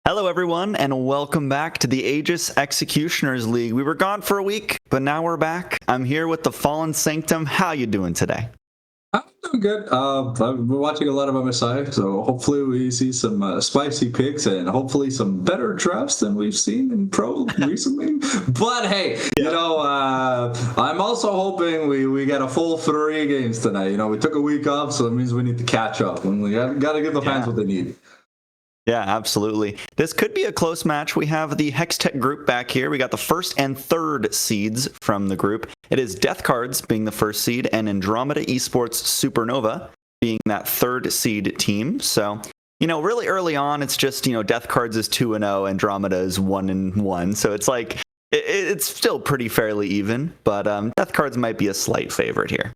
Hello, everyone, and welcome back to the Aegis Executioners League. We were gone for a week, but now we're back. I'm here with the Fallen Sanctum. How you doing today? I'm doing good. I've been watching a lot of MSI, so hopefully we see some spicy picks and hopefully some better drafts than we've seen in Pro recently. But hey, I'm also hoping we get a full 3 games tonight. We took a week off, so it means we need to catch up. And we got to give the fans what they need. Yeah, absolutely. This could be a close match. We have the Hextech group back here. We got the first and third seeds from the group. It is Death Cards being the first seed and Andromeda Esports Supernova being that third seed team. So, really early on, it's just, Death Cards is 2-0, Andromeda is 1-1. So it's like, it's still pretty fairly even, but Death Cards might be a slight favorite here.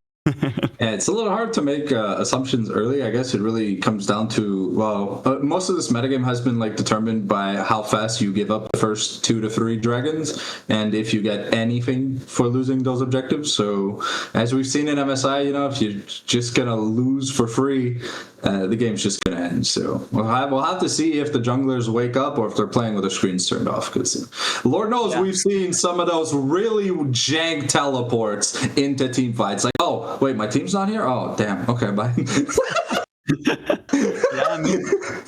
And it's a little hard to make assumptions early. I guess it really comes down to, most of this metagame has been determined by how fast you give up the first 2 to 3 dragons and if you get anything for losing those objectives. So as we've seen in MSI, if you're just going to lose for free, the game's just going to end. So we'll have to see if the junglers wake up or if they're playing with their screens turned off, because Lord knows we've seen some of those really jank teleports into team fights. Like, oh, wait, my team's not here? Oh, damn. Okay, bye.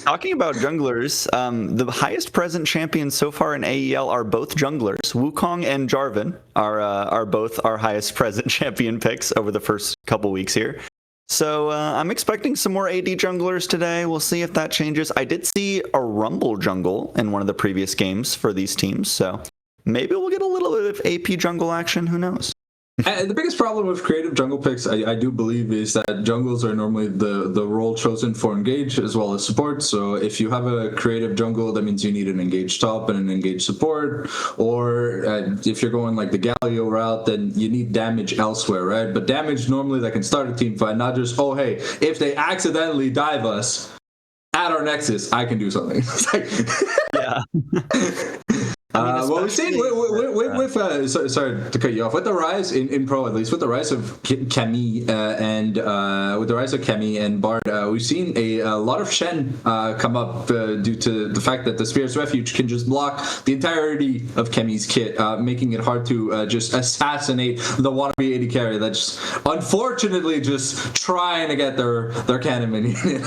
Talking about junglers, the highest present champions so far in AEL are both junglers. Wukong and Jarvan are both our highest present champion picks over the first couple weeks here. So I'm expecting some more AD junglers today. We'll see if that changes. I did see a Rumble jungle in one of the previous games for these teams, so maybe we'll get a little bit of AP jungle action. Who knows? The biggest problem with creative jungle picks, I do believe, is that jungles are normally the role chosen for engage as well as support. So if you have a creative jungle, that means you need an engaged top and an engaged support. Or if you're going like the Galio route, then you need damage elsewhere, right? But damage normally that can start a team fight, not just, oh, hey, if they accidentally dive us at our Nexus, I can do something. Yeah. Well, we've seen sorry to cut you off, with the rise in Pro, at least with the rise of Camille and Bard, we've seen a lot of Shen come up due to the fact that the Spirit's Refuge can just block the entirety of Camille's kit, making it hard to just assassinate the wannabe AD carry that's unfortunately just trying to get their cannon minion.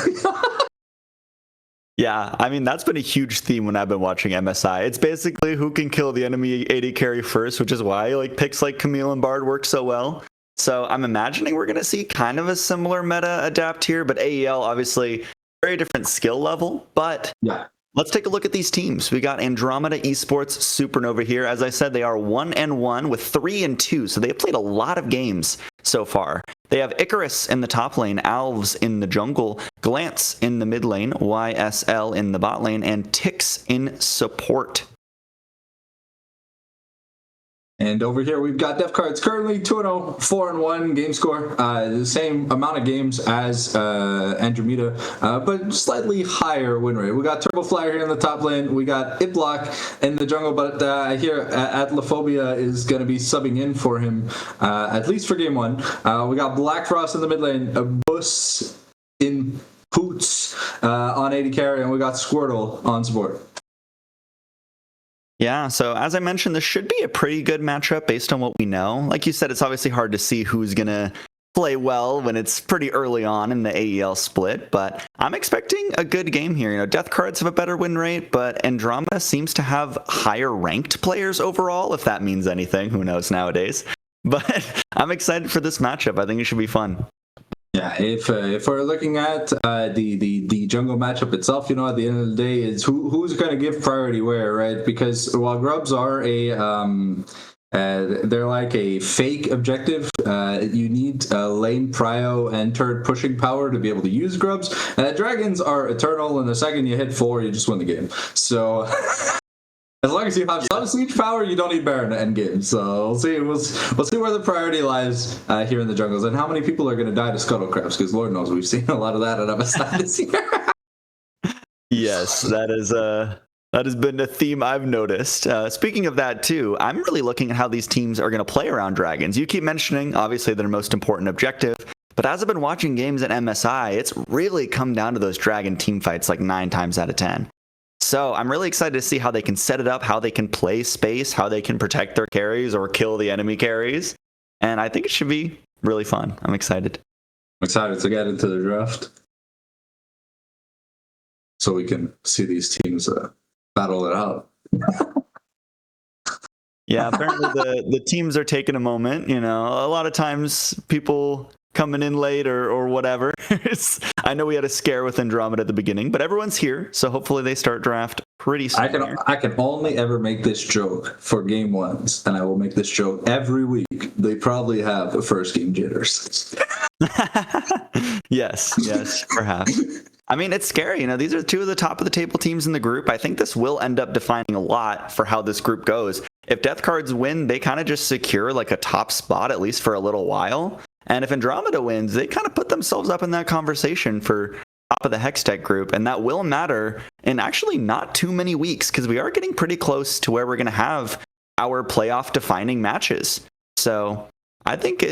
Yeah, I mean, that's been a huge theme when I've been watching MSI. It's basically who can kill the enemy AD carry first, which is why picks like Camille and Bard work so well. So I'm imagining we're going to see kind of a similar meta adapt here, but AEL, obviously, very different skill level. But yeah, let's take a look at these teams. We got Andromeda Esports Supernova here. As I said, they are 1-1 with 3-2, so they have played a lot of games so far. They have Icarus in the top lane, Alves in the jungle, Glance in the mid lane, YSL in the bot lane, and Tix in support. And over here, we've got Death Cards currently 2-0, 4-1 game score. The same amount of games as Andromeda, but slightly higher win rate. We got Turbo Flyer here in the top lane. We got Iblock in the jungle, but I hear Atlaphobia is going to be subbing in for him, at least for game 1. We got Black Frost in the mid lane, Bus in Poots on AD carry, and we got Squirtle on support. Yeah, so as I mentioned, this should be a pretty good matchup based on what we know. Like you said, it's obviously hard to see who's going to play well when it's pretty early on in the AEL split, but I'm expecting a good game here. Death Cards have a better win rate, but Andromeda seems to have higher ranked players overall, if that means anything. Who knows nowadays? But I'm excited for this matchup. I think it should be fun. Yeah, if we're looking at the jungle matchup itself, at the end of the day, is who's going to give priority where, right? Because while Grubs are they're like a fake objective. You need lane prio and turret pushing power to be able to use Grubs. Dragons are eternal, and the second you hit 4, you just win the game. So as long as you have some siege power, you don't need Baron to end game. So we'll see where the priority lies here in the jungles, and how many people are going to die to Scuttle Crabs, because Lord knows we've seen a lot of that at MSI this year. Yes, that has been a theme I've noticed. Speaking of that too, I'm really looking at how these teams are going to play around dragons. You keep mentioning, obviously, their most important objective, but as I've been watching games at MSI, it's really come down to those dragon team fights like 9 times out of 10. So I'm really excited to see how they can set it up, how they can play space, how they can protect their carries or kill the enemy carries. And I think it should be really fun. I'm excited. I'm excited to get into the draft so we can see these teams battle it out. Yeah, apparently the teams are taking a moment. You know, a lot of times people coming in late or whatever. I know we had a scare with Andromeda at the beginning, but everyone's here, so hopefully they start draft pretty soon. I can only ever make this joke for game ones, and I will make this joke every week. They probably have the first game jitters. Yes, perhaps. I mean, it's scary. You know, these are two of the top of the table teams in the group. I think this will end up defining a lot for how this group goes. If Death Cards win, they kind of just secure like a top spot, at least for a little while. And if Andromeda wins, they kind of put themselves up in that conversation for top of the Hextech group. And that will matter in actually not too many weeks, because we are getting pretty close to where we're going to have our playoff defining matches. So I think,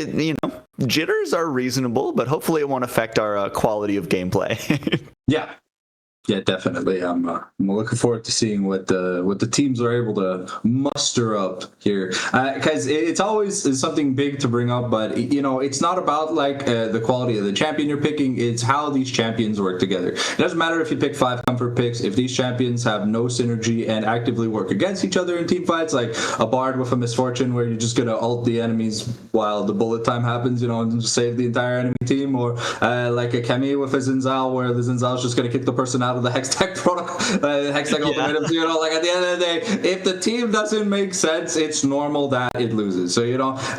jitters are reasonable, but hopefully it won't affect our quality of gameplay. Yeah, definitely. I'm looking forward to seeing what the teams are able to muster up here, because it's always something big to bring up. But it's not about like the quality of the champion you're picking. It's how these champions work together. It doesn't matter if you pick 5 comfort picks. If these champions have no synergy and actively work against each other in team fights, like a Bard with a Misfortune, where you're just gonna ult the enemies while the bullet time happens, and save the entire enemy team, or like a Kemi with a Zinzal, where the Zinzal is just gonna kick the person out of the Hextech protocol, Hextech ultimatum. Like at the end of the day, if the team doesn't make sense, it's normal that it loses. So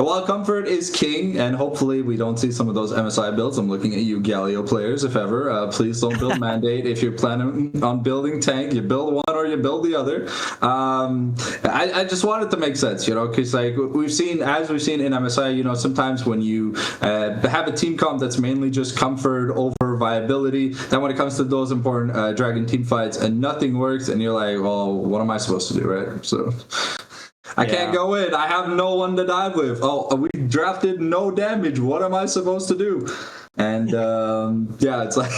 while comfort is king, and hopefully we don't see some of those MSI builds. I'm looking at you, Galio players. If ever, please don't build Mandate. If you're planning on building tank, you build one or you build the other. I just want it to make sense, because like we've seen in MSI, sometimes when you have a team comp that's mainly just comfort over viability, then when it comes to those important dragon team fights and nothing works, and you're like, well, what am I supposed to do, right? So I can't go in. I have no one to dive with. Oh, we drafted no damage. What am I supposed to do? And it's like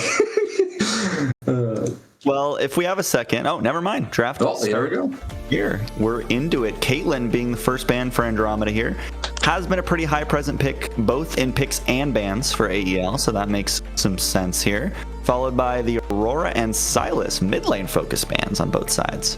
well, if we have a second, never mind. Draft. Here we go. Here, we're into it. Caitlyn being the first ban for Andromeda here has been a pretty high present pick, both in picks and bans for AEL, so that makes some sense here. Followed by the Aurora and Sylas mid lane focus bans on both sides.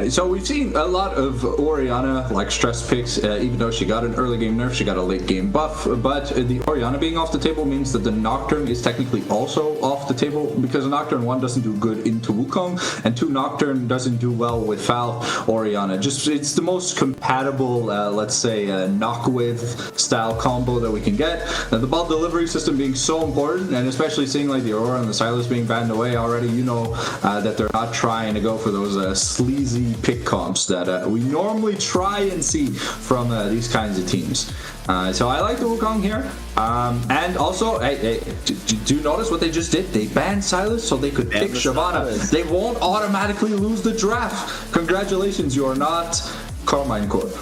So we've seen a lot of Orianna like stress picks, even though she got an early game nerf, she got a late game buff. But the Orianna being off the table means that the Nocturne is technically also off the table, because Nocturne 1 doesn't do good into Wukong, and 2 Nocturne doesn't do well with Val Orianna. It's the most compatible, let's say, knock with style combo that we can get. And the ball delivery system being so important, and especially seeing like the Aurora and the Sylas being banned away already, that they're not trying to go for those sleazy pick comps that we normally try and see from these kinds of teams. So I like the Wukong here. And also, do you notice what they just did? They banned Sylas so they could pick Shyvana. They won't automatically lose the draft. Congratulations, you are not Carmine Corp.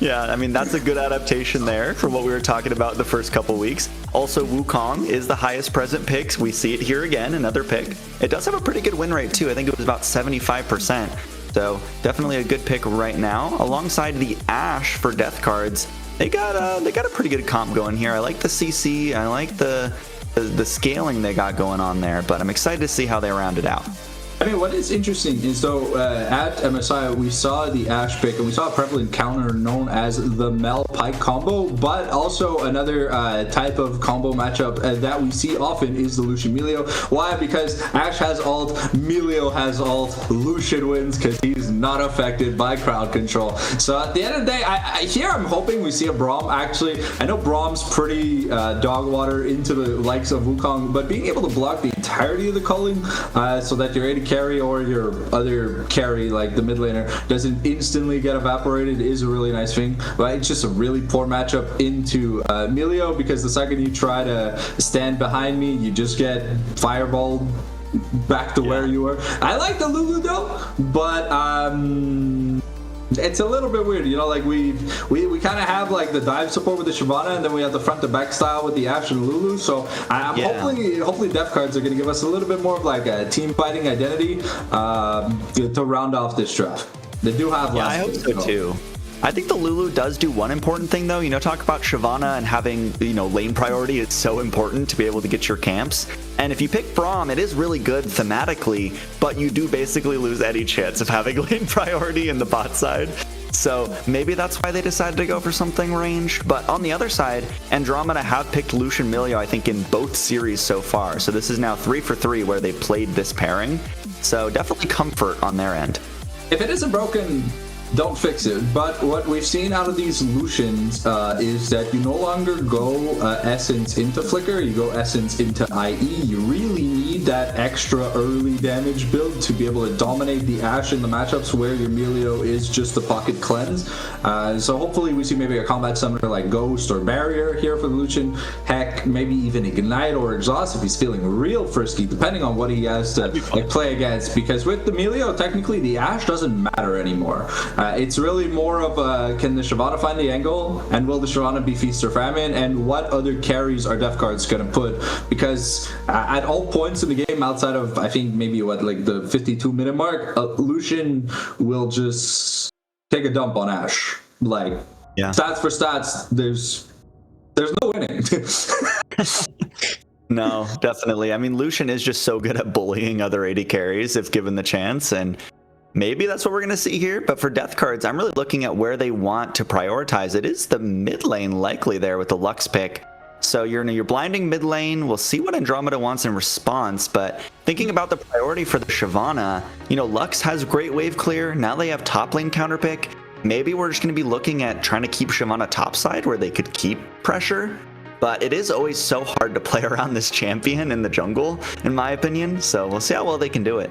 Yeah, I mean, that's a good adaptation there from what we were talking about the first couple weeks. Also, Wukong is the highest present pick. We see it here again, another pick. It does have a pretty good win rate, too. I think it was about 75%. So definitely a good pick right now. Alongside the Ashe for Death Cards, they got a pretty good comp going here. I like the CC. I like the scaling they got going on there, but I'm excited to see how they round it out. I mean, what is interesting is, though, at MSI, we saw the Ashe pick, and we saw a prevalent counter known as the Mel Pike combo, but also another type of combo matchup that we see often is the Lucian Melio. Why? Because Ashe has ult, Melio has ult, Lucian wins because he's not affected by crowd control. So at the end of the day, I'm hoping we see a Braum. Actually, I know Braum's pretty dog water into the likes of Wukong, but being able to block the entirety of the culling so that your AD carry or your other carry, like the mid laner, doesn't instantly get evaporated is a really nice thing. But it's just a really poor matchup into Melio, because the second you try to stand behind me, you just get fireballed back to where you were. I like the Lulu though, but It's a little bit weird, you know, like we kind of have like the dive support with the Shyvana, and then we have the front to back style with the Ashe and Lulu. So I'm hopefully Def Cards are going to give us a little bit more of like a team fighting identity to round off this draft. They do have. Yeah, I hope so too. I think the Lulu does do one important thing though. You know, talk about Shyvana and having, you know, lane priority is so important to be able to get your camps. And if you pick Braum, it is really good thematically, but you do basically lose any chance of having lane priority in the bot side. So maybe that's why they decided to go for something ranged. But on the other side, Andromeda have picked Lucian Milio, I think, in both series so far. So this is now 3 for 3 where they played this pairing. So definitely comfort on their end. If it isn't broken, don't fix it. But what we've seen out of these Lucians is that you no longer go Essence into Flicker, you go Essence into IE. You really need that extra early damage build to be able to dominate the Ashe in the matchups where your Milio is just the pocket cleanse. So hopefully we see maybe a combat summoner like Ghost or Barrier here for the Lucian. Heck, maybe even Ignite or Exhaust if he's feeling real frisky, depending on what he has to play against. Because with the Milio, technically the Ashe doesn't matter anymore. It's really more of a, can the Shyvana find the angle, and will the Shyvana be feast or famine, and what other carries are Def Cards going to put? Because at all points in the game, outside of I think maybe like the 52-minute mark, Lucian will just take a dump on Ashe. Like stats for stats, there's no winning. No, definitely. I mean, Lucian is just so good at bullying other AD carries if given the chance, and maybe that's what we're going to see here. But for Death Cards, I'm really looking at where they want to prioritize. It is the mid lane likely there with the Lux pick. So you're blinding mid lane. We'll see what Andromeda wants in response. But thinking about the priority for the Shyvana, you know, Lux has great wave clear. Now they have top lane counter pick. Maybe we're just going to be looking at trying to keep Shyvana topside where they could keep pressure. But it is always so hard to play around this champion in the jungle, in my opinion. So we'll see how well they can do it.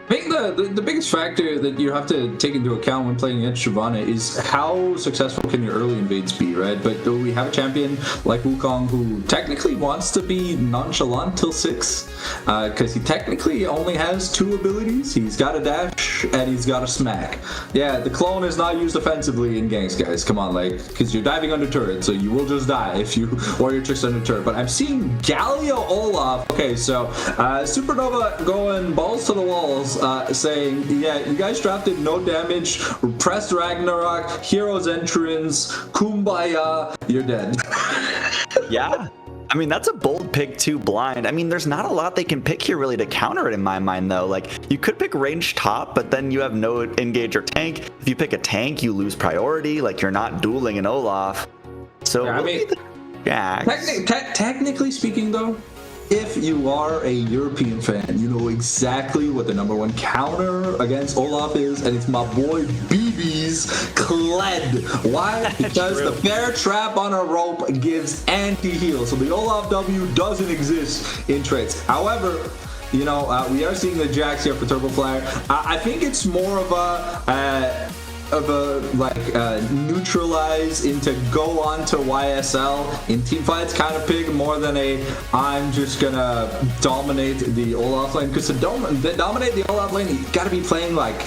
I think the biggest factor that you have to take into account when playing against Shyvana is how successful can your early invades be, right? But we have a champion like Wukong who technically wants to be nonchalant till 6, because he technically only has 2 abilities. He's got a dash and he's got a smack. Yeah, the clone is not used offensively in ganks, guys. Come on, like, because you're diving under turret, so you will just die if you warrior tricks under turret. But I'm seeing Galio Olaf. Okay, so Supernova going balls to the walls. Saying, yeah, you guys drafted no damage, pressed Ragnarok, Hero's Entrance, Kumbaya, you're dead. Yeah. I mean, that's a bold pick too, blind. I mean, there's not a lot they can pick here really to counter it in my mind, though. Like, you could pick range top, but then you have no engage or tank. If you pick a tank, you lose priority. Like, you're not dueling an Olaf. So, yeah, I mean, technically speaking, though, if you are a European fan, you know exactly what the #1 counter against Olaf is, and it's my boy BB's Kled. Why? Because the bear trap on a rope gives anti-heal, so the Olaf W doesn't exist in traits. However, you know, we are seeing the Jax here for Turbo Flyer. I think it's more of a neutralize into go on to YSL in team fights kind of pick, more than a I'm just gonna dominate the Olaf lane. Because to dominate the Olaf lane, you gotta be playing like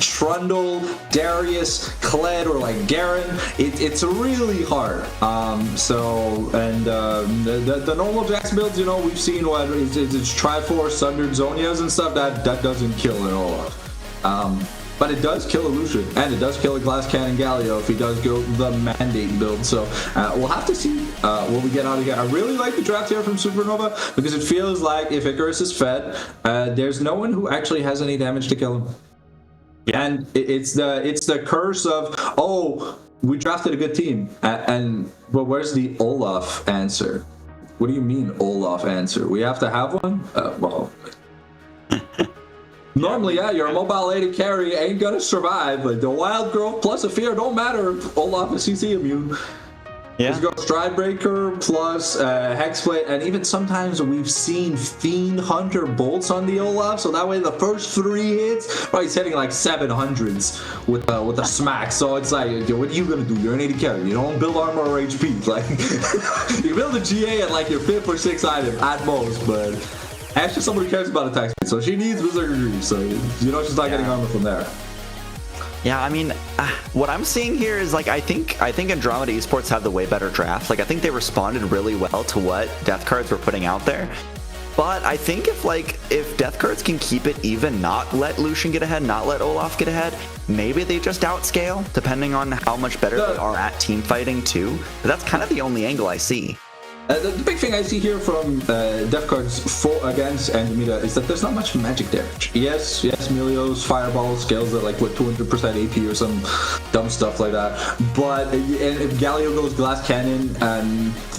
Trundle, Darius, Kled, or like Garen. It's really hard. The normal Jax builds, you know, we've seen what it's Triforce, Sundered Zonias and stuff. That doesn't kill an Olaf. But it does kill a Lucian, and it does kill a Glass Cannon Galio if he does go the Mandate build. So we'll have to see what we get out of here. I really like the draft here from Supernova because it feels like if Icarus is fed, there's no one who actually has any damage to kill him. Yeah. And it's the curse of, oh, we drafted a good team, but where's the Olaf answer? What do you mean Olaf answer? We have to have one? Well... Normally, yeah, your mobile AD carry ain't gonna survive. Like the Wild Growth plus a Fear don't matter if Olaf is CC immune. Yeah. Let's go Stridebreaker plus Hexblade, and even sometimes we've seen Fiend Hunter bolts on the Olaf, so that way the first 3 hits, he's hitting like 700s with a smack. So it's like, what are you gonna do? You're an AD carry. You don't build armor or HP. Like you build a GA at like your 5th or 6th item at most, but Ashe is somebody who cares about attack speed, so she needs Berserker Greaves, so you know she's not getting armor from there. Yeah, I mean, what I'm seeing here is like I think Andromeda Esports have the way better draft. Like I think they responded really well to what Death Cards were putting out there. But I think if Death Cards can keep it even, not let Lucian get ahead, not let Olaf get ahead, maybe they just outscale, depending on how much better they are at team fighting too. But that's kind of the only angle I see. The big thing I see here from Death Cards against Andromeda is that there's not much magic damage. Yes, Melio's Fireball scales at like what 200% AP or some dumb stuff like that. But if Galio goes Glass Cannon,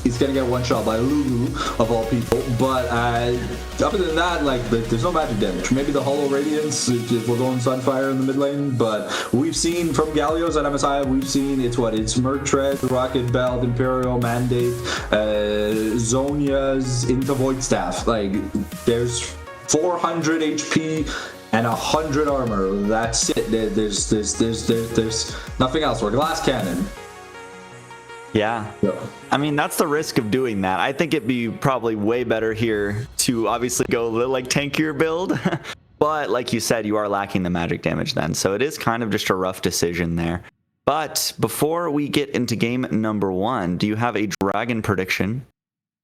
he's gonna get one shot by Lulu of all people. But other than that, like there's no magic damage. Maybe the Hollow Radiance if we're going Sunfire in the mid lane. But we've seen from Galio's at MSI, we've seen it's Murtred, Rocket Belt, Imperial Mandate. Zonia's into Void Staff. Like there's 400 HP and 100 armor. That's it. There's nothing else. Or Glass Cannon. Yeah. I mean, that's the risk of doing that. I think it'd be probably way better here to obviously go like tankier build. But like you said, you are lacking the magic damage then. So it is kind of just a rough decision there. But before we get into game number 1, do you have a dragon prediction?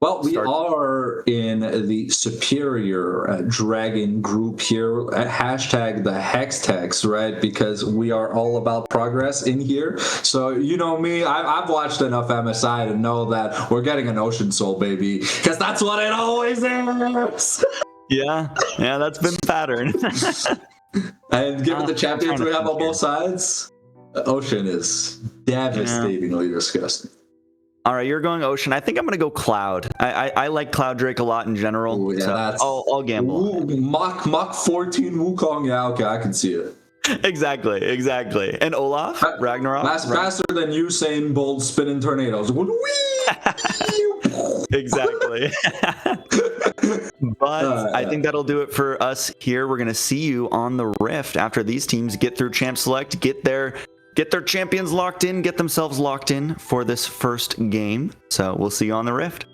Well, we are in the superior dragon group here. Hashtag the Hextex, right? Because we are all about progress in here. So, you know me, I've watched enough MSI to know that we're getting an Ocean Soul, baby. Because that's what it always is. Yeah, that's been the pattern. And given the champions we have on both sides, Ocean is devastatingly disgusting. All right, you're going Ocean. I think I'm going to go Cloud. I like Cloud Drake a lot in general. Ooh, yeah, so I'll gamble. Ooh, Mach 14 Wukong. Yeah, okay, I can see it. Exactly. And Olaf, Ragnarok. Faster than Usain Bolt spinning tornadoes. Exactly. But I think that'll do it for us here. We're going to see you on the Rift after these teams get through Champ Select, get their champions locked in, get themselves locked in for this first game. So we'll see you on the Rift.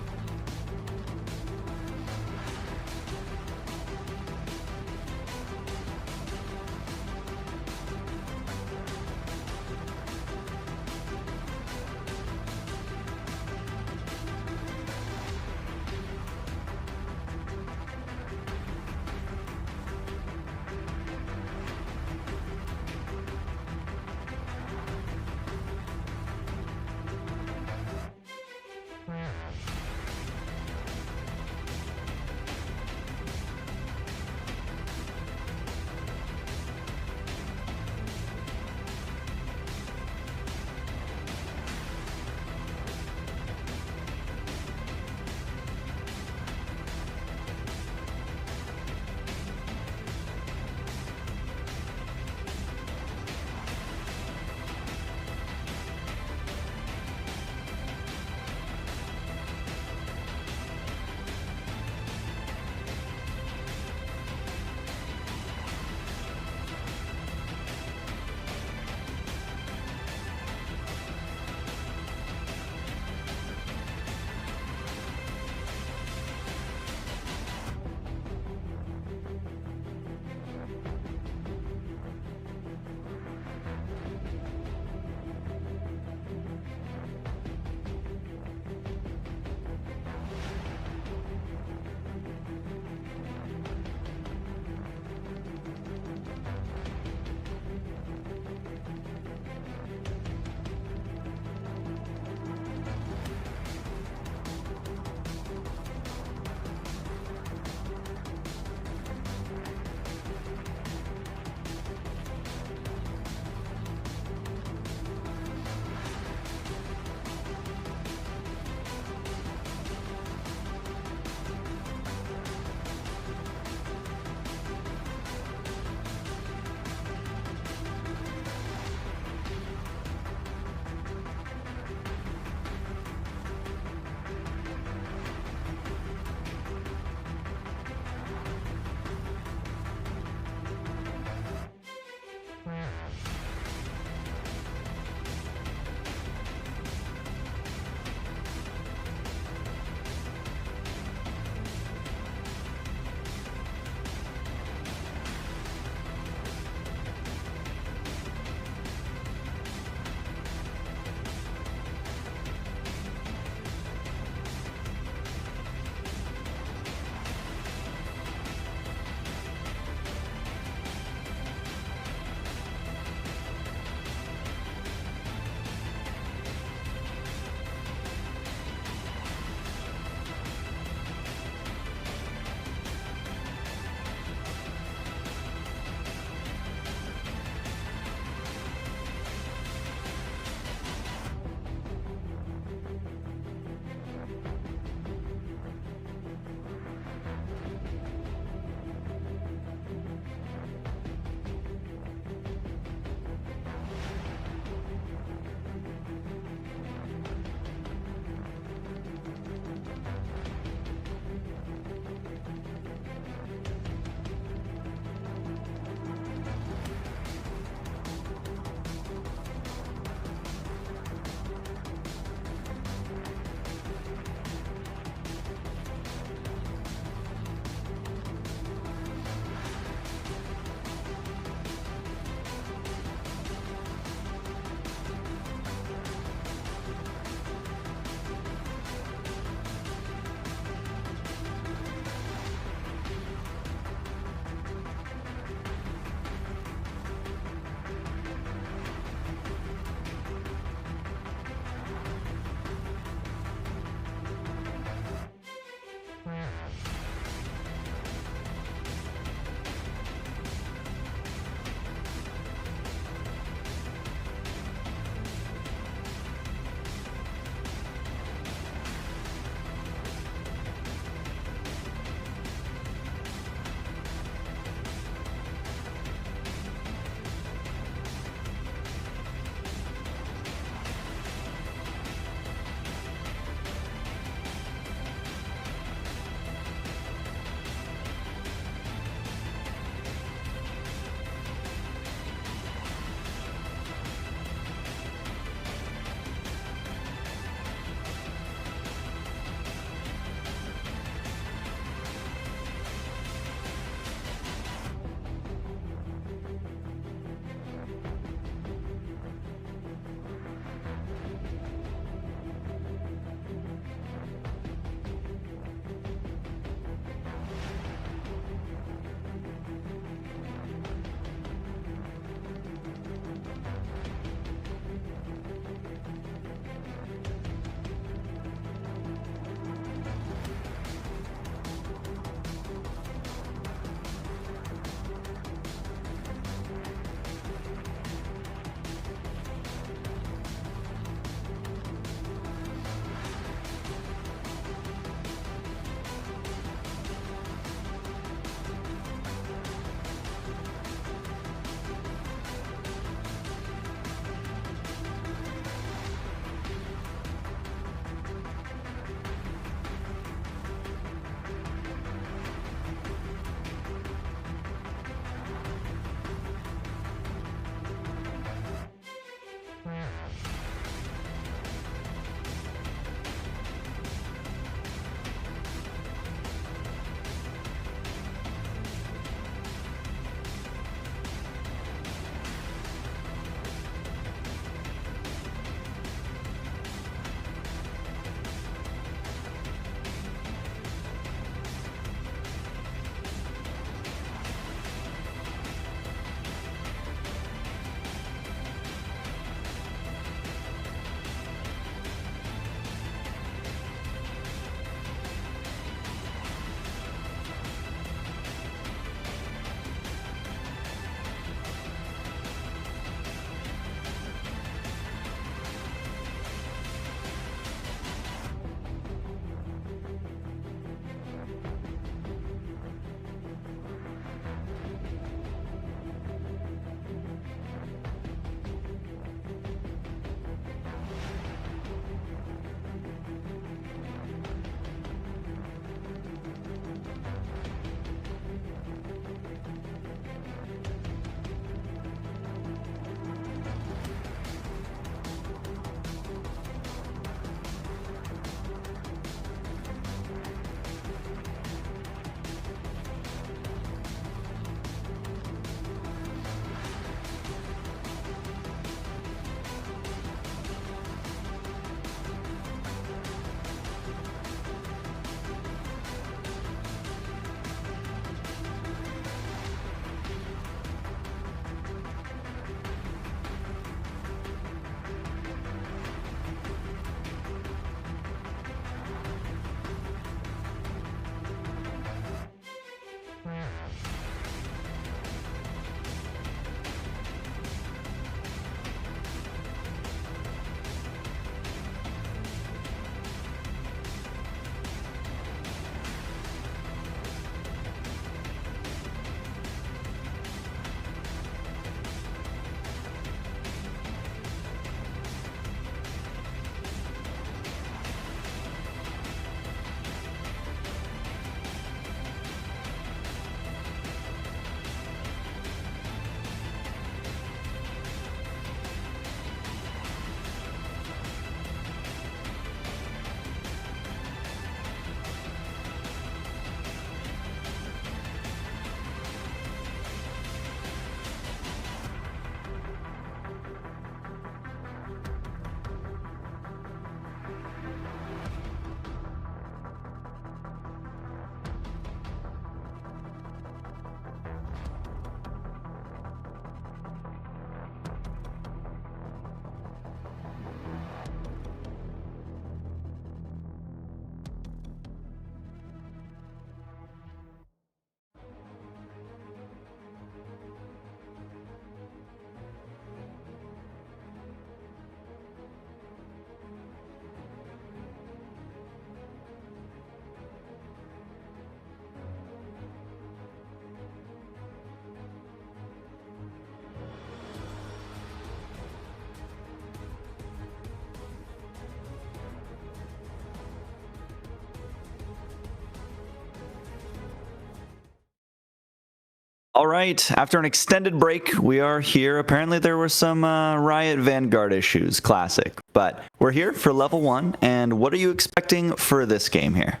All right, after an extended break, we are here. Apparently, there were some Riot Vanguard issues, classic. But we're here for level 1, and what are you expecting for this game here?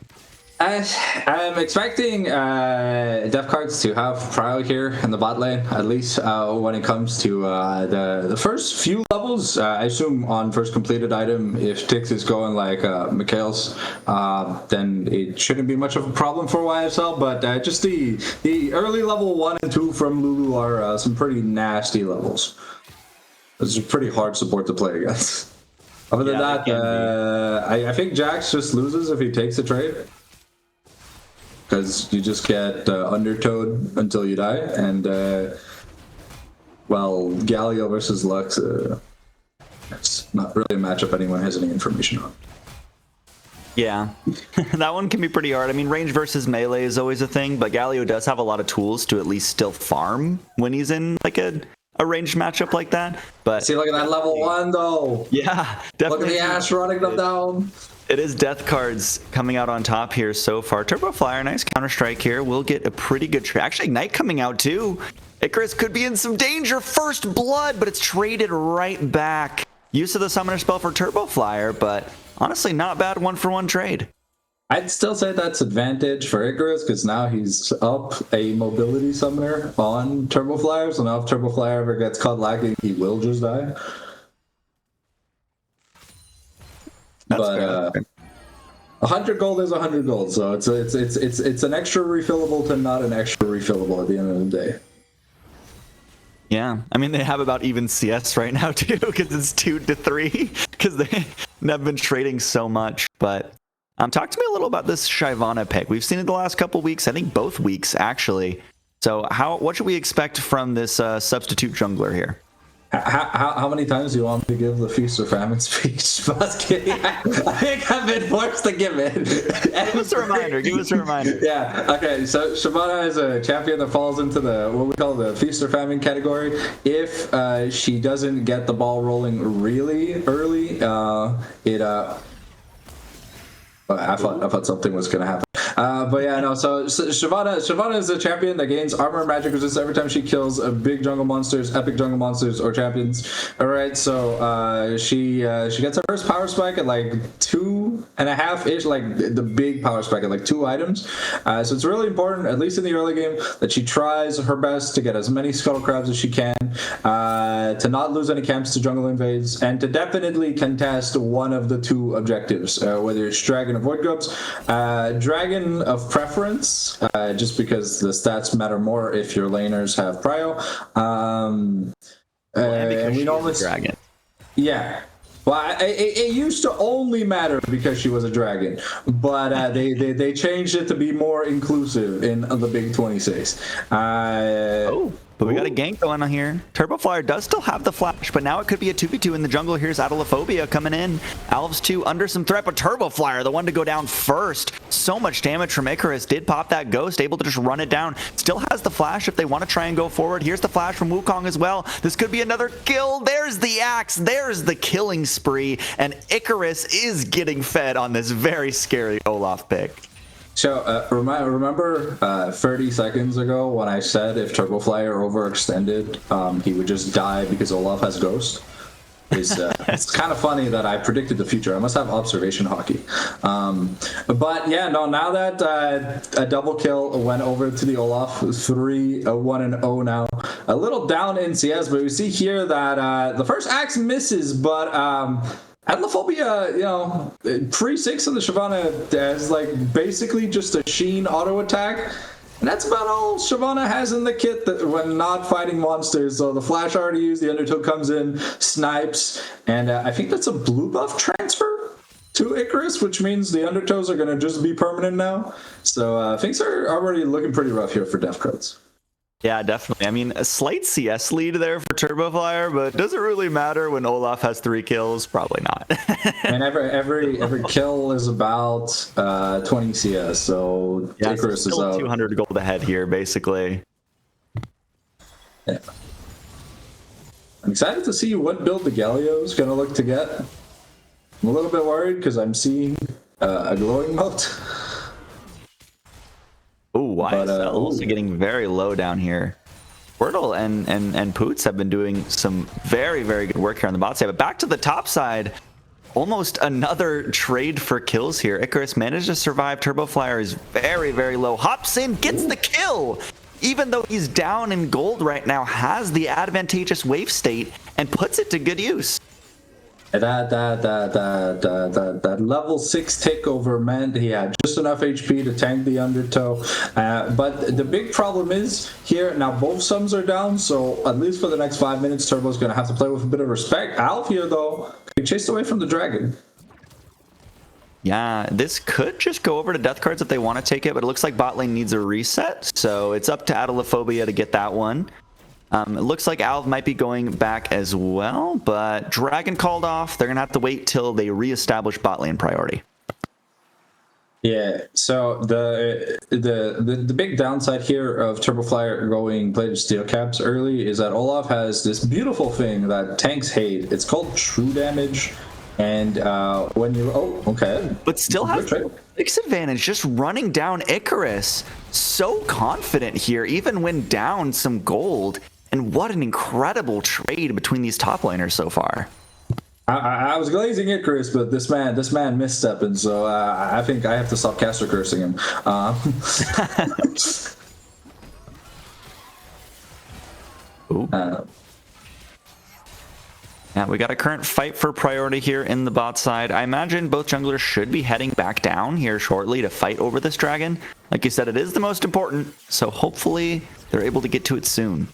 I'm expecting Def Cards to have Prio here in the bot lane, at least when it comes to the first few levels. I assume on first completed item, if Tix is going like Mikhail's, then it shouldn't be much of a problem for YSL. But just the early level 1 and 2 from Lulu are some pretty nasty levels. It's a pretty hard support to play against. Other than that, I think Jax just loses if he takes a trade. Because you just get undertowed until you die, and well, Galio versus Lux, it's not really a matchup anyone has any information on. Yeah, that one can be pretty hard. I mean, range versus melee is always a thing, but Galio does have a lot of tools to at least still farm when he's in like a ranged matchup like that. But see, look at that level 1 though. Yeah, definitely. Look at the Ashe running them down. It is Death Cards coming out on top here so far. Turbo Flyer, nice counter-strike here. We'll get a pretty good trade. Actually, Ignite coming out too. Icarus could be in some danger. First blood, but it's traded right back. Use of the Summoner spell for Turbo Flyer, but honestly, not bad one-for-one trade. I'd still say that's advantage for Icarus because now he's up a mobility summoner on Turbo Flyer. So now if Turbo Flyer ever gets caught lagging, he will just die. That's but 100 gold is 100 gold, so it's an extra refillable to not an extra refillable at the end of the day. Yeah, I mean they have about even CS right now too, because it's 2 to 3, because they have been trading so much. But talk to me a little about this Shyvana pick. We've seen it the last couple weeks, I think both weeks actually. So what should we expect from this substitute jungler here? How many times do you want me to give the Feast or Famine speech? I think I've been forced to give it. Give us a reminder. Give us a reminder. Yeah. Okay. So Shyvana is a champion that falls into the what we call the Feast or Famine category. If she doesn't get the ball rolling really early, I thought something was going to happen. But yeah, no, so Shyvana is a champion that gains armor and magic resistance every time she kills a big jungle monsters, epic jungle monsters, or champions. All right, so she gets her first power spike at like 2.5-ish, like the big power spike at like 2 items. So it's really important, at least in the early game, that she tries her best to get as many scuttle crabs as she can, to not lose any camps to jungle invades, and to definitely contest one of the 2 objectives, whether it's Dragon or Void Grubs. Dragon of preference, just because the stats matter more if your laners have prio. And we normally dragon. Yeah. Well, it used to only matter because she was a dragon, but they changed it to be more inclusive in the Big 26. But we got a gank going on here. Turbo Flyer does still have the flash, but now it could be a 2v2 in the jungle. Here's Adelophobia coming in. Alves 2 under some threat, but Turbo Flyer, the one to go down first. So much damage from Icarus. Did pop that ghost, able to just run it down. Still has the flash if they want to try and go forward. Here's the flash from Wukong as well. This could be another kill. There's the axe. There's the killing spree. And Icarus is getting fed on this very scary Olaf pick. So remember 30 seconds ago when I said if Turbo Flyer overextended, he would just die because Olaf has Ghost? It's kind of funny that I predicted the future. I must have observation hockey. But yeah, no. Now that a double kill went over to the Olaf, 3-1-0 now. A little down in CS, but we see here that the first axe misses, but Adelophobia, pre-6 on the Shyvana has like basically just a Sheen auto attack. And that's about all Shyvana has in the kit that when not fighting monsters. So the flash already used, the Undertow comes in, snipes, and I think that's a blue buff transfer to Icarus, which means the Undertows are going to just be permanent now. So things are already looking pretty rough here for Def Cards. Yeah, definitely. I mean, a slight CS lead there for Turbo Flyer, but does it really matter when Olaf has 3 kills? Probably not. And every kill is about 20 CS, so yeah, Icarus so is out. 200 gold ahead here, basically. Yeah. I'm excited to see what build the Galio is going to look to get. I'm a little bit worried because I'm seeing a glowing moat. Oh, YSL also getting very low down here. Squirtle and Poots have been doing some very, very good work here on the bot side. But back to the top side, almost another trade for kills here. Icarus managed to survive. Turbo Flyer is very, very low. Hops in, gets the kill. Even though he's down in gold right now, has the advantageous wave state and puts it to good use. That level 6 takeover meant he had just enough HP to tank the Undertow. But the big problem is here, now both sums are down, so at least for the next 5 minutes, Turbo's going to have to play with a bit of respect. Alf here, though, he chased away from the dragon. Yeah, this could just go over to death cards if they want to take it, but it looks like bot lane needs a reset, so it's up to Adelophobia to get that one. It looks like Alv might be going back as well, but Dragon called off. They're going to have to wait till they reestablish bot lane priority. Yeah, so the big downside here of Turbo Flyer going Bladed Steel Caps early is that Olaf has this beautiful thing that tanks hate. It's called True Damage, and when you... Oh, okay. But still has six advantage, just running down Icarus. So confident here, even when down some gold. And what an incredible trade between these top laners so far. I was glazing Icarus, but this man misstepping, so I think I have to stop caster cursing him. Yeah, we got a current fight for priority here in the bot side. I imagine both junglers should be heading back down here shortly to fight over this dragon. Like you said, it is the most important, so hopefully they're able to get to it soon.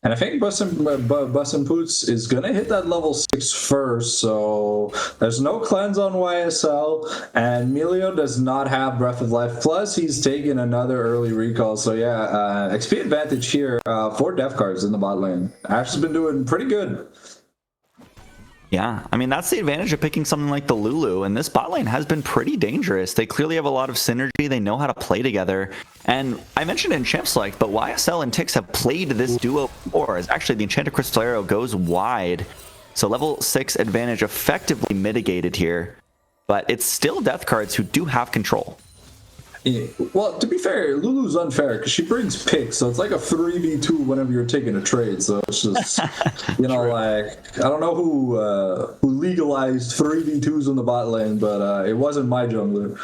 And I think Bus and Poots is going to hit that level 6 first, so there's no cleanse on YSL, and Melio does not have Breath of Life, plus he's taking another early recall, so yeah, XP advantage here for death cards in the bot lane. Ash has been doing pretty good. Yeah, I mean, that's the advantage of picking something like the Lulu, and this bot lane has been pretty dangerous. They clearly have a lot of synergy, they know how to play together, and I mentioned it in Champ Select, but YSL and Tix have played this duo before, as actually the Enchanted Crystalero goes wide, so level 6 advantage effectively mitigated here, but it's still death cards who do have control. Yeah. Well, to be fair, Lulu's unfair because she brings picks, so it's like a 3v2 whenever you're taking a trade. So it's just, you know, like, I don't know who legalized 3v2s in the bot lane, but it wasn't my jungler.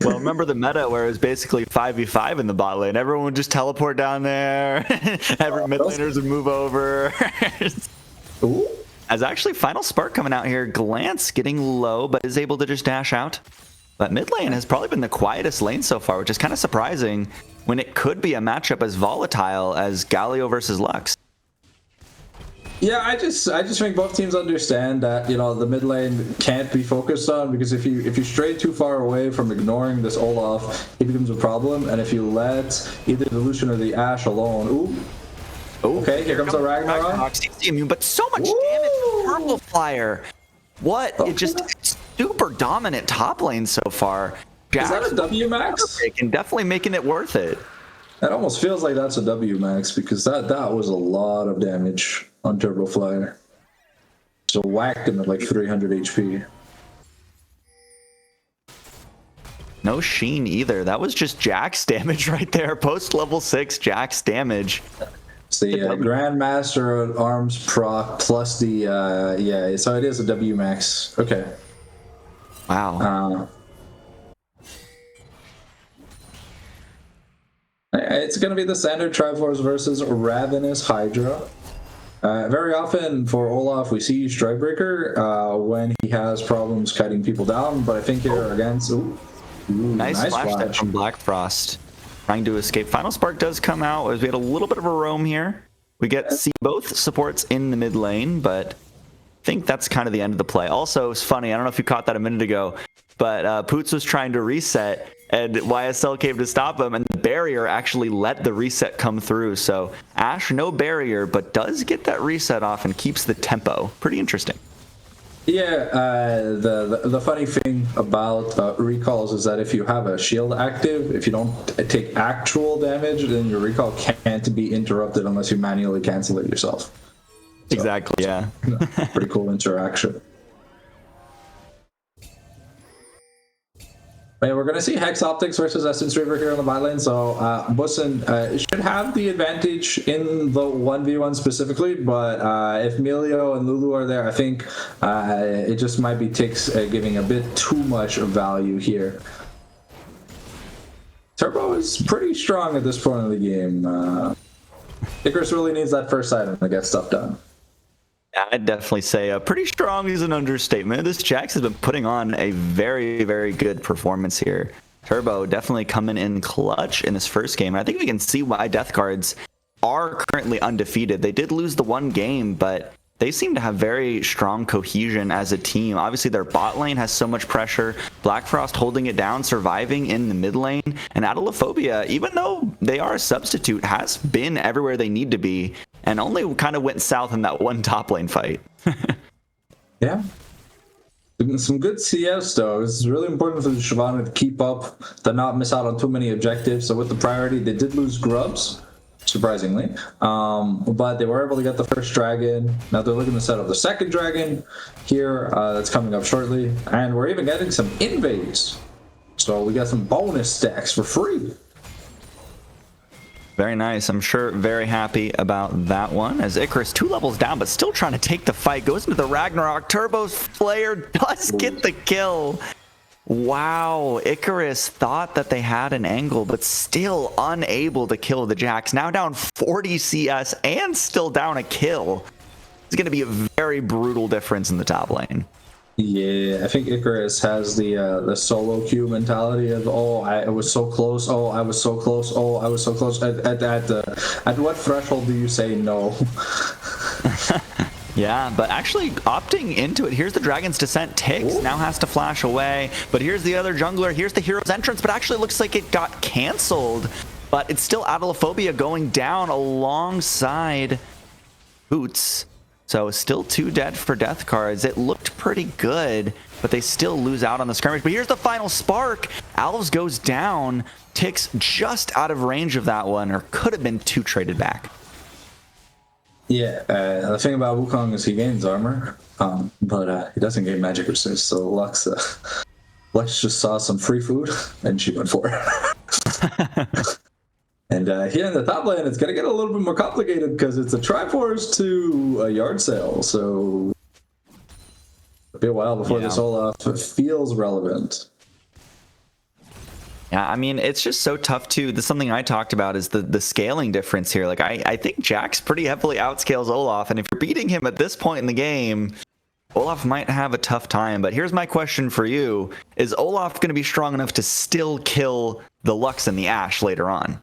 Well, remember the meta where it was basically 5v5 in the bot lane. Everyone would just teleport down there. Every mid laners would move over. Ooh. As actually Final Spark coming out here, Glance getting low, but is able to just dash out. But mid lane has probably been the quietest lane so far, which is kind of surprising when it could be a matchup as volatile as Galio versus Lux. Yeah, I just think both teams understand that, you know, the mid lane can't be focused on, because if you stray too far away from ignoring this Olaf, it becomes a problem. And if you let either the Lucian or the Ashe alone, ooh, okay, here comes the Ragnarok. He's immune, but so much damage from Purple Flyer. What? It just super dominant top lane so far. Is that a W max? And definitely making it worth it. It almost feels like that's a W max, because that was a lot of damage on Turbo Flyer. So whacked him at like 300 HP. No Sheen either. That was just Jax damage right there. Post level 6 Jax damage. It's the Grandmaster Arms proc plus the yeah, so it is a W max. Okay. Wow. It's going to be the standard Triforce versus Ravenous Hydra. Very often for Olaf, we see Strikebreaker when he has problems cutting people down, but I think here against... Nice flash from Black Frost. Trying to escape. Final Spark does come out as we had a little bit of a roam here. We see both supports in the mid lane, but I think that's kind of the end of the play. Also, it's funny, I don't know if you caught that a minute ago, but Poots was trying to reset, and YSL came to stop him, and the barrier actually let the reset come through. So Ashe, no barrier, but does get that reset off and keeps the tempo. Pretty interesting. Yeah, the funny thing about recalls is that if you have a shield active, if you don't take actual damage, then your recall can't be interrupted unless you manually cancel it yourself. So, exactly, yeah. Pretty cool interaction. But yeah, we're going to see Hex Optics versus Essence Reaver here on the bot lane. So Bussen should have the advantage in the 1v1 specifically. But if Melio and Lulu are there, I think it just might be Tix giving a bit too much value here. Turbo is pretty strong at this point in the game. Icarus really needs that first item to get stuff done. I'd definitely say pretty strong is an understatement. This Jax has been putting on a very, very good performance here. Turbo definitely coming in clutch in this first game. And I think we can see why Death Cards are currently undefeated. They did lose the one game, but they seem to have very strong cohesion as a team. Obviously, their bot lane has so much pressure. Black Frost holding it down, surviving in the mid lane. And Adelophobia, even though they are a substitute, has been everywhere they need to be and only kind of went south in that one top lane fight. Yeah. Some good CS, though. It's really important for the Shyvana to keep up, to not miss out on too many objectives. So with the priority, they did lose Grubs, surprisingly. But they were able to get the first dragon. Now they're looking to set up the second dragon here. That's coming up shortly. And we're even getting some invades. So we got some bonus stacks for free. Very nice. I'm sure very happy about that one. As Icarus 2 levels down, but still trying to take the fight. Goes into the Ragnarok. Turbo's Flare does get the kill. Wow. Icarus thought that they had an angle, but still unable to kill the Jax. Now down 40 CS and still down a kill. It's going to be a very brutal difference in the top lane. Yeah, I think Icarus has the solo queue mentality of, oh, I was so close, oh, I was so close, oh, I was so close. At what threshold do you say no? Yeah, but actually opting into it. Here's the Dragon's Descent. Tix now has to flash away, but here's the other jungler. Here's the hero's entrance, but actually looks like it got canceled. But it's still Adelophobia going down alongside Boots. So still 2 dead for Death Cards. It looked pretty good, but they still lose out on the skirmish. But here's the final spark. Alves goes down. Tix just out of range of that one, or could have been 2 traded back. Yeah, the thing about Wukong is he gains armor, but he doesn't gain magic resist. So Lux just saw some free food, and she went for it. And here in the top lane, it's going to get a little bit more complicated because it's a Triforce to a Yard Sale. So it'll be a while before this Olaf feels relevant. Yeah, I mean, it's just so tough too. This something I talked about is the scaling difference here. Like, I think Jax pretty heavily outscales Olaf, and if you're beating him at this point in the game, Olaf might have a tough time. But here's my question for you. Is Olaf going to be strong enough to still kill the Lux and the Ashe later on?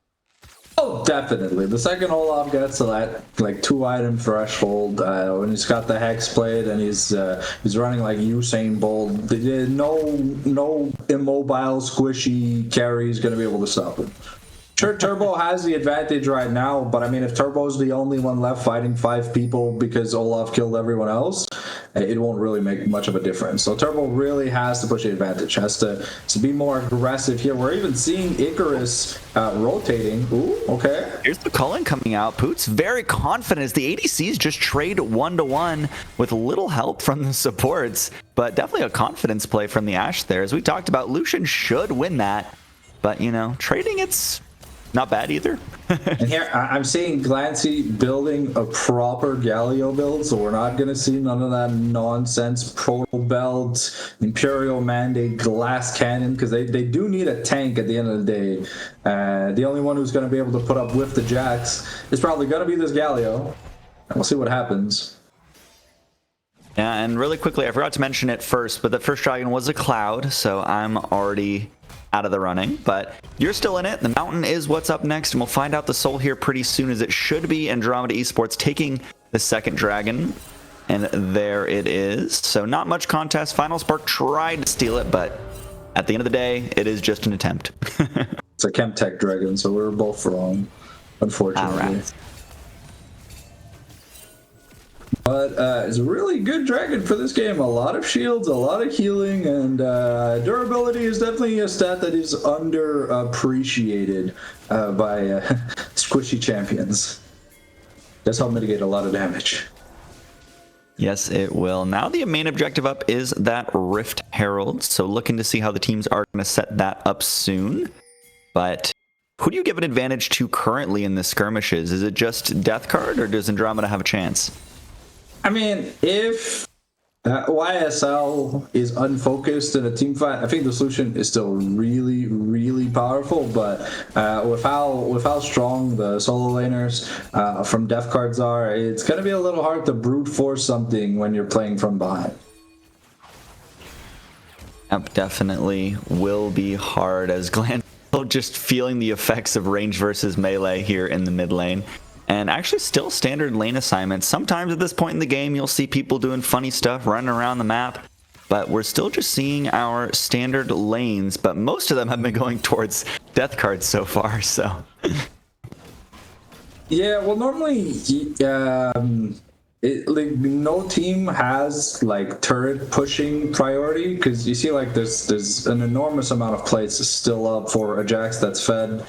Oh, definitely. The second Olaf gets to that like 2-item threshold, when he's got the Hex plate and he's running like Usain Bolt, no immobile squishy carry is going to be able to stop him. Sure, Turbo has the advantage right now, but I mean, if Turbo's the only one left fighting 5 people because Olaf killed everyone else, it won't really make much of a difference. So Turbo really has to push the advantage, has to be more aggressive here. We're even seeing Icarus rotating. Ooh, okay. Here's the Cullen coming out. Poots very confident as the ADCs just trade 1-to-1 with little help from the supports, but definitely a confidence play from the Ashe there. As we talked about, Lucian should win that, but, you know, trading, it's not bad either. And here I'm seeing Glancy building a proper Galio build, so we're not going to see none of that nonsense Proto Belt, Imperial Mandate, Glass Cannon, because they do need a tank at the end of the day. The only one who's going to be able to put up with the Jax is probably going to be this Galio, and we'll see what happens. Yeah, and really quickly, I forgot to mention it first, but the first dragon was a Cloud, so I'm already out of the running, but you're still in it. The Mountain is what's up next, and we'll find out the soul here pretty soon, as it should be Andromeda Esports taking the second dragon, and there it is. So not much contest. Final Spark tried to steal it, but at the end of the day, it is just an attempt. It's a Chemtech dragon, so we were both wrong, unfortunately. All right. But it's a really good dragon for this game. A lot of shields, a lot of healing, and durability is definitely a stat that is underappreciated by squishy champions. Does help mitigate a lot of damage. Yes, it will. Now the main objective up is that Rift Herald, so looking to see how the teams are going to set that up soon. But who do you give an advantage to currently in the skirmishes? Is it just Death Card, or does Andromeda have a chance? I mean, if YSL is unfocused in a team fight, I think the solution is still really, really powerful. But with how strong the solo laners from Death Cards are, it's going to be a little hard to brute force something when you're playing from behind. Yep, definitely will be hard, as Glan just feeling the effects of range versus melee here in the mid lane. And actually still standard lane assignments. Sometimes at this point in the game, you'll see people doing funny stuff, running around the map. But we're still just seeing our standard lanes, but most of them have been going towards Death Cards so far, so... Yeah, well, normally, like no team has like turret pushing priority, because you see like there's an enormous amount of plates still up for a Jax that's fed,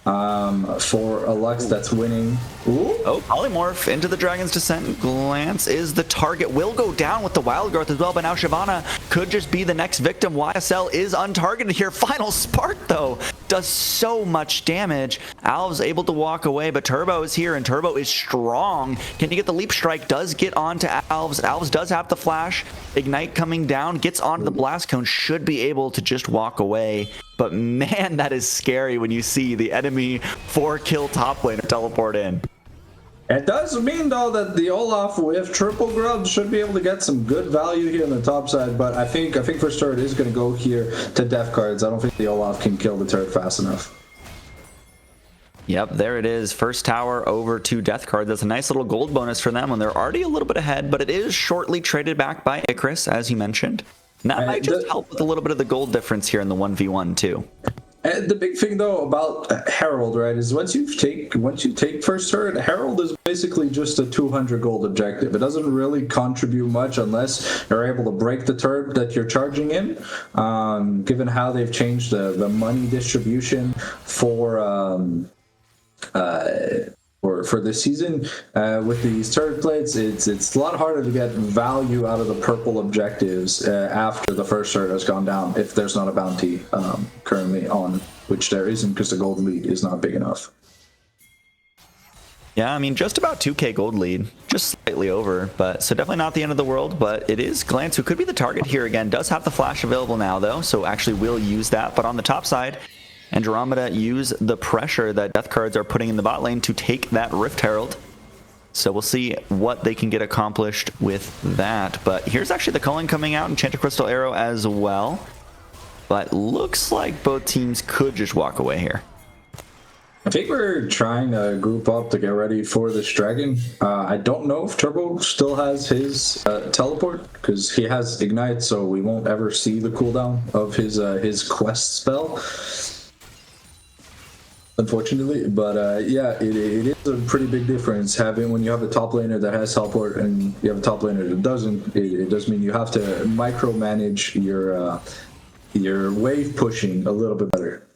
for a Lux that's winning. Ooh. Oh, Polymorph into the Dragon's Descent. Glance is the target. Will go down with the Wild Growth as well, but now Shyvana could just be the next victim. YSL is untargeted here. Final Spark, though, does so much damage. Alves able to walk away, but Turbo is here, and Turbo is strong. Can he get the Leap Strike? Does get onto Alves. Alves does have the flash. Ignite coming down, gets onto the Blast Cone, should be able to just walk away. But man, that is scary when you see the enemy 4-kill top laner teleport in. It does mean, though, that the Olaf with triple grubs should be able to get some good value here on the top side, but I think for sure it is going to go here to Death Cards. I don't think the Olaf can kill the turret fast enough. Yep, there it is. First tower over to Death Card. That's a nice little gold bonus for them when they're already a little bit ahead, but it is shortly traded back by Icarus, as you mentioned. And that might just help with a little bit of the gold difference here in the 1v1 too. And the big thing though about Herald, right, is once you take first turret, Herald is basically just a 200 gold objective. It doesn't really contribute much unless you're able to break the turret that you're charging in. Given how they've changed the money distribution for this season with these turret plates, it's a lot harder to get value out of the purple objectives after the first turret has gone down, if there's not a bounty currently on, which there isn't because the gold lead is not big enough. Yeah, I mean, just about 2k gold lead, just slightly over, but so definitely not the end of the world. But it is Glance, who could be the target here again. Does have the flash available now though, so actually will use that. But on the top side, Andromeda use the pressure that Death Cards are putting in the bot lane to take that Rift Herald. So we'll see what they can get accomplished with that. But here's actually the culling coming out, Enchanted Crystal Arrow as well. But looks like both teams could just walk away here. I think we're trying to group up to get ready for this dragon. I don't know if Turbo still has his teleport, because he has Ignite, so we won't ever see the cooldown of his quest spell, unfortunately. But yeah, it is a pretty big difference having when you have a top laner that has teleport and you have a top laner that doesn't. It does mean you have to micromanage your wave pushing a little bit better.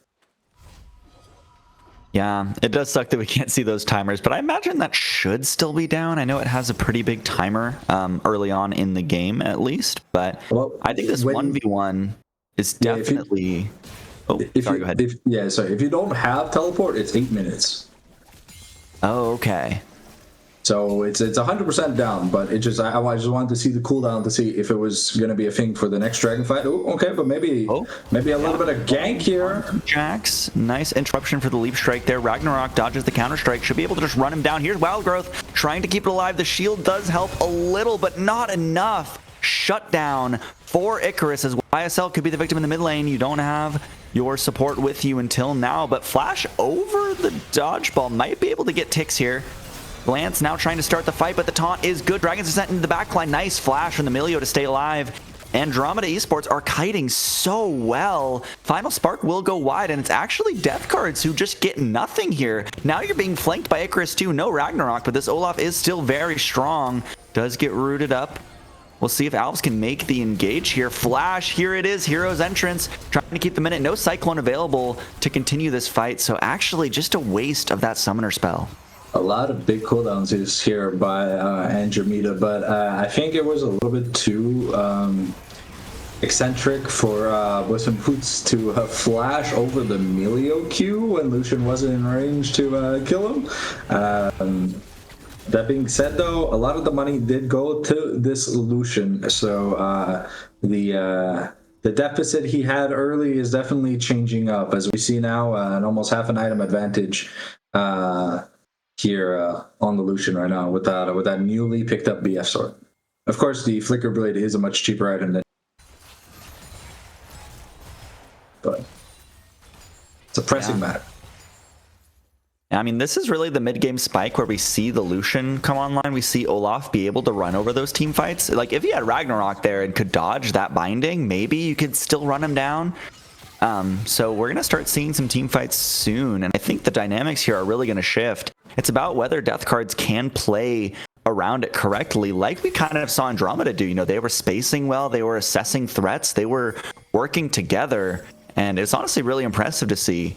Yeah, it does suck that we can't see those timers, but I imagine that should still be down. I know it has a pretty big timer early on in the game, at least, but well, I think this 1v1 is definitely... go ahead. If you don't have teleport, it's 8 minutes. Oh, okay. So it's 100% down, but it just I just wanted to see the cooldown to see if it was going to be a thing for the next dragon fight. Oh, okay, but maybe a little bit of gank here. Jax, nice interruption for the leap strike there. Ragnarok dodges the counter strike, should be able to just run him down. Here's Wild Growth trying to keep it alive. The shield does help a little, but not enough. Shutdown for Icarus, as YSL could be the victim in the mid lane. You don't have your support with you until now, but Flash over the dodgeball might be able to get ticks here. Glance now trying to start the fight, but the taunt is good. Dragon's Descent into the backline. Nice flash from the Milio to stay alive. Andromeda Esports are kiting so well. Final Spark will go wide, and it's actually Death Cards who just get nothing here. Now you're being flanked by Icarus too. No Ragnarok, but this Olaf is still very strong. Does get rooted up. We'll see if Alves can make the engage here. Flash, here it is, Hero's Entrance, trying to keep the minute. No Cyclone available to continue this fight, so actually just a waste of that Summoner spell. A lot of big cooldowns is here by Andromeda, but I think it was a little bit too eccentric for Puss in Boots to flash over the Melio Q when Lucian wasn't in range to kill him. That being said, though, a lot of the money did go to this Lucian, so the deficit he had early is definitely changing up, as we see now an almost half an item advantage here on the Lucian right now with that newly picked up BF sword. Of course, the Flicker Blade is a much cheaper item than, but it's a pressing matter. I mean, this is really the mid-game spike where we see the Lucian come online. We see Olaf be able to run over those team fights. Like, if he had Ragnarok there and could dodge that binding, maybe you could still run him down. So we're going to start seeing some team fights soon, and I think the dynamics here are really going to shift. It's about whether Death Cards can play around it correctly, like we kind of saw Andromeda do. You know, they were spacing well, they were assessing threats, they were working together, and it's honestly really impressive to see.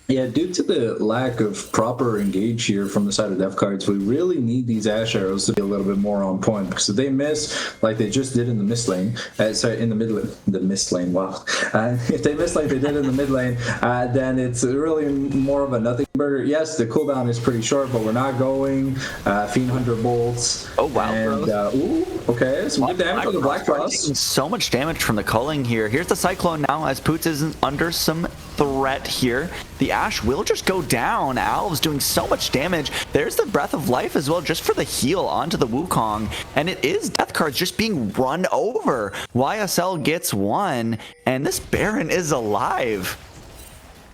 Yeah, due to the lack of proper engage here from the side of Death Cards, we really need these Ash Arrows to be a little bit more on point, because if they miss like they just did in the mist lane, sorry, in the mid lane, the mist lane, wow. If they miss like they did in the mid lane, then it's really more of a nothing burger. Yes, the cooldown is pretty short, but we're not going Fiend Hunter bolts. Oh, wow. And, ooh, okay, some good damage on the Black Frost. So much damage from the culling here. Here's the Cyclone now, as Poots isn't under some threat here. The Ash will just go down. Alv's doing so much damage. There's the Breath of Life as well, just for the heal onto the Wukong. And it is Death Cards just being run over. YSL gets one, and this Baron is alive.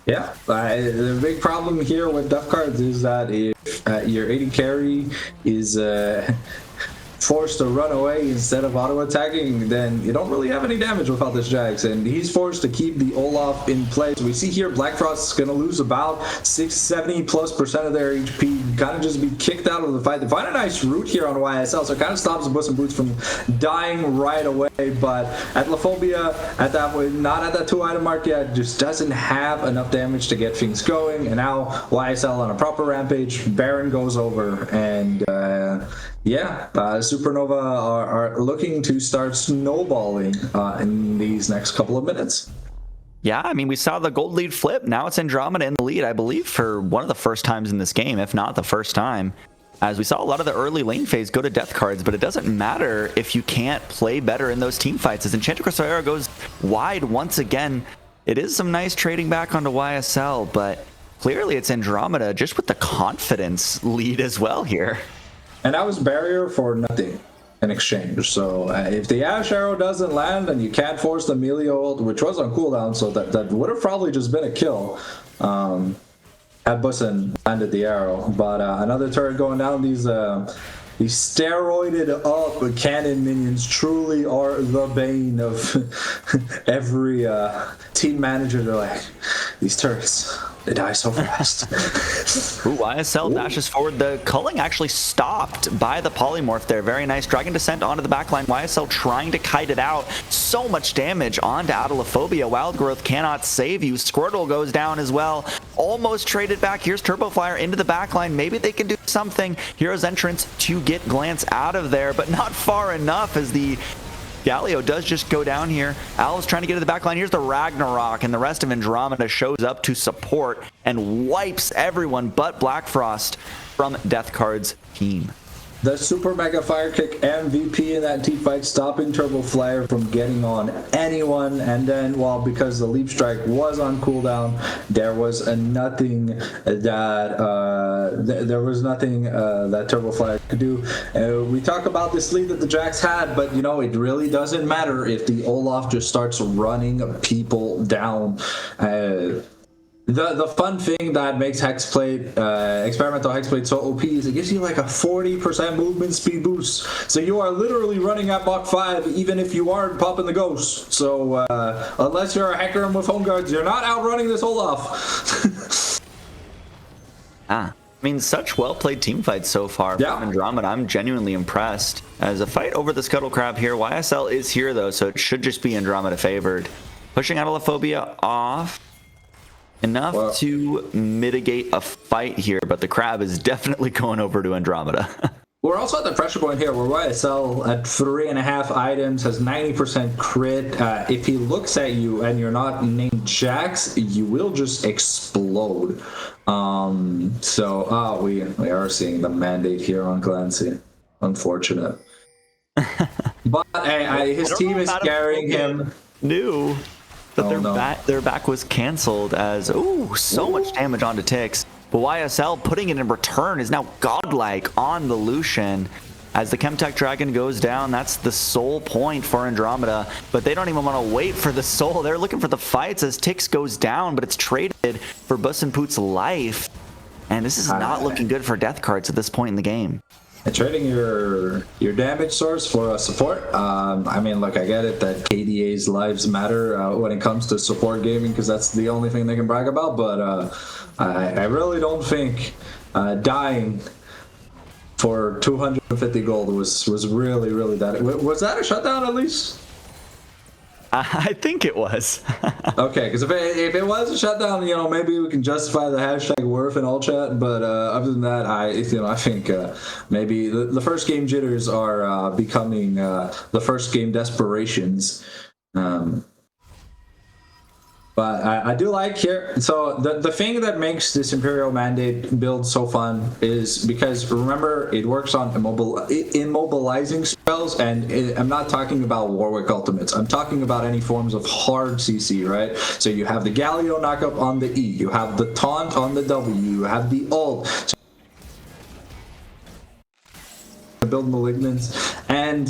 Yeah, the big problem here with Death Cards is that if your AD carry is forced to run away instead of auto attacking, then you don't really have any damage without this Jax, and he's forced to keep the Olaf in place. We see here Black Frost is going to lose about 70+% of their HP, kind of just be kicked out of the fight. They find a nice route here on YSL, so it kind of stops the Puss in Boots from dying right away, but Atlaphobia at that point, not at that 2-item mark yet, just doesn't have enough damage to get things going, and now YSL on a proper rampage, Baron goes over, and Supernova are looking to start snowballing in these next couple of minutes. Yeah, I mean, we saw the gold lead flip. Now it's Andromeda in the lead, I believe, for one of the first times in this game, if not the first time. As we saw a lot of the early lane phase go to Death Cards, but it doesn't matter if you can't play better in those team fights. As Enchanted Crystal goes wide once again, it is some nice trading back onto YSL, but clearly it's Andromeda just with the confidence lead as well here. And that was barrier for nothing in exchange. So if the Ash Arrow doesn't land and you can't force the Melio ult, which was on cooldown, so that would have probably just been a kill had Bussen landed the arrow. But another turret going down. These steroided up cannon minions truly are the bane of every team manager. They're like, these turrets, they die so fast. Ooh, YSL dashes forward. The culling actually stopped by the polymorph there. Very nice. Dragon Descent onto the backline. YSL trying to kite it out. So much damage onto Atalaphobia. Wild Growth cannot save you. Squirtle goes down as well. Almost traded back. Here's Turbo Flyer into the backline. Maybe they can do something. Hero's Entrance to get Glance out of there, but not far enough as the Galio does just go down here. Al's trying to get to the back line. Here's the Ragnarok, and the rest of Andromeda shows up to support and wipes everyone but Black Frost from Death Card's team. The Super Mega Fire Kick MVP in that team fight, stopping Turbo Flyer from getting on anyone. And then, because the Leap Strike was on cooldown, there was nothing that Turbo Flyer could do. We talk about this lead that the Jax had, but it really doesn't matter if the Olaf just starts running people down. The fun thing that makes Hexblade, Experimental Hexblade so OP is it gives you like a 40% movement speed boost. So you are literally running at Mach 5 even if you aren't popping the ghost. So unless you're a hacker with home guards, you're not outrunning this Olaf. I mean, such well-played team fights so far from Andromeda. I'm genuinely impressed. As a fight over the Scuttle Crab here, YSL is here though, so it should just be Andromeda favored. Pushing Atalaphobia off. Enough Well- to mitigate a fight here, but the crab is definitely going over to Andromeda. We're also at the pressure point here where YSL at 3.5 items has 90% crit. If he looks at you and you're not named Jax, you will just explode. We are seeing the mandate here on Glancy. Unfortunate. But his team is carrying him. Knew that Oh, no. their back was canceled as so much damage onto Tix. But YSL putting it in return is now godlike on the Lucian. As the Chemtech Dragon goes down, that's the soul point for Andromeda. But they don't even want to wait for the soul. They're looking for the fights as Tix goes down, but it's traded for Bus and Poot's life. And this is not looking good for Death Cards at this point in the game. And trading your damage source for a support. I mean, look, I get it that KDA's lives matter when it comes to support gaming because that's the only thing they can brag about. But I really don't think dying for 250 gold was really that. Was that a shutdown at least? I think it was. Okay, because if it was a shutdown, maybe we can justify the hashtag worth in all chat. But other than that, I think maybe the first game jitters are becoming the first game desperations. But I do like here. So the thing that makes this Imperial Mandate build so fun is because, remember, it works on immobilizing spells, and I'm not talking about Warwick ultimates. I'm talking about any forms of hard CC, right? So you have the Galio knockup on the E, you have the taunt on the W, you have the ult. So build malignance, and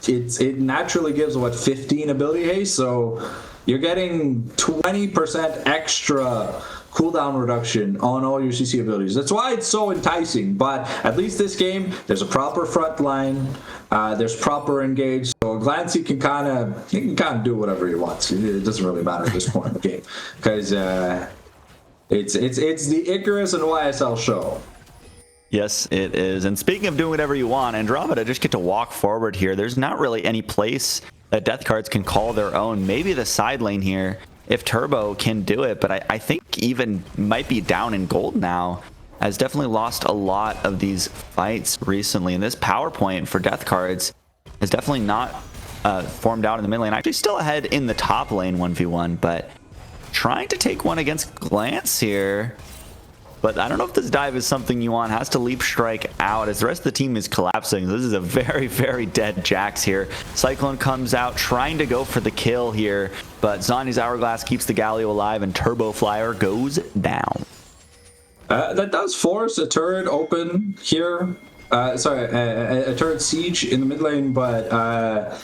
it naturally gives 15 ability haste, so you're getting 20% extra cooldown reduction on all your CC abilities. That's why it's so enticing. But at least this game, there's a proper front line, there's proper engage, so Glancy can kind of do whatever he wants. It doesn't really matter at this point in the game because it's the Icarus and YSL show. Yes, it is. And speaking of doing whatever you want, Andromeda just get to walk forward here. There's not really any place that Death Cards can call their own. Maybe the side lane here, if Turbo can do it, but I think even might be down in gold now. Has definitely lost a lot of these fights recently. And this power point for Death Cards is definitely not formed out in the mid lane. Actually still ahead in the top lane 1v1, but trying to take one against Glance here. But I don't know if this dive is something you want. Has to leap strike out as the rest of the team is collapsing. This is a very, very dead Jax here. Cyclone comes out trying to go for the kill here, but Zani's Hourglass keeps the Galio alive and Turbo Flyer goes down. That does force a turret open here. A turret siege in the mid lane, but I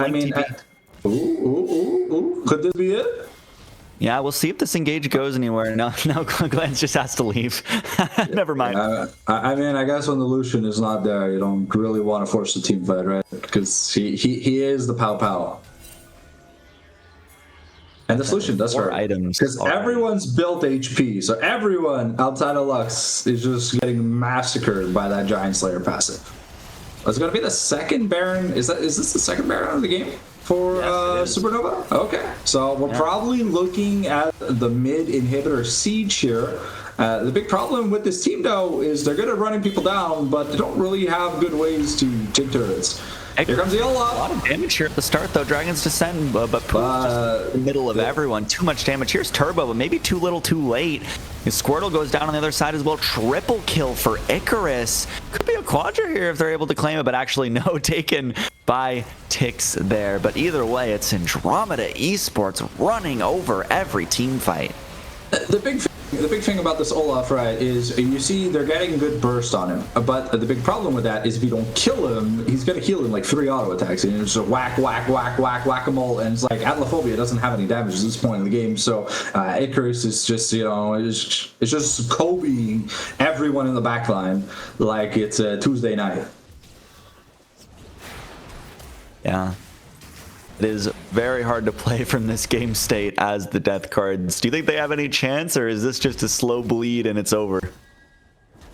mean, could this be it? Yeah, we'll see if this engage goes anywhere. No, Glance just has to leave. Never mind. I mean, I guess when the Lucian is not there, you don't really want to force the team fight, right? Because he is the pow pow. And this Lucian does hurt. Items. Because everyone's built HP, so everyone outside of Lux is just getting massacred by that Giant Slayer passive. It's going to be the second Baron. Is this the second Baron of the game? For Yes, Supernova? Okay. So we're probably looking at the mid inhibitor siege here. The big problem with this team, though, is they're good at running people down, but they don't really have good ways to take turrets. Here comes the Olaf. A lot of damage here at the start, though. Dragon's Descent, but just in the middle of everyone. Too much damage. Here's Turbo, but maybe too little, too late. And Squirtle goes down on the other side as well. Triple kill for Icarus. Could be a Quadra here if they're able to claim it, but actually no, taken by Tix there. But either way, it's Andromeda Esports running over every team fight. The big thing about this Olaf, right, is you see they're getting good burst on him, but the big problem with that is if you don't kill him, he's going to heal in like 3 auto attacks, and it's just whack, whack, whack, whack, whack-a-mole, and it's like Atlaphobia doesn't have any damage at this point in the game, so Icarus is just, it's just Kobeing everyone in the backline like it's a Tuesday night. Yeah. It is very hard to play from this game state as the Death Cards. Do you think they have any chance, or is this just a slow bleed and it's over?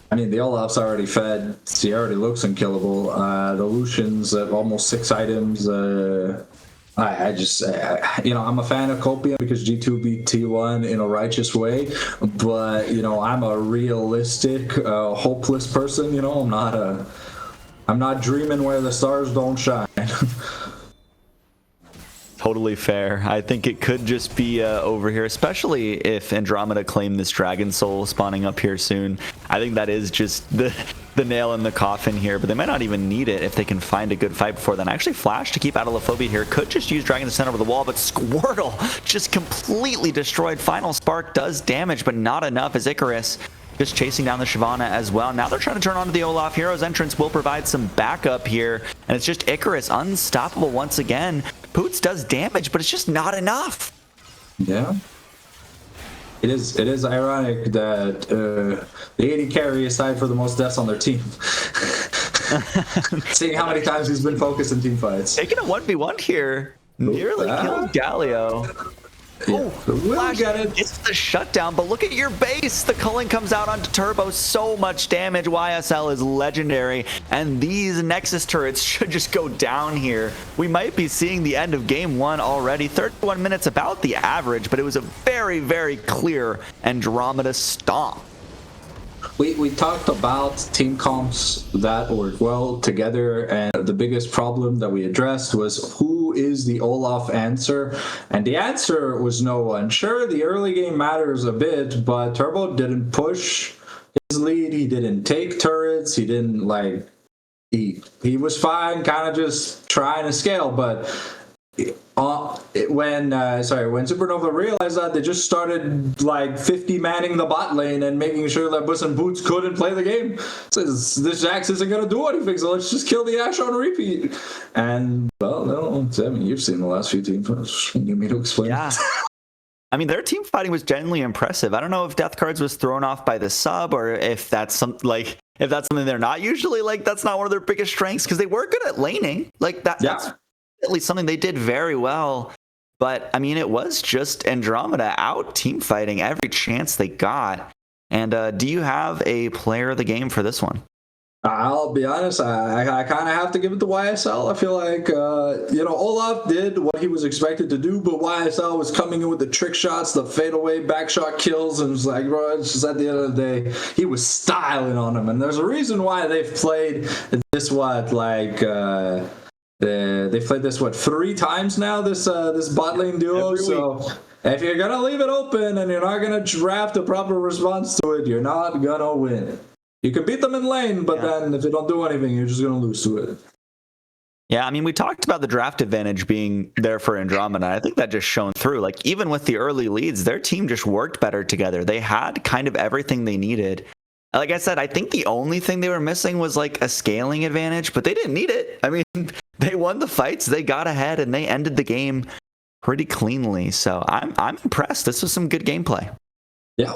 I mean, the Olaf's already fed. He already looks unkillable. The Lucian's at almost 6 items. I'm a fan of Copium because G2 beat T1 in a righteous way, but I'm a realistic, hopeless person. I'm not dreaming where the stars don't shine. Totally fair. I think it could just be over here, especially if Andromeda claim this Dragon Soul spawning up here soon. I think that is just the nail in the coffin here, but they might not even need it if they can find a good fight before then. Actually, Flash to keep out of Lophobia here could just use Dragon Descent over the wall, but Squirtle just completely destroyed. Final Spark does damage, but not enough as Icarus just chasing down the Shyvana as well. Now they're trying to turn on to the Olaf. Hero's entrance will provide some backup here, and it's just Icarus unstoppable once again. Poots does damage, but it's just not enough. Yeah. It is ironic that the AD carry is tied for the most deaths on their team. Seeing how many times he's been focused in team fights. Taking a 1v1 here. Nearly killed Galio. Yeah. We'll get it. It's the shutdown, but look at your base. The culling comes out onto Turbo. So much damage. YSL is legendary, and these Nexus turrets should just go down here. We might be seeing the end of game one already. 31 minutes, about the average, but it was a very, very clear Andromeda stomp. We talked about team comps that worked well together, and the biggest problem that we addressed was who is the Olaf answer, and the answer was no one. Sure, the early game matters a bit, but Turbo didn't push his lead, he didn't take turrets, he didn't he was fine kind of just trying to scale, but when Supernova realized that, they just started 50 manning the bot lane and making sure that Buss and Boots couldn't play the game. So this Jax isn't gonna do anything, so let's just kill the Ashe on repeat. And well, no, I mean, you've seen the last few teams. You need me to explain? Yeah. I mean, their team fighting was genuinely impressive. I don't know if Death Cards was thrown off by the sub, or if that's something they're not usually that's not one of their biggest strengths, because they were good at laning. That's at least something they did very well. But I mean, it was just Andromeda out team fighting every chance they got. And do you have a player of the game for this one? I'll be honest, I kind of have to give it to YSL. I feel like, Olaf did what he was expected to do, but YSL was coming in with the trick shots, the fadeaway backshot kills, and was like, bro, it's just at the end of the day, he was styling on him. And there's a reason why they've played this, they played this 3 times now, this bot lane duo. So if you're gonna leave it open and you're not gonna draft a proper response to it, you're not gonna win. You can beat them in lane, but then if you don't do anything, you're just gonna lose to it. Yeah, I mean, we talked about the draft advantage being there for Andromeda. I think that just shone through. Even with the early leads, their team just worked better together. They had kind of everything they needed. Like I said, I think the only thing they were missing was a scaling advantage, but they didn't need it. I mean, they won the fights, they got ahead, and they ended the game pretty cleanly. So I'm impressed. This was some good gameplay. Yeah,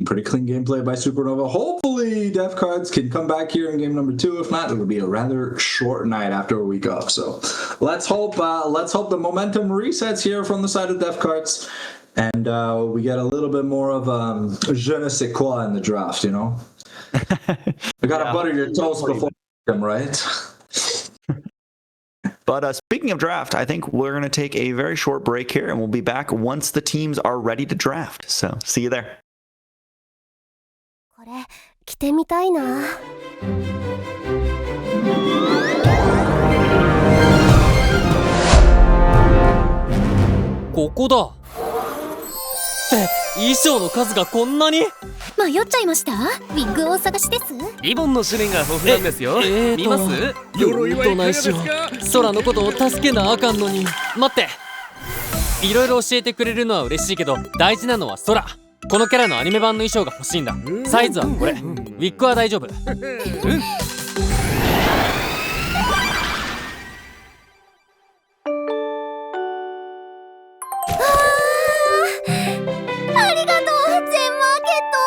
pretty clean gameplay by Supernova. Hopefully, Death Cards can come back here in game number 2. If not, it'll be a rather short night after a week off. So let's hope the momentum resets here from the side of Death Cards, and we get a little bit more of je ne sais quoi in the draft. You gotta butter your toast before them, right? But speaking of draft, I think we're going to take a very short break here, and we'll be back once the teams are ready to draft. So, see you there. これ着てみたいな。ここだ。って衣装の数がこんなに？迷っちゃいました？ウィッグをお探しです？リボンの種類が豊富なんですよ。見ます？鎧はいかがですか？空のことを助けなあかんのに。待って。いろいろ教えてくれるのは嬉しいけど、大事なのは空。このキャラのアニメ版の衣装が欲しいんだ。サイズはこれ。ウィッグは大丈夫。ありがとう、全マーケット。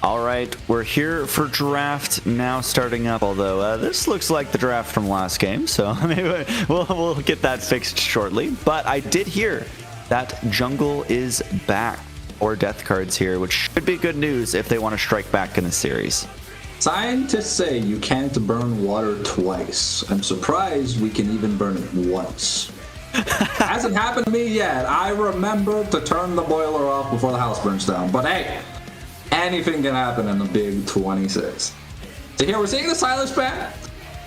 All right, we're here for draft now starting up, although this looks like the draft from last game, so maybe we'll get that fixed shortly. But I did hear that jungle is back for Death Cards here, which should be good news if they want to strike back in the series. Scientists say you can't burn water twice. I'm surprised we can even burn it once. Hasn't happened to me yet. I remember to turn the boiler off before the house burns down. But hey, anything can happen in the big 26. So here we're seeing the Silas ban.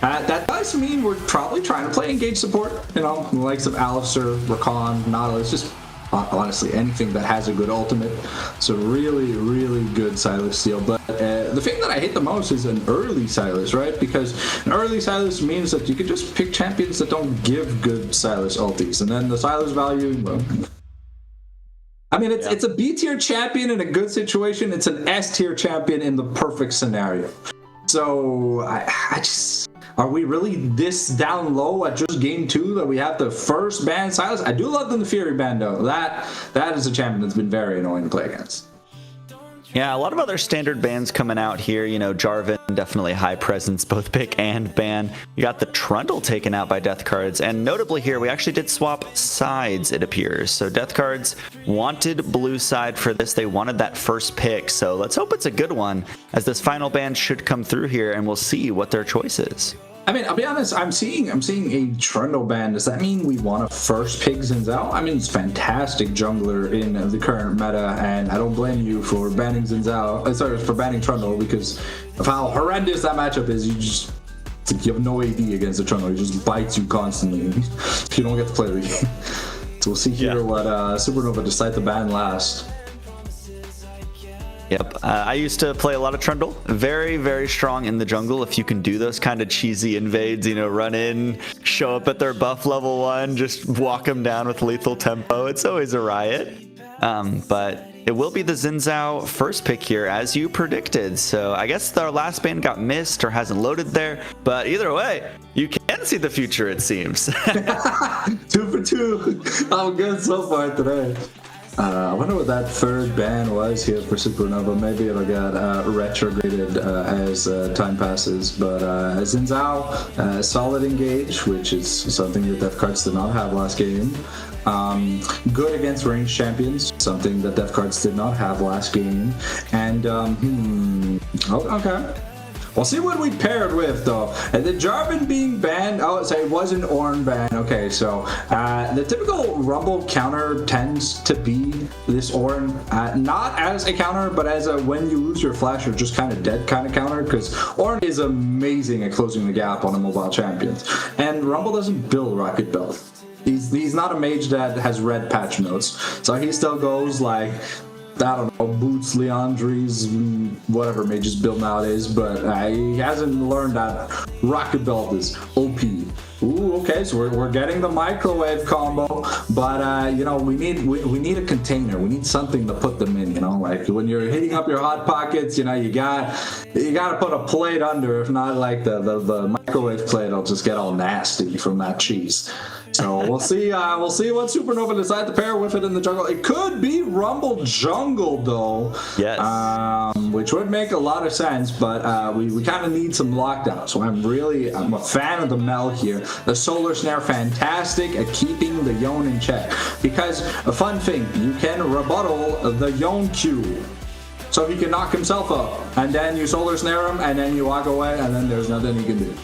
That does mean we're probably trying to play engage support. You know, the likes of Alistair, Rakan, Nautilus, just honestly anything that has a good ultimate. So really, really good Silas steal. But the thing that I hate the most is an early Silas, right? Because an early Silas means that you can just pick champions that don't give good Silas ultis. And then the Silas value, well, I mean, it's a B tier champion in a good situation. It's an S tier champion in the perfect scenario. So I just... Are we really this down low at just game 2 that we have the first ban Silas? I do love the Fury ban though. That is a champion that's been very annoying to play against. Yeah, a lot of other standard bans coming out here. You know, Jarvan, definitely high presence, both pick and ban. You got the Trundle taken out by Death Cards, and notably here, we actually did swap sides, it appears. So Death Cards wanted blue side for this. They wanted that first pick, so let's hope it's a good one, as this final ban should come through here, and we'll see what their choice is. I mean, I'll be honest, I'm seeing a Trundle ban. Does that mean we want to first pick Xin Zhao? I mean, it's fantastic jungler in the current meta, and I don't blame you for banning Xin Zhao. Sorry, for banning Trundle, because of how horrendous that matchup is. You have no AD against the Trundle. He just bites you constantly if you don't get to play the game. So we'll see here what Supernova decide to ban last. Yep, I used to play a lot of Trundle. Very, very strong in the jungle. If you can do those kind of cheesy invades, you know, run in, show up at their buff level 1, just walk them down with lethal tempo. It's always a riot. But it will be the Xin Zhao first pick here, as you predicted. So I guess our last ban got missed or hasn't loaded there. But either way, you can see the future, it seems. 2 for 2. I'm good so far today. I wonder what that third ban was here for Supernova. Maybe it'll get retrograded as time passes. But Xin Zhao, solid engage, which is something that Death Cards did not have last game. Good against ranged champions, something that Death Cards did not have last game. And, okay. We'll see what we paired with, though. And the Jarvan being banned, so it was an Ornn ban. Okay, so the typical Rumble counter tends to be this Ornn, not as a counter, but as a when you lose your flash, you're just kind of dead kind of counter, because Ornn is amazing at closing the gap on a mobile champion. And Rumble doesn't build Rocket Belt. He's not a mage that has red patch notes, so he still goes like, I don't know, Boots, Leandri's, whatever mages build nowadays, but he hasn't learned that Rocket Belt is OP. Ooh, okay, so we're getting the microwave combo, but you know, we need a container. We need something to put them in. You know, like when you're heating up your hot pockets, you know, you got to put a plate under. If not, like the microwave plate will just get all nasty from that cheese. So we'll see what Supernova decide to pair with it in the jungle. It could be Rumble Jungle though. Yes. Which would make a lot of sense, but we kind of need some lockdown. So I'm a fan of the Mel here. The Solar Snare, fantastic at keeping the Yone in check. Because a fun thing, you can rebuttal the Yone Q. So he can knock himself up, and then you Solar Snare him, and then you walk away, and then there's nothing you can do.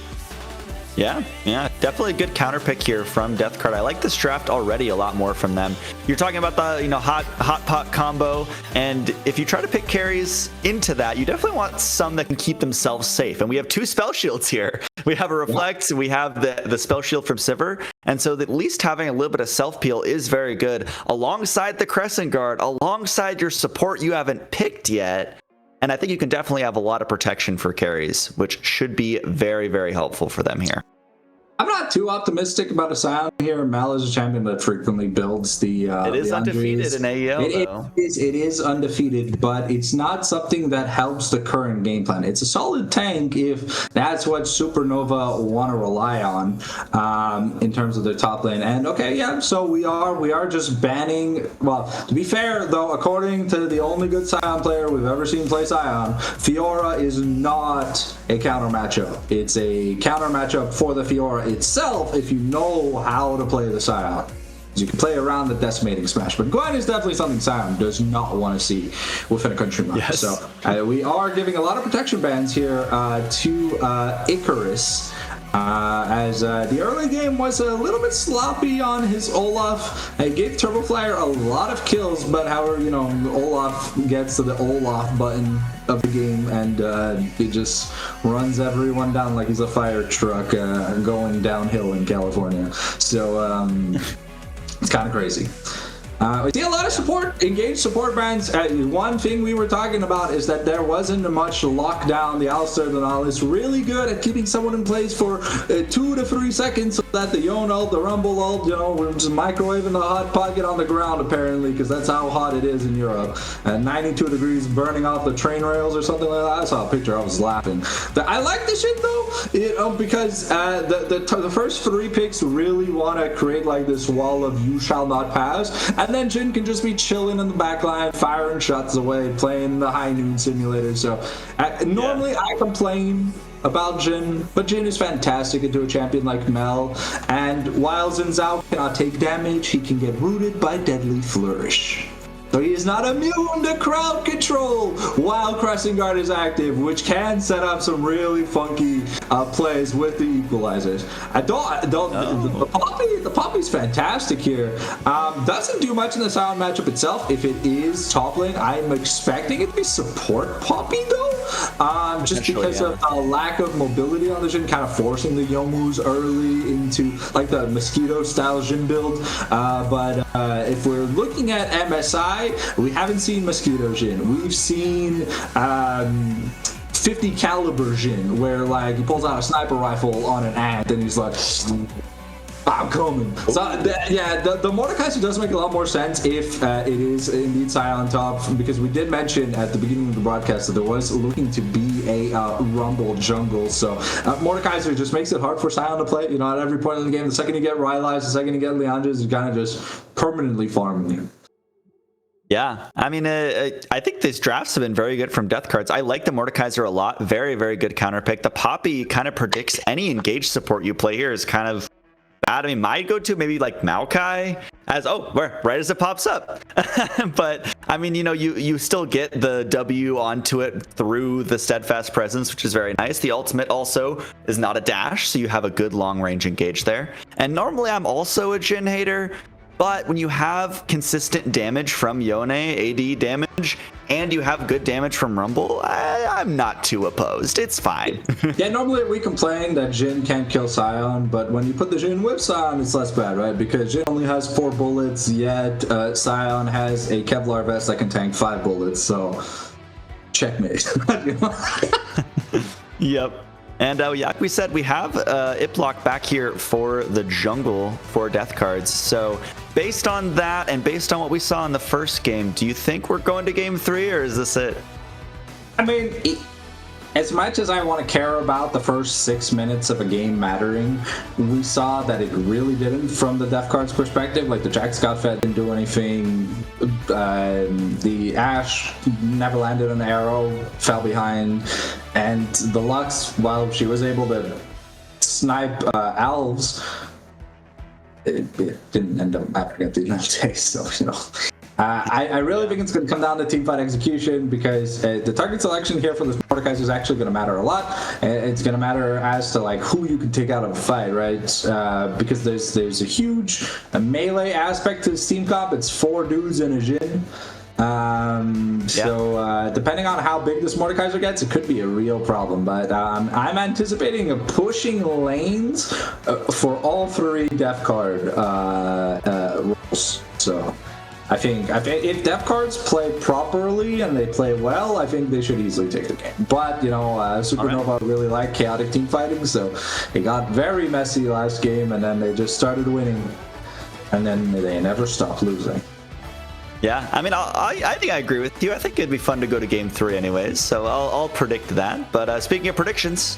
Yeah, definitely a good counter pick here from Death Card. I like this draft already a lot more from them. You're talking about the hot pot combo, and if you try to pick carries into that, you definitely want some that can keep themselves safe. And we have 2 spell shields here. We have a Reflect, we have the spell shield from Sivir, and so at least having a little bit of self peel is very good alongside the Crescent Guard, alongside your support you haven't picked yet. And I think you can definitely have a lot of protection for carries, which should be very, very helpful for them here. I'm not too optimistic about a Scion here. Mal is a champion that frequently builds the. It is the undefeated Andres. in AEL, though. It is undefeated, but it's not something that helps the current game plan. It's a solid tank if that's what Supernova want to rely on in terms of their top lane. And okay, yeah, so we are just banning. Well, to be fair though, according to the only good Scion player we've ever seen play Scion, Fiora is not a counter matchup. It's a counter matchup for the Fiora itself if you know how to play the Scion. You can play around the decimating smash, but Gwen is definitely something Scion does not want to see within a country map. Yes. So we are giving a lot of protection bans here to Icarus. As the early game was a little bit sloppy on his Olaf. It gave Turbo Flyer a lot of kills, but however, Olaf gets to the Olaf button of the game and he just runs everyone down like he's a fire truck going downhill in California. So it's kind of crazy. We see a lot of support, engaged support bans. One thing we were talking about is that there wasn't much lockdown. The Alistar Denal is really good at keeping someone in place for 2 to 3 seconds so that the Yone ult, the Rumble ult, we're just microwaving the hot pocket on the ground apparently because that's how hot it is in Europe. At 92 degrees burning off the train rails or something like that. I saw a picture, I was laughing. I like this shit though, because the first 3 picks really want to create like this wall of you shall not pass. And then Jhin can just be chilling in the backline, firing shots away, playing the High Noon Simulator. So normally I complain about Jhin, but Jhin is fantastic into a champion like Mel. And while Xin Zhao cannot take damage, he can get rooted by Deadly Flourish. So he is not immune to crowd control while Crescent Guard is active, which can set up some really funky plays with the equalizers. The Poppy's fantastic here. Doesn't do much in the Scion matchup itself. If it is top lane, I'm expecting it to be support Poppy though. Just because of a lack of mobility on the Jhin, kind of forcing the Yomus early into like the Mosquito style Jhin build. But if we're looking at MSI, we haven't seen Mosquito Jhin. We've seen 50 caliber Jhin, where like he pulls out a sniper rifle on an ant and he's like, I'm coming. So the Mordekaiser does make a lot more sense if it is indeed Scion top, because we did mention at the beginning of the broadcast that there was looking to be a Rumble jungle. So Mordekaiser just makes it hard for Scion to play. At every point in the game, the second you get Rylai's, the second you get Liandry's, you kind of just permanently farming you. Yeah, I mean, I think these drafts have been very good from Death Cards. I like the Mordekaiser a lot. Very, very good counter pick. The Poppy kind of predicts any engaged support you play here is kind of bad. I mean, my go-to maybe like Maokai right as it pops up. But I mean, you still get the W onto it through the Steadfast Presence, which is very nice. The ultimate also is not a dash, so you have a good long-range engage there. And normally I'm also a Jhin hater. But when you have consistent damage from Yone, AD damage, and you have good damage from Rumble, I'm not too opposed. It's fine. Yeah, normally we complain that Jhin can't kill Scion, but when you put the Jhin whip Scion, it's less bad, right? Because Jhin only has 4 bullets, yet Scion has a Kevlar vest that can tank 5 bullets, so checkmate. Yep. And like we said, we have Iplock back here for the jungle for Death Cards. So based on that and based on what we saw in the first game, do you think we're going to game 3 or is this it? I mean, as much as I want to care about the first 6 minutes of a game mattering, we saw that it really didn't from the Death Cards perspective. Like the Jack Scott Fed didn't do anything. The Ashe never landed an arrow, fell behind. And the Lux, while she was able to snipe elves, it didn't end up mattering at the end of the day. So, I really think it's going to come down to teamfight execution, because the target selection here for this Mordekaiser is actually going to matter a lot. It's going to matter as to like who you can take out of a fight, right? Because there's a huge melee aspect to this team comp. It's 4 dudes and a Jhin. So depending on how big this Mordekaiser gets, it could be a real problem. But I'm anticipating a pushing lanes for all 3 Death Card roles. So I think if depth cards play properly and they play well, I think they should easily take the game. But Supernova really like chaotic team fighting, so it got very messy last game, and then they just started winning, and then they never stopped losing. Yeah, I mean, I think I agree with you. I think it'd be fun to go to game 3 anyways, so I'll predict that. But speaking of predictions,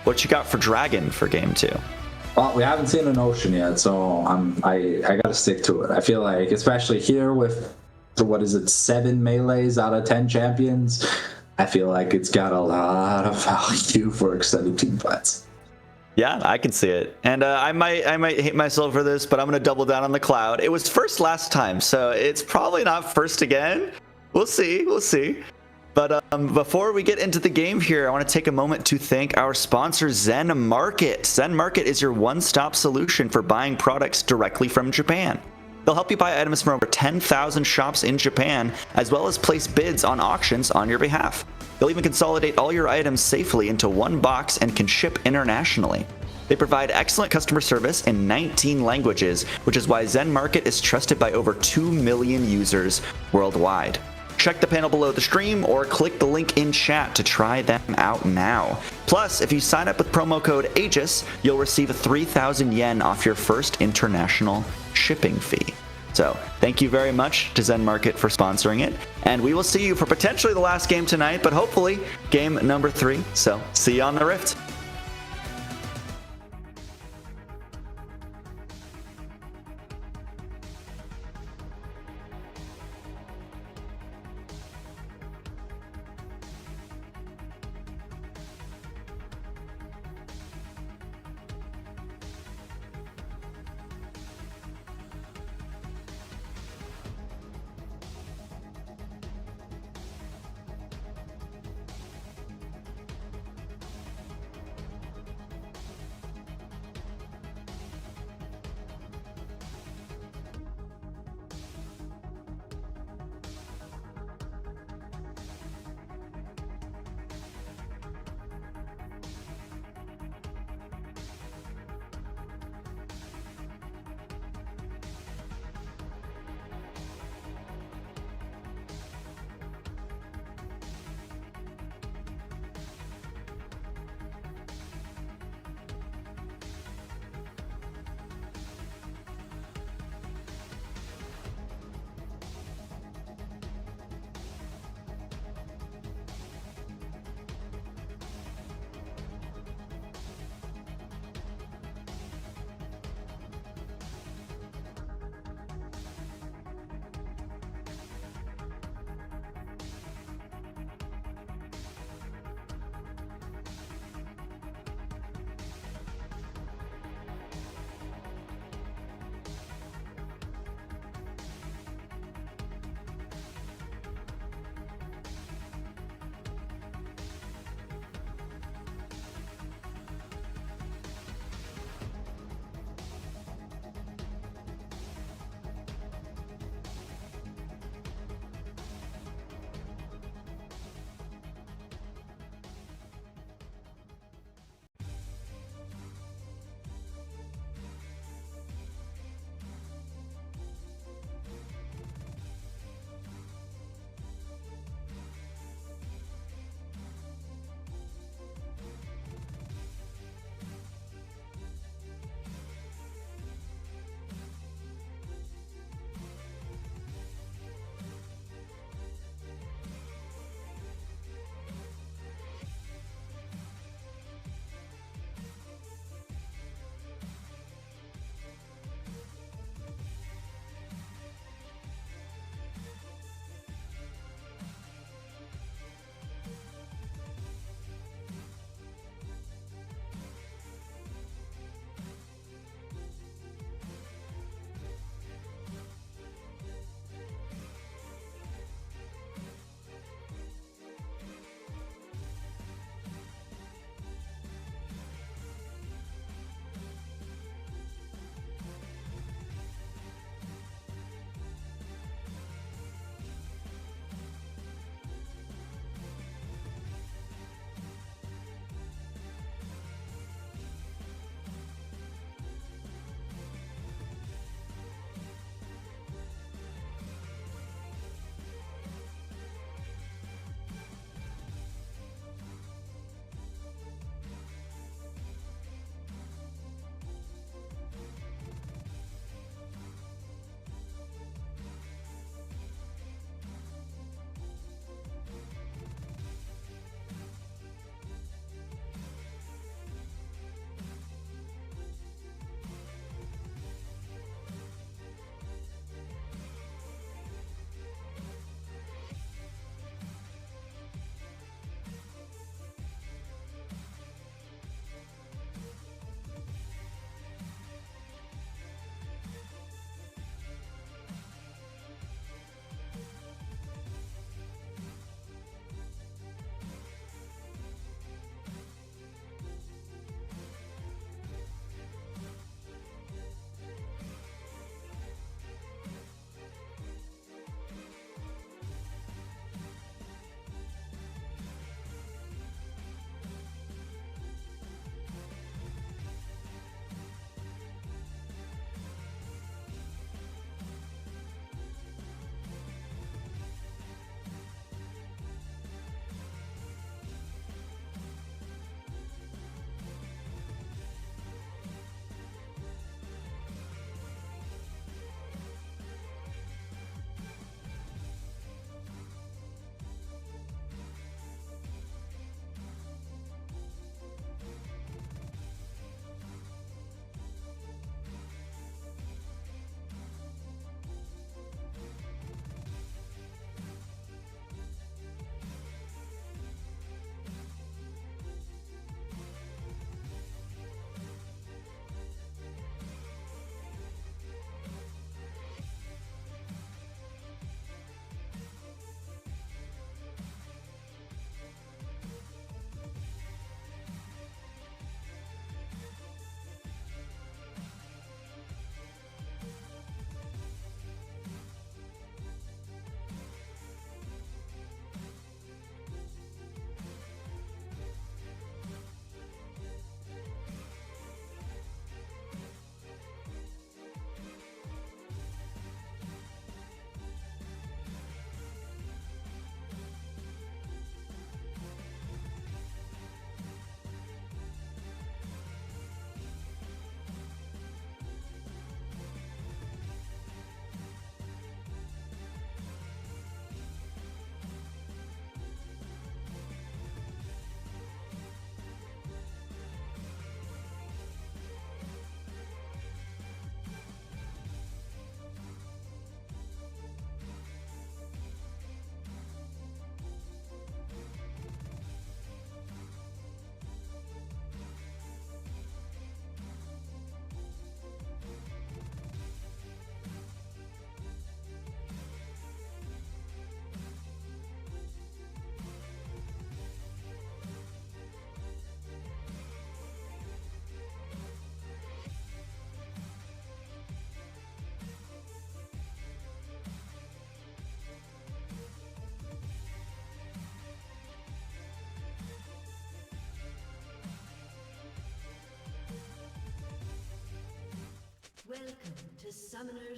what you got for Dragon for game 2? Well, we haven't seen an Ocean yet, so I gotta stick to it. I feel like, especially here with, 7 melees out of 10 champions, I feel like it's got a lot of value for extended team fights. Yeah, I can see it. And I might hate myself for this, but I'm going to double down on the Cloud. It was first last time, so it's probably not first again. We'll see. But before we get into the game here, I want to take a moment to thank our sponsor, Zen Market. Zen Market is your one-stop solution for buying products directly from Japan. They'll help you buy items from over 10,000 shops in Japan, as well as place bids on auctions on your behalf. They'll even consolidate all your items safely into one box and can ship internationally. They provide excellent customer service in 19 languages, which is why Zen Market is trusted by over 2 million users worldwide. Check the panel below the stream or click the link in chat to try them out now. Plus, if you sign up with promo code AEGIS, you'll receive 3,000 yen off your first international shipping fee. So, thank you very much to Zen Market for sponsoring it, and we will see you for potentially the last game tonight, but hopefully game number 3. So, see you on the Rift.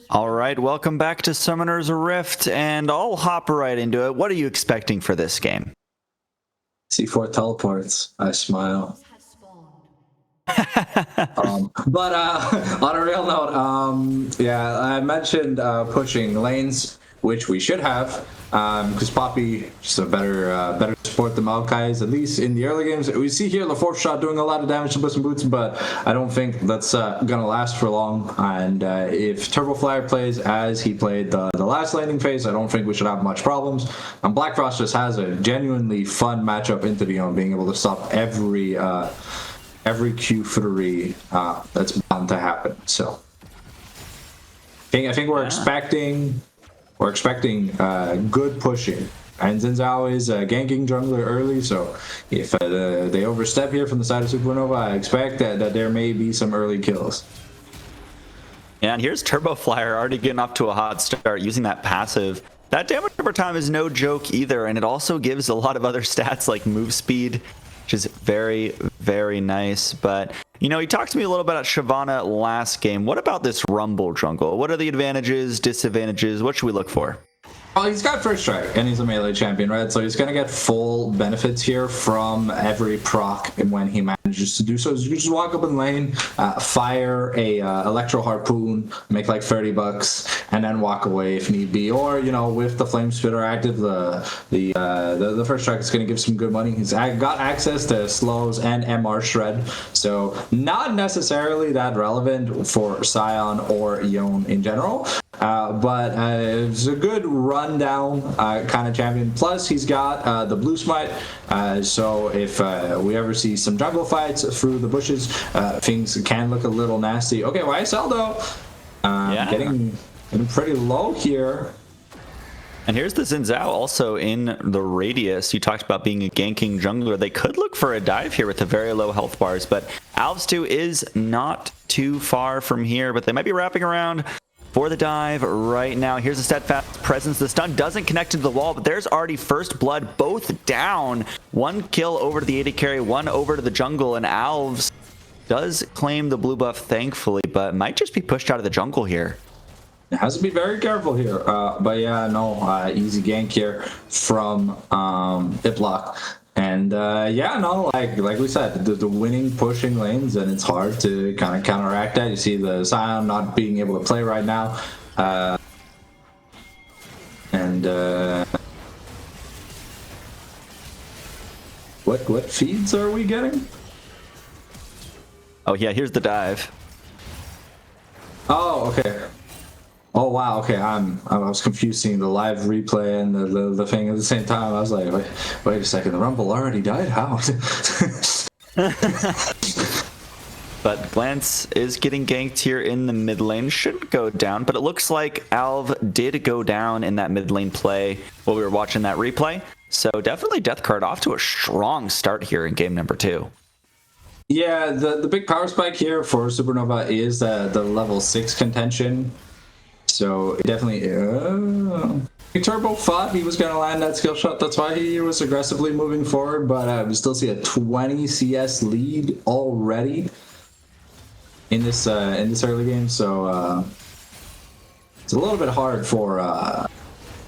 All right, welcome back to Summoner's Rift, and I'll hop right into it. What are you expecting for this game? C4 teleports. I smile. But on a real note, yeah, I mentioned pushing lanes, which we should have, because Poppy just a better support than Maokai is, at least in the early games. We see here the fourth shot doing a lot of damage to Bliss and Boots, but I don't think that's gonna last for long. And if Turbo Flyer plays as he played the last landing phase, I don't think we should have much problems. And Black Frost just has a genuinely fun matchup into the being able to stop every Q3 that's bound to happen. So I think we're expecting good pushing. And Xin Zhao is ganking jungler early, so if they overstep here from the side of Supernova, I expect that there may be some early kills. Yeah, and here's Turbo Flyer already getting off to a hot start using that passive. That damage over time is no joke either, and it also gives a lot of other stats like move speed, which is very, very nice. But, you know, he talked to me a little bit about Shyvana last game. What about this Rumble jungle? What are the advantages, disadvantages? What should we look for? Well, he's got first strike, and he's a melee champion, right? So he's going to get full benefits here from every proc when he manages to do so. You just walk up in lane, fire a electro harpoon, make like $30, and then walk away if need be. Or, you know, with the flame spitter active, the first strike is going to give some good money. He's got access to slows and MR shred, so not necessarily that relevant for Sion or Yone in general. But it's a good rundown kind of champion. Plus, he's got the blue smite, so if we ever see some jungle fights through the bushes, things can look a little nasty. Okay, YSL though, getting pretty low here. And here's the Xin Zhao also in the radius. You talked about being a ganking jungler. They could look for a dive here with the very low health bars, but Alves 2 is not too far from here, but they might be wrapping around for the dive right now. Here's a steadfast presence. The stun doesn't connect to the wall, but there's already first blood, both down. One kill over to the AD carry, one over to the jungle, and Alves does claim the blue buff, thankfully, but might just be pushed out of the jungle here. It has to be very careful here. But yeah, no, easy gank here from Iplock. And yeah, no, like we said, the winning pushing lanes, and it's hard to kind of counteract that. You see the Sion not being able to play right now, and what feeds are we getting? Oh yeah, here's the dive. Oh, okay. Oh wow, okay. I was confused seeing the live replay and the thing at the same time. I was like, wait a second, the Rumble already died? How? But Glance is getting ganked here in the mid lane. Shouldn't go down, but it looks like Alv did go down in that mid lane play while we were watching that replay. So definitely Death Card off to a strong start here in game number 2. Yeah, the big power spike here for Supernova is the level 6 contention. So definitely, Turbo thought he was going to land that skill shot. That's why he was aggressively moving forward. But we still see a 20 CS lead already in this early game. So it's a little bit hard for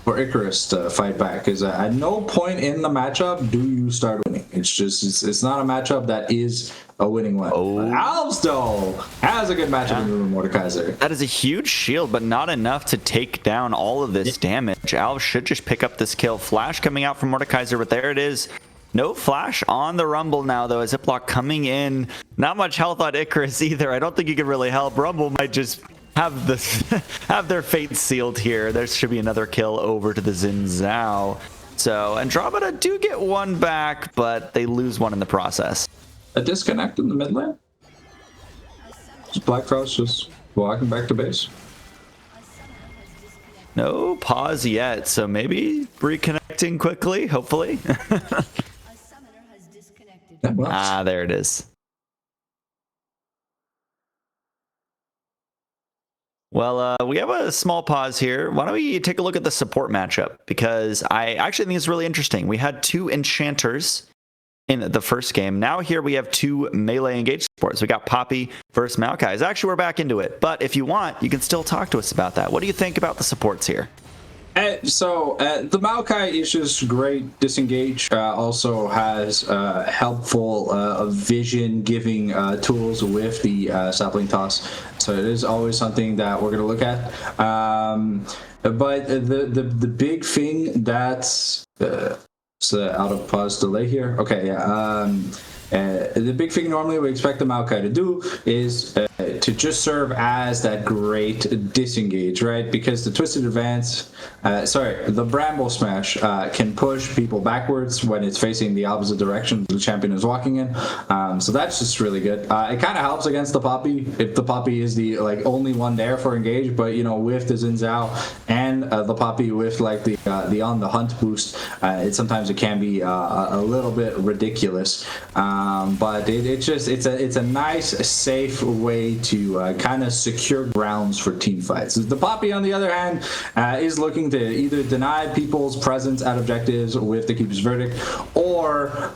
Icarus to fight back, because at no point in the matchup do you start winning. It's not a matchup that is a winning one. Oh. But Alves though has a good matchup in Mordekaiser. That is a huge shield, but not enough to take down all of this damage. Alves should just pick up this kill. Flash coming out from Mordekaiser, but there it is. No flash on the Rumble now, though, as Ziploc coming in. Not much health on Icarus either. I don't think he can really help. Rumble might just have their fate sealed here. There should be another kill over to the Xin Zhao. So Andromeda do get one back, but they lose one in the process. A disconnect in the mid lane. Just Black Frost just walking back to base. No pause yet, so maybe reconnecting quickly, hopefully. There it is. Well, we have a small pause here. Why don't we take a look at the support matchup? Because I actually think it's really interesting. We had 2 enchanters in the first game. Now here we have two melee engaged supports. We got Poppy versus Maokai. Actually, we're back into it. But if you want, you can still talk to us about that. What do you think about the supports here? The Maokai is just great. Disengage also has helpful vision giving tools with the sapling toss. So it is always something that we're going to look at. But the big thing that's out of pause delay here. Okay, yeah. The big thing normally we expect the Maokai to do is to just serve as that great disengage, right? Because the Twisted Advance, the Bramble Smash can push people backwards when it's facing the opposite direction the champion is walking in. So that's just really good. It kind of helps against the Poppy if the Poppy is the only one there for engage, but with the Xin Zhao and the Poppy with the on the hunt boost, sometimes it can be a little bit ridiculous. But it's a nice, safe way to kind of secure grounds for team fights. The Poppy, on the other hand, is looking to either deny people's presence at objectives with the Keeper's Verdict, or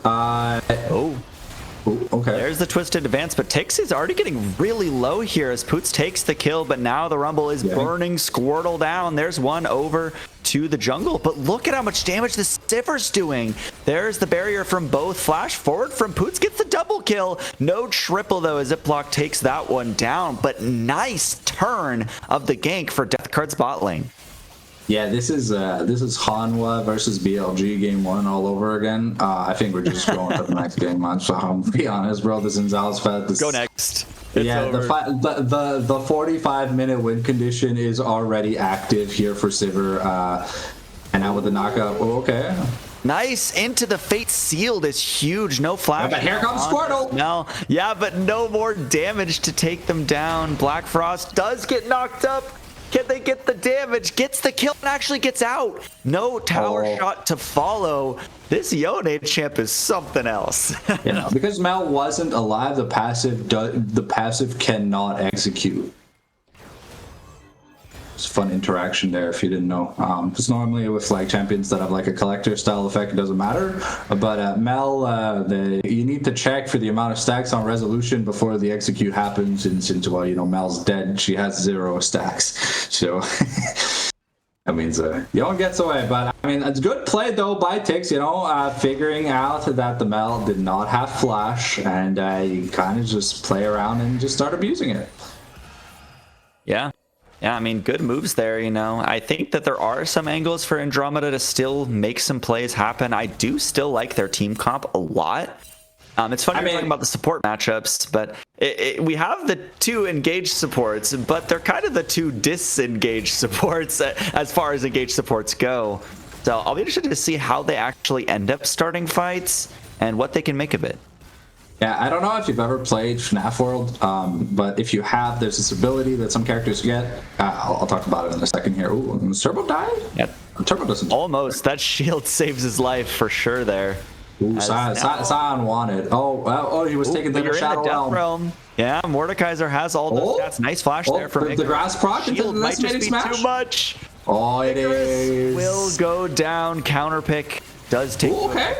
okay. There's the Twisted Advance, but Tix is already getting really low here as Poots takes the kill, but now the Rumble is burning Squirtle down. There's one over to the jungle, but look at how much damage the Sivir's doing. There's the barrier from both. Flash forward from Poots, gets the double kill. No triple though, as Ziploc takes that one down, but nice turn of the gank for Deathcard's bot lane. Yeah, this is Hanwha versus BLG game 1 all over again. I think we're just going to the next game, man. So I'm be honest, bro. This is Zal's Go next. It's over. The 45-minute win condition is already active here for Sivir, and now with the knockup. Oh, okay. Nice into the Fate Sealed is huge. No flash. But here comes Squirtle. No, yeah, but no more damage to take them down. Black Frost does get knocked up. Can they get the damage? Gets the kill and actually gets out. No tower shot to follow. This Yone champ is something else. Because Mel wasn't alive, the passive cannot execute. It's a fun interaction there if you didn't know. Because normally with champions that have a collector style effect, it doesn't matter. But Mel, you need to check for the amount of stacks on resolution before the execute happens. And since Mel's dead, she has 0 stacks. So that means Yon gets away. But I mean, it's good play though by Tix. Figuring out that the Mel did not have flash, and you kind of just play around and just start abusing it. Yeah. Yeah, I mean, good moves there, I think that there are some angles for Andromeda to still make some plays happen. I do still like their team comp a lot. It's funny talking about the support matchups, but we have the two engaged supports, but they're kind of the two disengaged supports as far as engaged supports go. So I'll be interested to see how they actually end up starting fights and what they can make of it. Yeah, I don't know if you've ever played FNAF World, but if you have, there's this ability that some characters get. I'll talk about it in a second here. Ooh, does Turbo die? Yeah. Turbo doesn't. Almost. That shield saves his life for sure there. Ooh, Sion wanted. Oh, he was taking the Shadow Realm. Yeah, Mordekaiser has all those stats. Nice flash there from the grass proc shield might just be too much. Oh, it is. Will go down. Counter pick. Does take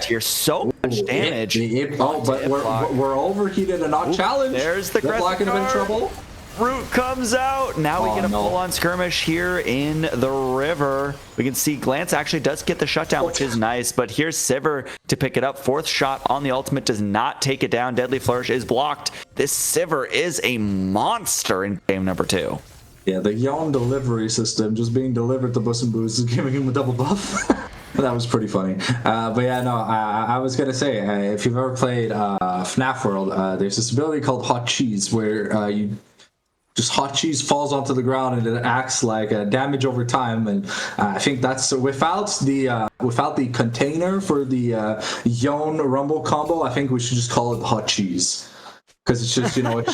here so much damage. But we're overheated and not challenged. There's the Block in trouble. Root comes out. Now we get a full-on skirmish here in the river. We can see Glance actually does get the shutdown, which is nice. But here's Sivir to pick it up. Fourth shot on the ultimate does not take it down. Deadly Flourish is blocked. This Sivir is a monster in game number 2. Yeah, the Yon delivery system just being delivered to Buss and Boost is giving him a double buff. That was pretty funny. But yeah, no, I was going to say, if you've ever played FNAF World, there's this ability called Hot Cheese where hot cheese falls onto the ground and it acts like damage over time. And I think that's without the container for the Yon Rumble combo, I think we should just call it Hot Cheese. Because it's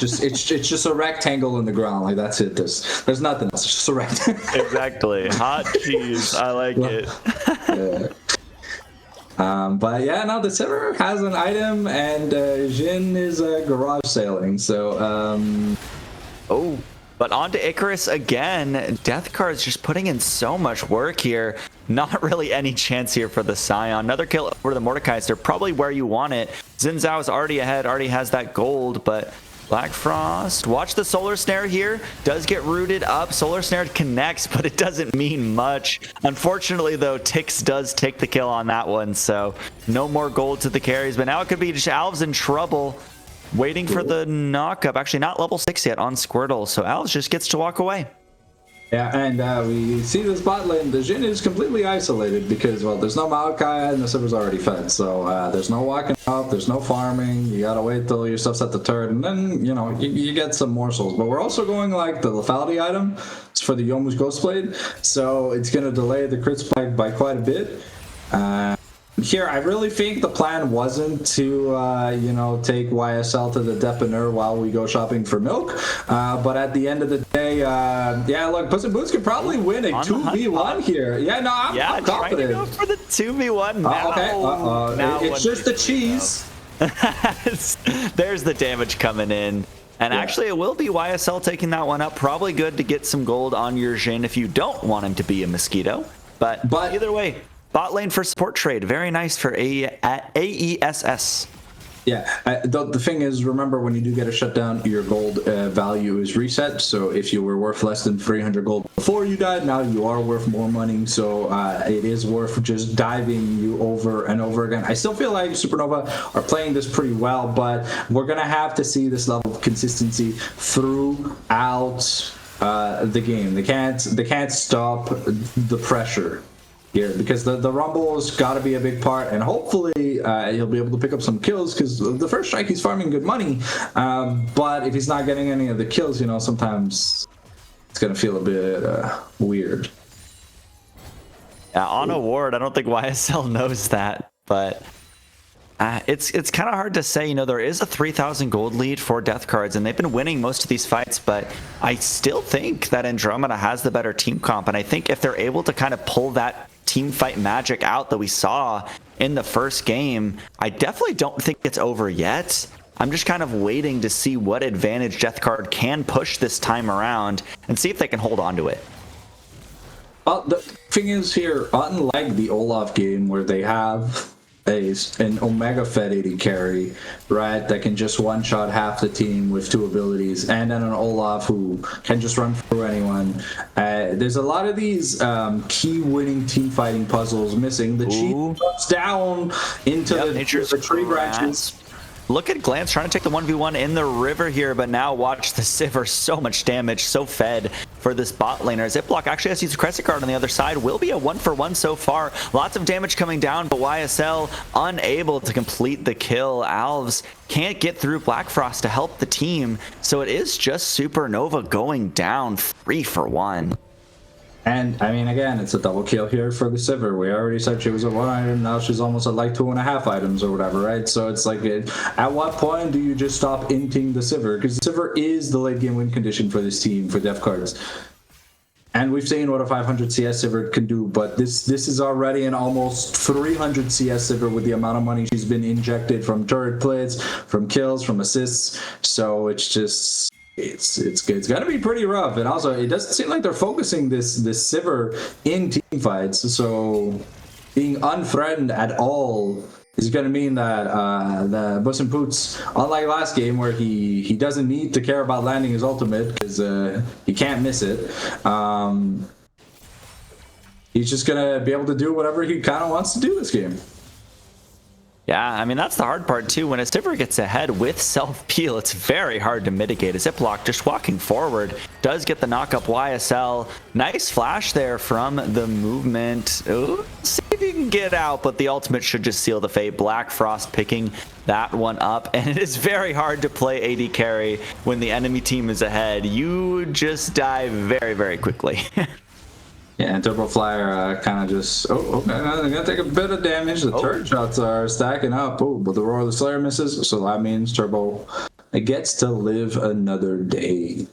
just, it's just a rectangle in the ground. That's it. There's nothing else. It's just a rectangle. Exactly. Hot cheese. I like it. Yeah. But yeah, no, the Sivir has an item, and Jhin is garage sailing. So. But on to Icarus again. Death Card's just putting in so much work here. Not really any chance here for the Scion. Another kill over the Mordekaiser, probably where you want it. Xin Zhao is already ahead, already has that gold, but Black Frost, watch the Solar Snare here. Does get rooted up. Solar Snare connects, but it doesn't mean much. Unfortunately, though, Tix does take the kill on that one, so no more gold to the carries. But now it could be just Alves in trouble, waiting for the knock-up. Actually, not level 6 yet on Squirtle, so Alves just gets to walk away. Yeah, and we see this bot lane. The Jhin is completely isolated because, well, there's no Maokai and the server's already fed. So there's no walking up, there's no farming. You gotta wait till your stuff's at the turret, and then, you know, you get some morsels. But we're also going like the lethality item for the Yomu's Ghostblade, so it's gonna delay the crit spike by quite a bit. Here, I really think the plan wasn't to, you know, take YSL to the Depener while we go shopping for milk. But at the end of the day, yeah, look, Puss in Boots could probably win a 2v1 here. Yeah, no, I'm confident. Trying to go for the 2v1 now. Okay, now it's just the cheese. There's the damage coming in. And actually, it will be YSL taking that one up. Probably good to get some gold on your Jhin if you don't want him to be a mosquito. But either way, bot lane for support trade. Very nice for AESS. Yeah, the thing is, remember, when you do get a shutdown, your gold value is reset. So if you were worth less than 300 gold before you died, now you are worth more money. So it is worth just diving you over and over again. I still feel like Supernova are playing this pretty well, but we're going to have to see this level of consistency throughout the game. They can't stop the pressure here, because the Rumble's got to be a big part, and hopefully he'll be able to pick up some kills, because the first strike he's farming good money, but if he's not getting any of the kills, you know, sometimes it's gonna feel a bit weird. On a ward, I don't think YSL knows that, but it's kind of hard to say. You know, there is a 3,000 gold lead for Death Cards, and they've been winning most of these fights, but I still think that Andromeda has the better team comp, and I think if they're able to kind of pull that team fight magic out that we saw in the first game, I definitely don't think it's over yet. I'm just kind of waiting to see what advantage Death Card can push this time around and see if they can hold on to it. Well, the thing is here, unlike the Olaf game where they have an Omega Fed AD carry, right, that can just one-shot half the team with 2 abilities, and then an Olaf who can just run through anyone. There's a lot of these key winning team fighting puzzles missing. The cheat drops down into the tree branches. Look at Glance trying to take the 1v1 in the river here, but now watch the Sivir. So much damage, so fed for this bot laner. Ziploc actually has to use a Crescent Guard on the other side. Will be a 1-for-1 so far. Lots of damage coming down, but YSL unable to complete the kill. Alves can't get through Black Frost to help the team, so it is just Supernova going down 3-for-1. And, I mean, again, it's a double kill here for the Sivir. We already said she was at 1 item, now she's almost at like 2.5 items or whatever, right? So it's like, at what point do you just stop inting the Sivir? Because the Sivir is the late game win condition for this team, for Death Cards. And we've seen what a 500 CS Sivir can do, but this is already an almost 300 CS Sivir with the amount of money she's been injected from turret plates, from kills, from assists. So it's just... It's gonna be pretty rough, and also it doesn't seem like they're focusing this Sivir in team fights. So being unthreatened at all is gonna mean that the Puss in Boots, unlike last game where he doesn't need to care about landing his ultimate because he can't miss it. He's just gonna be able to do whatever he kind of wants to do this game. Yeah, I mean, that's the hard part, too. When a Sivir gets ahead with self-peel, it's very hard to mitigate. A Ziploc just walking forward does get the knock-up YSL. Nice flash there from the movement. Ooh, see if you can get out, but the ultimate should just seal the fate. Black Frost picking that one up, and it is very hard to play AD carry when the enemy team is ahead. You just die very, very quickly. Yeah, and Turbo Flyer kind of just, they're gonna take a bit of damage. The turret shots are stacking up. Oh, but the Roar of the Slayer misses, so that means Turbo gets to live another day.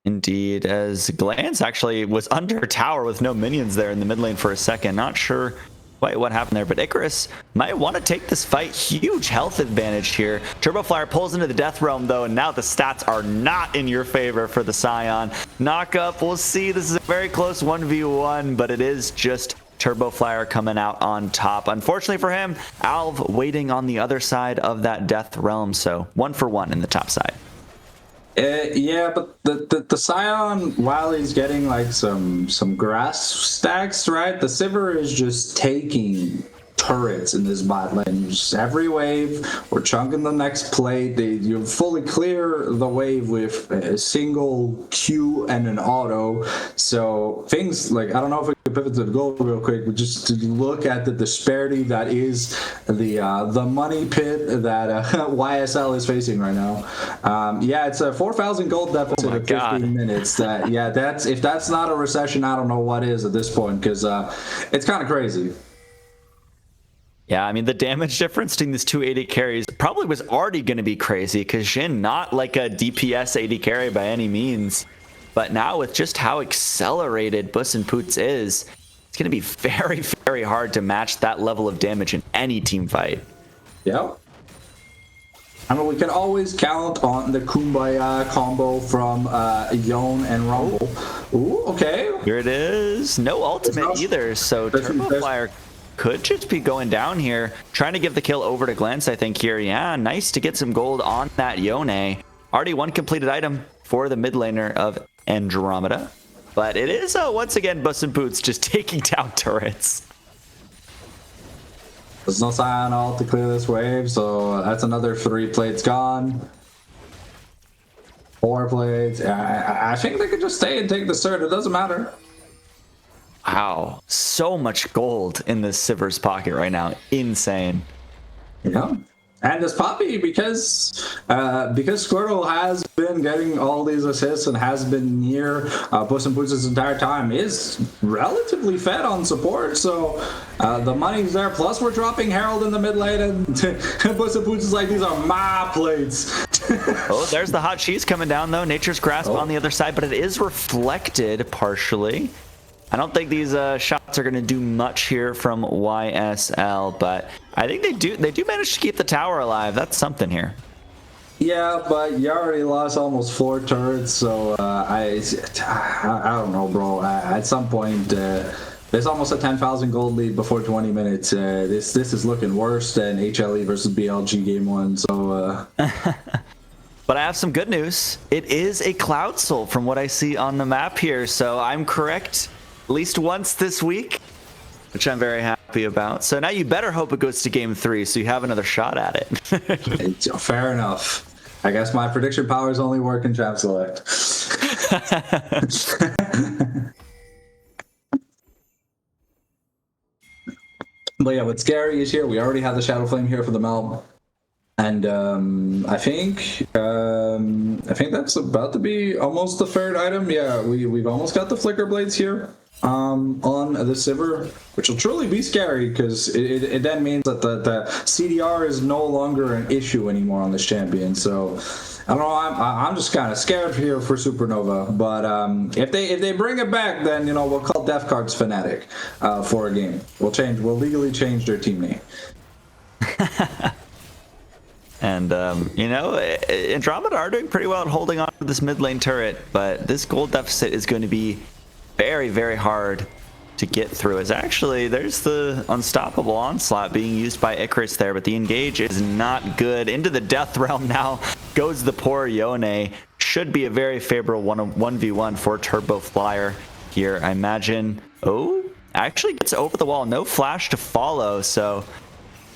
Indeed, as Glance actually was under tower with no minions there in the mid lane for a second. Not sure quite what happened there, but Icarus might want to take this fight. Huge health advantage here. Turbo Flyer pulls into the Death Realm though, and now the stats are not in your favor for the Scion. Knock up, we'll see. This is a very close 1v1, but it is just Turbo Flyer coming out on top. Unfortunately for him, Alv waiting on the other side of that Death Realm, so 1 for 1 in the top side. Yeah, but the Scion, while he's getting like some grass stacks, right? The Sivir is just taking turrets in this bot lane. Just every wave, we're chunking the next plate. You fully clear the wave with a single Q and an auto. So things like, I don't know if we can pivot to the goal real quick, but just to look at the disparity that is the money pit that YSL is facing right now. Yeah, it's a 4,000 gold deficit in 15 minutes. If that's not a recession, I don't know what is at this point, because it's kind of crazy. Yeah, I mean, the damage difference between these two AD carries probably was already going to be crazy, because Jhin, not like a DPS AD carry by any means, but now with just how accelerated Bus and Poots is, it's going to be very, very hard to match that level of damage in any team fight. Yeah. I mean, we can always count on the Kumbaya combo from Yone and Rumble. Ooh, okay. Here it is. No ultimate either, so Turbo Flyer could just be going down here, trying to give the kill over to Glance, I think here. Yeah, nice to get some gold on that Yone. Already one completed item for the mid laner of Andromeda. But it is, once again, Bus and Boots just taking down turrets. There's no Scion ult to clear this wave, so that's another 3 plates gone. 4 plates. I think they could just stay and take the Surt. It doesn't matter. Wow, so much gold in this Sivir's pocket right now. Insane. Yeah. And this Poppy, because Squirtle has been getting all these assists and has been near Bus and Boots this entire time, is relatively fed on support. So the money's there. Plus, we're dropping Herald in the mid lane, and Bus and Boots is like, these are my plates. Oh, there's the hot cheese coming down, though. Nature's Grasp on the other side, but it is reflected partially. I don't think these shots are going to do much here from YSL, but I think they do manage to keep the tower alive. That's something here. Yeah, but you already lost almost 4 turrets, so I don't know, bro. At some point, there's almost a 10,000 gold lead before 20 minutes. This is looking worse than HLE versus BLG game 1. So. But I have some good news. It is a Cloud Soul from what I see on the map here, so I'm correct at least once this week, which I'm very happy about. So now you better hope it goes to game 3 so you have another shot at it. Fair enough. I guess my prediction powers only work in Champ Select. But yeah, what's scary is here. We already have the Shadow Flame here for the Mel. And I think that's about to be almost the third item. Yeah, we've almost got the Flicker Blades here on the Sivir, which will truly be scary, because it then means that the CDR is no longer an issue anymore on this champion. So I don't know. I'm just kind of scared here for Supernova. But if they bring it back, then we'll call Death Cards Fnatic for a game. We'll legally change their team name. And, Andromeda are doing pretty well at holding on to this mid lane turret, but this gold deficit is going to be very, very hard to get through. As actually, there's the unstoppable onslaught being used by Icarus there, but the engage is not good. Into the Death Realm now goes the poor Yone. Should be a very favorable 1v1 for Turbo Flyer here, I imagine. Oh, actually gets over the wall. No flash to follow, so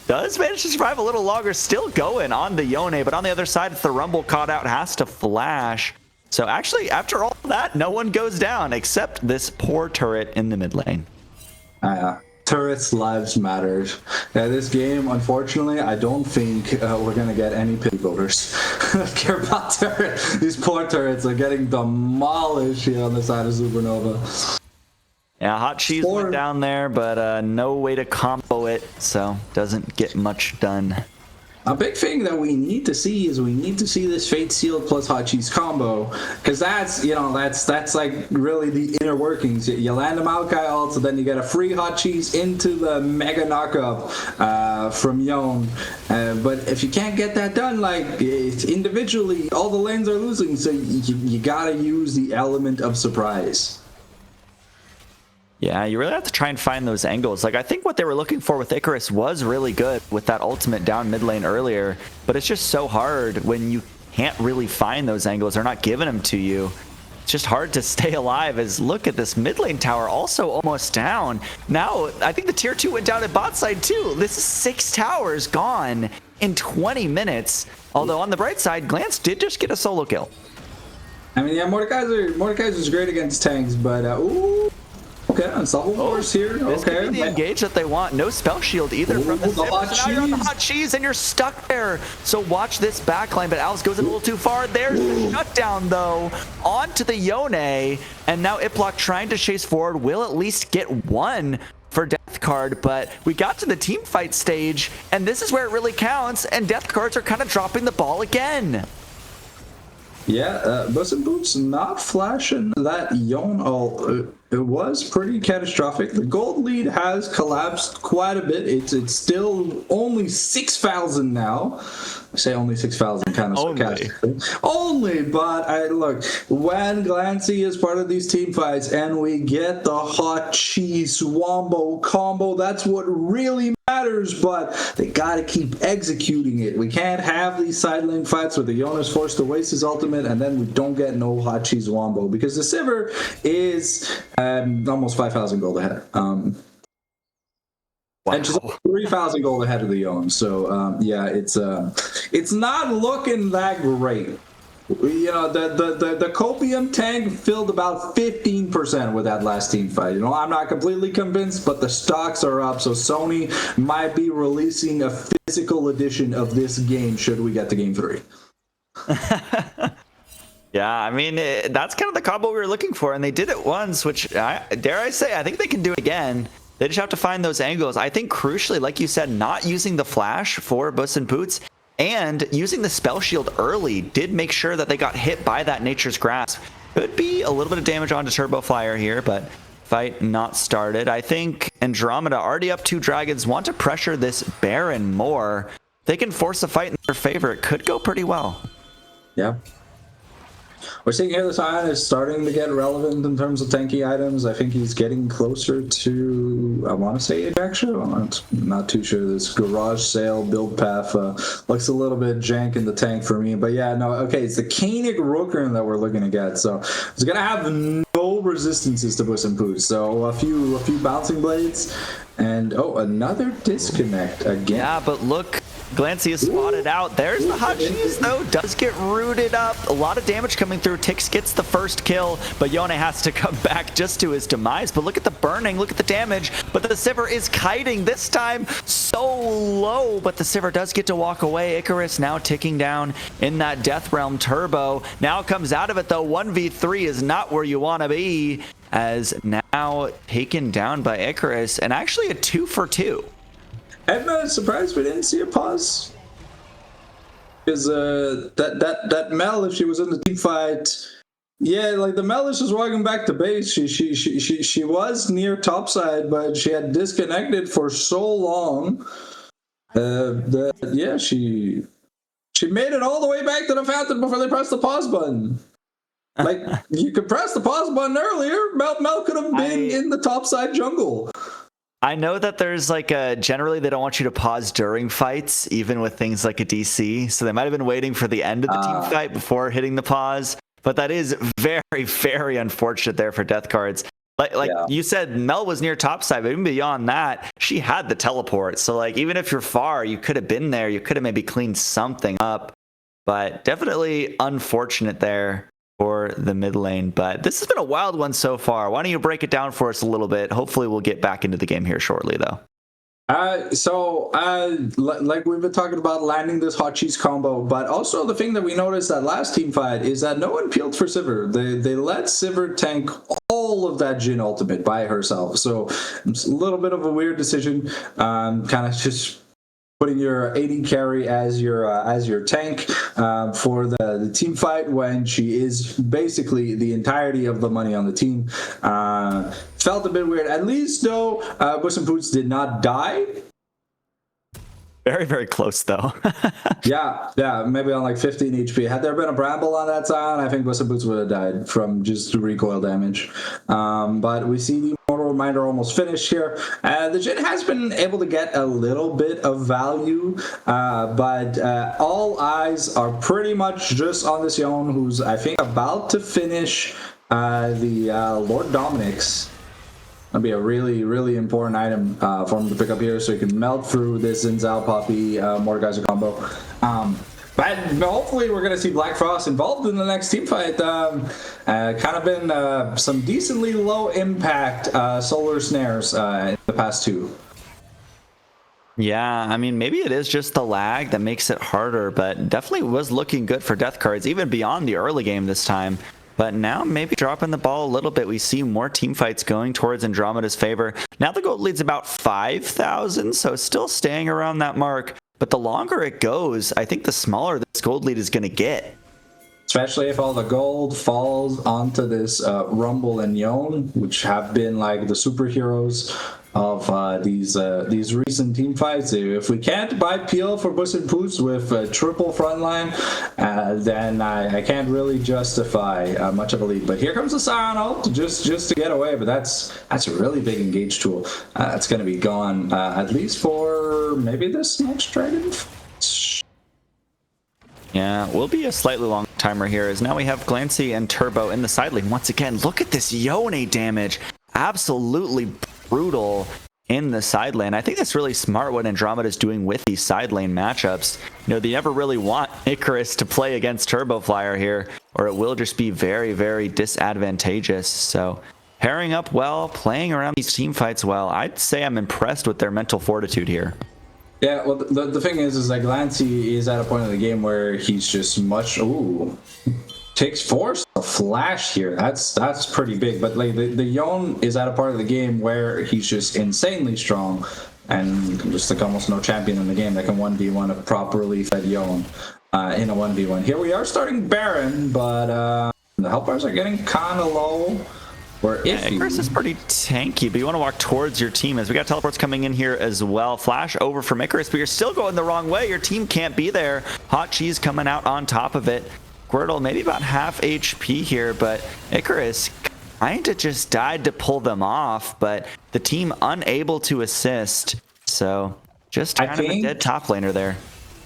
does manage to survive a little longer. Still going on the Yone, but on the other side, if the Rumble caught out, has to flash. So actually, after all that, no one goes down except this poor turret in the mid lane. Turrets' lives matter. Yeah, this game, unfortunately, I don't think we're going to get any pity voters. Care about turret. These poor turrets are getting demolished here on the side of Supernova. Yeah, hot cheese went down there, but no way to combo it, so doesn't get much done. A big thing that we need to see is we need to see this Fate Sealed plus Hot Cheese combo, because that's like really the inner workings. You land a Maokai ult, so then you get a free Hot Cheese into the mega knockup from Yone. But if you can't get that done, like individually, all the lanes are losing, so you gotta use the element of surprise. Yeah, you really have to try and find those angles. Like, I think what they were looking for with Icarus was really good with that ultimate down mid lane earlier, but it's just so hard when you can't really find those angles. They're not giving them to you. It's just hard to stay alive. As look at this mid lane tower also almost down. Now, I think the tier 2 went down at bot side too. This is 6 towers gone in 20 minutes. Although on the bright side, Glance did just get a solo kill. I mean, yeah, Mordekaiser's great against tanks, but ooh. Okay, Unstoppable Force here. This Okay. could be the engage that they want. No spell shield either from the the hot Sivir. So now you're on the cheese. hot cheese and you're stuck there. So watch this backline, but Alice goes a little too far. There's the shutdown though. Onto the Yone, and now Iplock trying to chase forward will at least get one for Death Card, but we got to the team fight stage, and this is where it really counts, and Death Cards are kind of dropping the ball again. Yeah, Bus and Boots not flashing that Yone ult. It was pretty catastrophic. The gold lead has collapsed quite a bit. It's still only 6,000 now. I say only 6,000, kind of sarcastically. Only, but look, when Glancy is part of these team fights and we get the hot cheese wombo combo, that's what really matters, but they gotta keep executing it. We can't have these side lane fights where the Yone is forced to waste his ultimate and then we don't get no hot cheese wombo, because the Sivir is almost 5,000 gold ahead. And just 3,000 gold ahead of the Yone. So yeah, it's not looking that great. You know, the Copium tank filled about 15% with that last team fight. You know, I'm not completely convinced, but the stocks are up, so Sony might be releasing a physical edition of this game should we get to game 3. Yeah, I mean, that's kind of the combo we were looking for, and they did it once, which, dare I say, I think they can do it again. They just have to find those angles. I think crucially, like you said, not using the flash for Bus and Boots and using the spell shield early did make sure that they got hit by that Nature's Grasp. Could be a little bit of damage onto Turbo Flyer here, but fight not started. I think Andromeda already up 2 dragons, want to pressure this Baron more. They can force a fight in their favor. It could go pretty well. Yeah. We're seeing here the Sion is starting to get relevant in terms of tanky items. I think he's getting closer to, I want to say Ajax. I'm not too sure. This Garage Sale build path looks a little bit jank in the tank for me. But yeah, no, okay, it's the Koenig Rooker that we're looking to get. So it's going to have no resistances to Bus and Boots. So a few bouncing blades and, oh, another disconnect again. Yeah, but look. Glancy is spotted out. There's the hot cheese, though. Does get rooted up. A lot of damage coming through. Tix gets the first kill, but Yone has to come back just to his demise. But look at the burning. Look at the damage. But the Sivir is kiting this time so low, but the Sivir does get to walk away. Icarus now ticking down in that Death Realm turbo. Now comes out of it, though. 1v3 is not where you want to be, as now taken down by Icarus, and actually a 2-for-2. I'm surprised we didn't see a pause. Because that Mel, if she was in the team fight, yeah, like the Mel is just walking back to base. She was near topside, but she had disconnected for so long that yeah, she made it all the way back to the fountain before they pressed the pause button. Like you could press the pause button earlier. Mel could have been in the topside jungle. I know that there's like generally they don't want you to pause during fights, even with things like a DC. So they might have been waiting for the end of the team fight before hitting the pause. But that is very, very unfortunate there for Death Cards. Like you said, Mel was near topside, but even beyond that, she had the teleport. So like even if you're far, you could have been there. You could have maybe cleaned something up. But definitely unfortunate there for the mid lane. But this has been a wild one so far. Why don't you break it down for us a little bit? Hopefully we'll get back into the game here shortly, though. Like we've been talking about landing this hot cheese combo, but also the thing that we noticed that last team fight is that no one peeled for Sivir. They let Sivir tank all of that Jhin ultimate by herself. So it's a little bit of a weird decision. Kind of just putting your AD carry as your tank for the team fight when she is basically the entirety of the money on the team. Felt a bit weird. At least though, Puss in Boots did not die. Very, very close though. Yeah, maybe on like 15 HP. Had there been a Bramble on that side, I think Puss in Boots would have died from just recoil damage. But we see the Mortal Reminder almost finished here. The Jhin has been able to get a little bit of value, but all eyes are pretty much just on this Yone, who's, I think, about to finish the Lord Dominic's. That'd be a really, really important item for him to pick up here, so he can melt through this Xin Zhao Poppy Mordekaiser combo. But hopefully we're going to see Black Frost involved in the next team fight. Kind of been some decently low impact solar snares in the past two. Yeah, I mean, maybe it is just the lag that makes it harder, but definitely was looking good for death cards, even beyond the early game this time. But now maybe dropping the ball a little bit. We see more team fights going towards Andromeda's favor. Now the gold lead's about 5,000, so still staying around that mark. But the longer it goes, I think the smaller this gold lead is going to get. Especially if all the gold falls onto this Rumble and Yone, which have been like the superheroes of these recent team fights. If we can't buy Peel for Puss in Boots with a triple frontline, then I can't really justify much of a lead. But here comes the Scion ult just to get away. But that's a really big engage tool. It's going to be gone at least for maybe this next dragon. Yeah, will be a slightly long timer here, as now we have Glancy and Turbo in the side lane. Once again, look at this Yone damage. Absolutely brutal in the side lane. I think that's really smart what Andromeda is doing with these side lane matchups. You know, they never really want Icarus to play against Turbo Flyer here, or it will just be very, very disadvantageous. So pairing up well, playing around these team fights well, I'd say I'm impressed with their mental fortitude here. Yeah, well, the thing is that Glancy is at a point in the game where he's just takes force a flash here. That's pretty big. But like the Yone is at a part of the game where he's just insanely strong, and just like almost no champion in the game that can 1v1 a properly fed Yone in a 1v1. Here we are starting Baron, but the health bars are getting kind of low. Yeah, Icarus is pretty tanky, but you want to walk towards your team as we got teleports coming in here as well. Flash over from Icarus, but you're still going the wrong way. Your team can't be there. Hot Cheese coming out on top of it. Squirtle maybe about half HP here, but Icarus kind of just died to pull them off, but the team unable to assist. So just kind of a dead top laner there.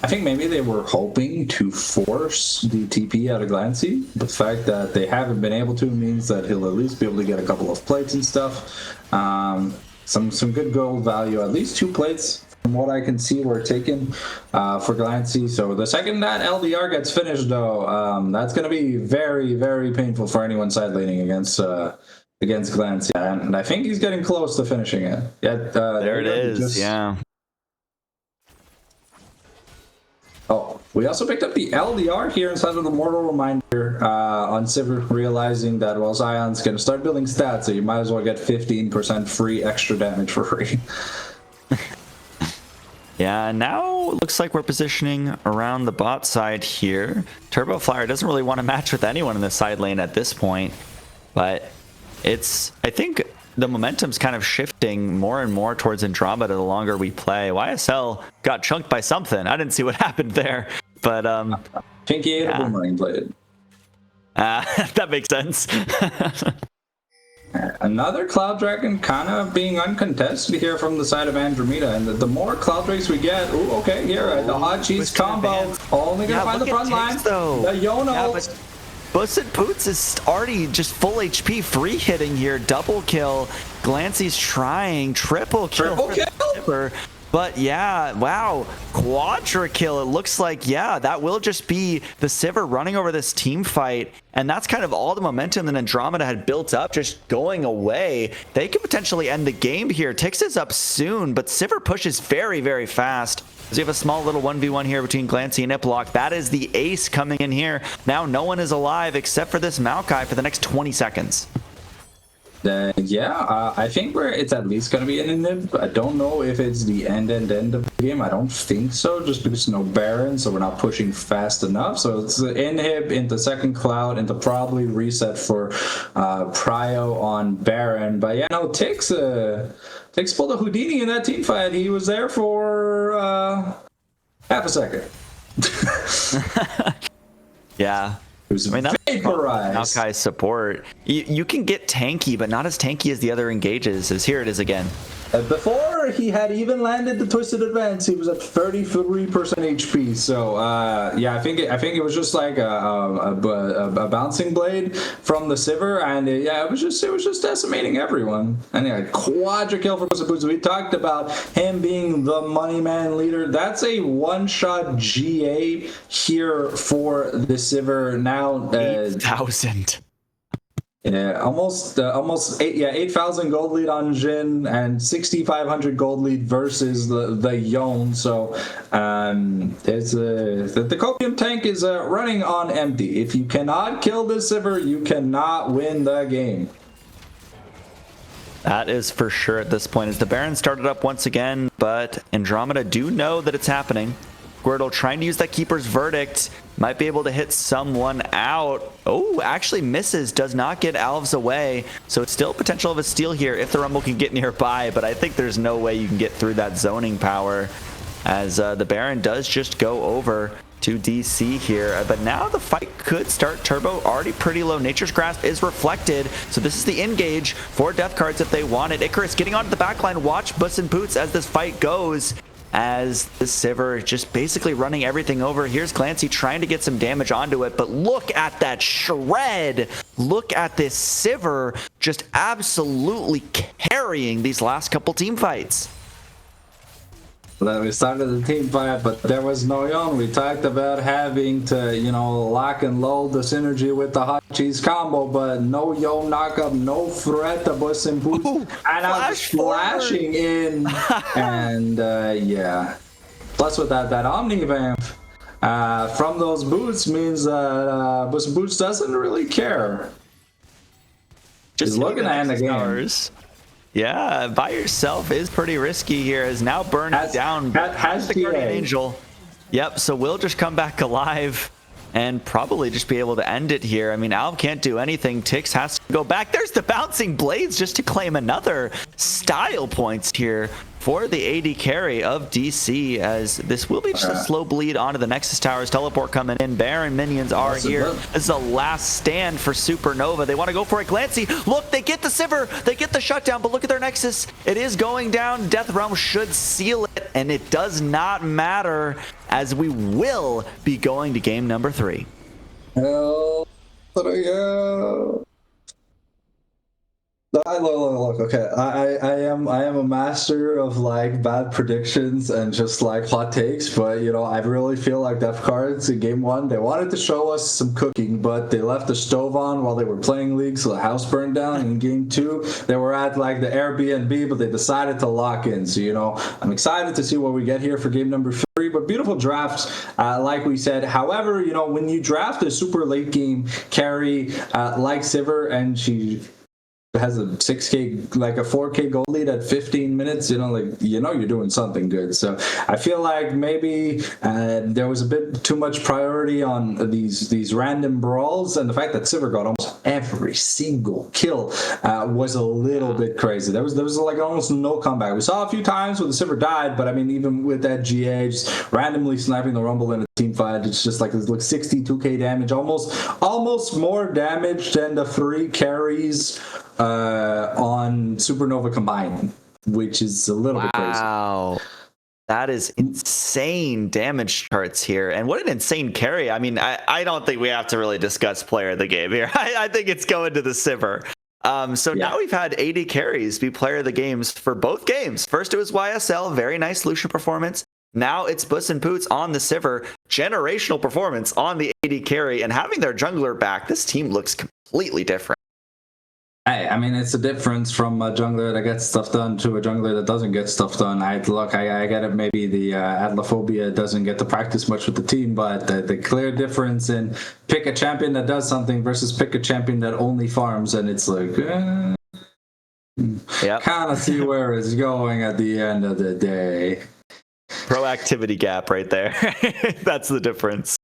I think maybe they were hoping to force the TP out of Glancy. The fact that they haven't been able to means that he'll at least be able to get a couple of plates and stuff. Some good gold value. At least 2 plates, from what I can see, were taken for Glancy. So the second that LDR gets finished, though, that's going to be very, very painful for anyone side laning against Glancy. And I think he's getting close to finishing it. There it is, yeah. Oh, we also picked up the LDR here inside of the Mortal Reminder on Sivir, realizing that, well, Zion's going to start building stats, so you might as well get 15% free extra damage for free. Yeah, now it looks like we're positioning around the bot side here. Turbo Flyer doesn't really want to match with anyone in the side lane at this point, but I think the momentum's kind of shifting more and more towards Andromeda the longer we play. YSL got chunked by something. I didn't see what happened there, but Pinky ate a boomerang blade. that makes sense. Another Cloud Dragon kind of being uncontested here from the side of Andromeda, and the more Cloud Drakes we get, the Hot Cheese combo, only gonna find the front line. The Yone Puss in Boots is already just full HP, free hitting here, double kill. Glancy's trying triple kill. But yeah, wow, quadra kill. It looks like, yeah, that will just be the Sivir running over this team fight, and that's kind of all the momentum that Andromeda had built up just going away. They could potentially end the game here. Tix is up soon, but Sivir pushes very, very fast. So you have a small little 1v1 here between Glancy and Iplock. That is the ace coming in here. Now no one is alive except for this Maokai for the next 20 seconds. I think it's at least going to be an inhib. I don't know if it's the end of the game. I don't think so, just because no Baron, so we're not pushing fast enough. So it's an inhib into second cloud, into probably reset for Prio on Baron. But yeah, no, Tix pulled a Houdini in that team fight. He was there for half a second. Yeah. I mean, that's vaporized. Maokai's support. You can get tanky, but not as tanky as the other engages. As here it is again. Before he had even landed the Twisted Advance, he was at 33% HP. So yeah, I think it was just like a bouncing blade from the Sivir, and it was just decimating everyone. And yeah, quadra kill for Boots. We talked about him being the money man leader. That's a one-shot GA here for the Sivir now. 8,000. Yeah, almost 8,000 gold lead on Jhin and 6,500 gold lead versus the Yone. So the Copium tank is running on empty. If you cannot kill the Sivir, you cannot win the game. That is for sure at this point. As the Baron started up once again, but Andromeda do know that it's happening. Squirtle trying to use that Keeper's Verdict. Might be able to hit someone out. Oh, actually misses. Does not get Alves away. So it's still potential of a steal here if the Rumble can get nearby. But I think there's no way you can get through that zoning power. As the Baron does just go over to DC here. But now the fight could start. Turbo already pretty low. Nature's Grasp is reflected. So this is the engage for Death Cards if they want it. Icarus getting onto the backline. Watch Puss in Boots as this fight goes. As the Sivir just basically running everything over. Here's Clancy trying to get some damage onto it, but look at that shred. Look at this Sivir just absolutely carrying these last couple team fights. We started the team fight, but there was no Yone. We talked about having to, lock and load the synergy with the hot cheese combo, but no Yone knockup, no threat to Puss in Boots. Ooh, and I was flashing in. And yeah. Plus with that Omni Vamp from those boots means that Puss in Boots doesn't really care. Just looking at the game. Yeah, by yourself is pretty risky here, as now burned down has the Guardian Angel. Yep, so we'll just come back alive and probably just be able to end it here. I mean, Alv can't do anything. Tix has to go back. There's the bouncing blades just to claim another style points here for the AD carry of DC, as this will be just a slow bleed onto the Nexus Towers. Teleport coming in. Baron minions are here. This is a last stand for Supernova. They want to go for it. Clancy, look, they get the Sivir. They get the shutdown, but look at their Nexus. It is going down. Death Realm should seal it, and it does not matter, as we will be going to game number 3. Hell yeah. Look, okay. I am a master of like bad predictions and just like hot takes, but I really feel like Death Cards in game 1, they wanted to show us some cooking, but they left the stove on while they were playing League, so the house burned down. In game 2, they were at like the Airbnb, but they decided to lock in. So I'm excited to see what we get here for game number 3. But beautiful drafts, like we said. However, when you draft a super late game carry like Sivir, and she has a 6k, like a 4k goal lead at 15 minutes, you're doing something good. So I feel like maybe there was a bit too much priority on these random brawls, and the fact that Sivir got almost every single kill was a little bit crazy. There was like almost no comeback. We saw a few times where the Sivir died, but I mean, even with that GA just randomly sniping the Rumble in a team fight, it's just like 62k damage, almost more damage than the 3 carries on Supernova combined, which is a little bit crazy. Wow. That is insane damage charts here. And what an insane carry. I mean, I don't think we have to really discuss player of the game here. I think it's going to the Sivir. Now we've had 80 carries be player of the games for both games. First it was YSL, very nice Lucian performance. Now it's Puss in Boots on the Sivir, generational performance on the AD carry, and having their jungler back, this team looks completely different. I mean, it's a difference from a jungler that gets stuff done to a jungler that doesn't get stuff done. I get it. Maybe the Adlophobia doesn't get to practice much with the team, but the clear difference in pick a champion that does something versus pick a champion that only farms, and it's like, Yep. Kind of see where it's going at the end of the day. Proactivity gap right there. That's the difference.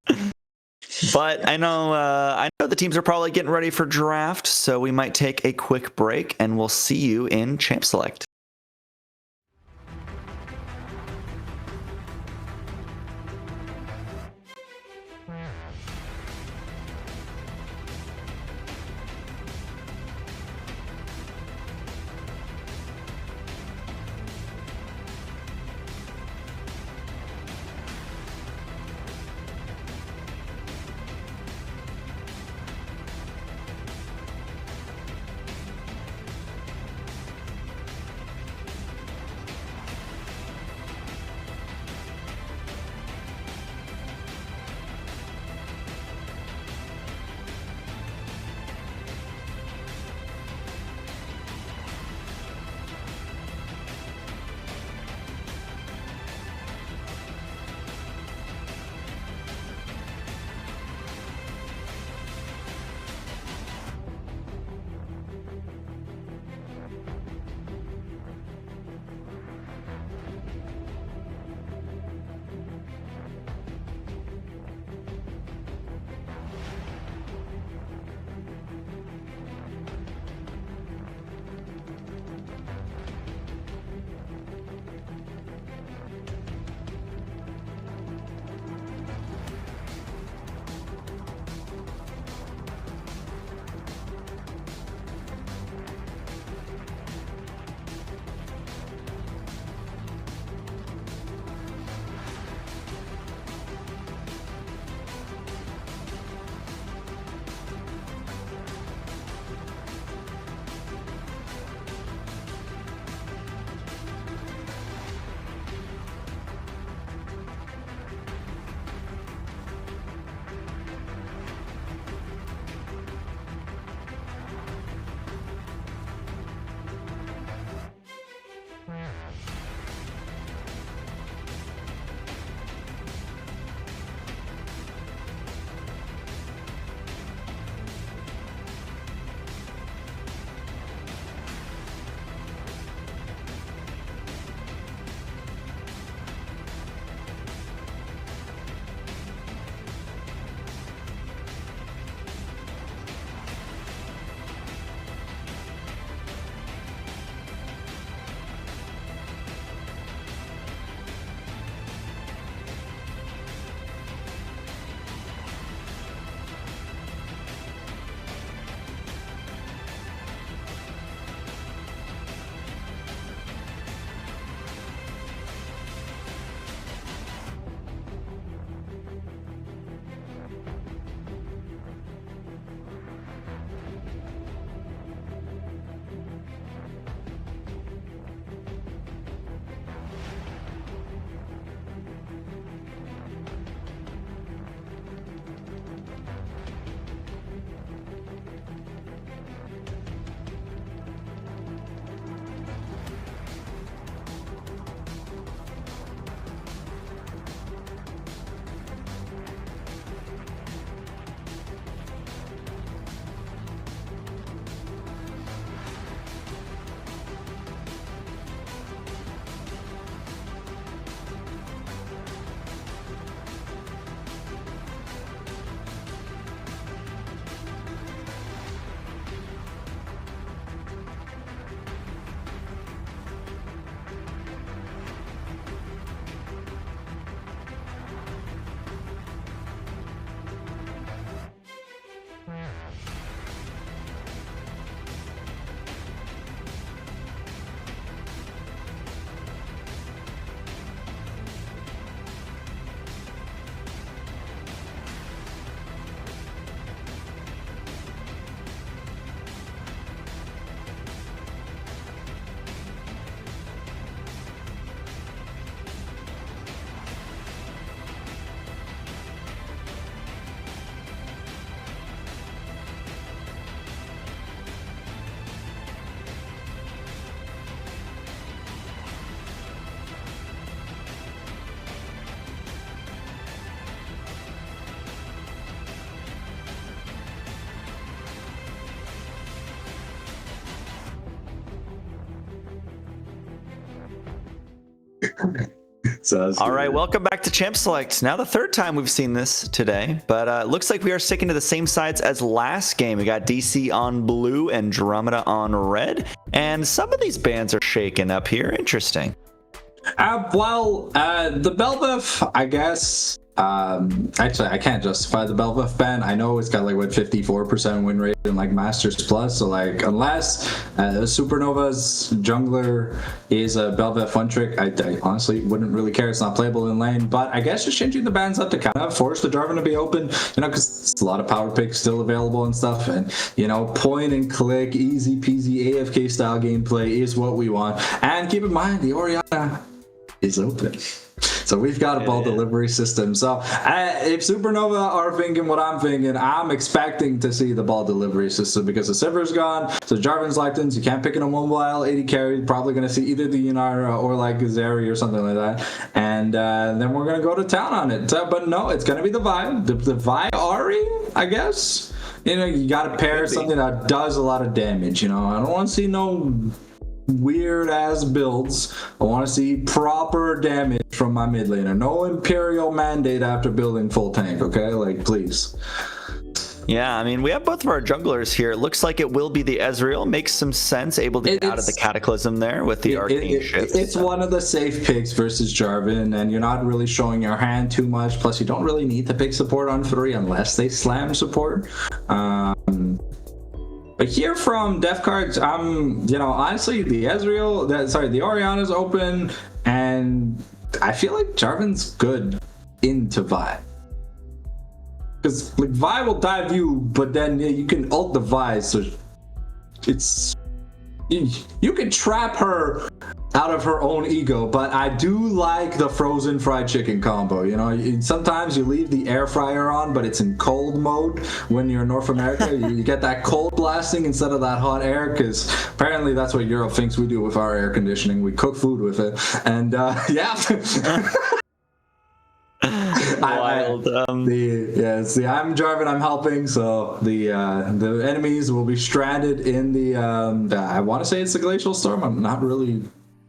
But I know the teams are probably getting ready for draft, so we might take a quick break, and we'll see you in Champ Select. So All right, welcome back to Champ Select. Now the third time we've seen this today, but it looks like we are sticking to the same sides as last game. We got DC on blue, Andromeda on red, and some of these bands are shaken up here. Interesting. The Belveth, I guess. Actually, I can't justify the Belveth ban. I know it's got like what 54% win rate in like Masters Plus. So like, unless Supernova's jungler is a Belveth one trick, I honestly wouldn't really care. It's not playable in lane. But I guess just changing the bans up to kind of force the Jarvan to be open, you know, because a lot of power picks still available and stuff. And you know, point and click, easy peasy AFK style gameplay is what we want. And keep in mind, the Orianna is open. So we've got a ball delivery system. So if Supernova are thinking what I'm thinking, I'm expecting to see the ball delivery system because the Sivir's gone. So Jarvan's locked in, so you can't pick in a mobile 80 carry. Probably going to see either the Yanara or like Zeri or something like that. And then we're going to go to town on it. But no, it's going to be the Vi. The Vi Ahri, I guess. You know, you got to pair something that does a lot of damage. You know, I don't want to see no weird ass builds. I want to see proper damage from my mid laner. No Imperial mandate after building full tank, okay? Like, please. Yeah, I mean, we have both of our junglers here. It looks like it will be the Ezreal. Makes some sense. Able to get out of the Cataclysm there with the Arcane Shift. It's one of the safe picks versus Jarvan, and you're not really showing your hand too much. Plus, you don't really need to pick support on 3 unless they slam support. But here from Def Cards, you know, honestly, the Orianna's open, and I feel like Jarvan's good into Vi. Because like Vi will dive you, but then you can ult the Vi, so it's you can trap her out of her own ego. But I do like the frozen fried chicken combo. You know, sometimes you leave the air fryer on, but it's in cold mode when you're in North America. you get that cold blasting instead of that hot air, because apparently that's what Europe thinks we do with our air conditioning. We cook food with it, and yeah. Wild. I'm Jarvan, I'm helping, so the enemies will be stranded in the I want to say it's the Glacial Storm.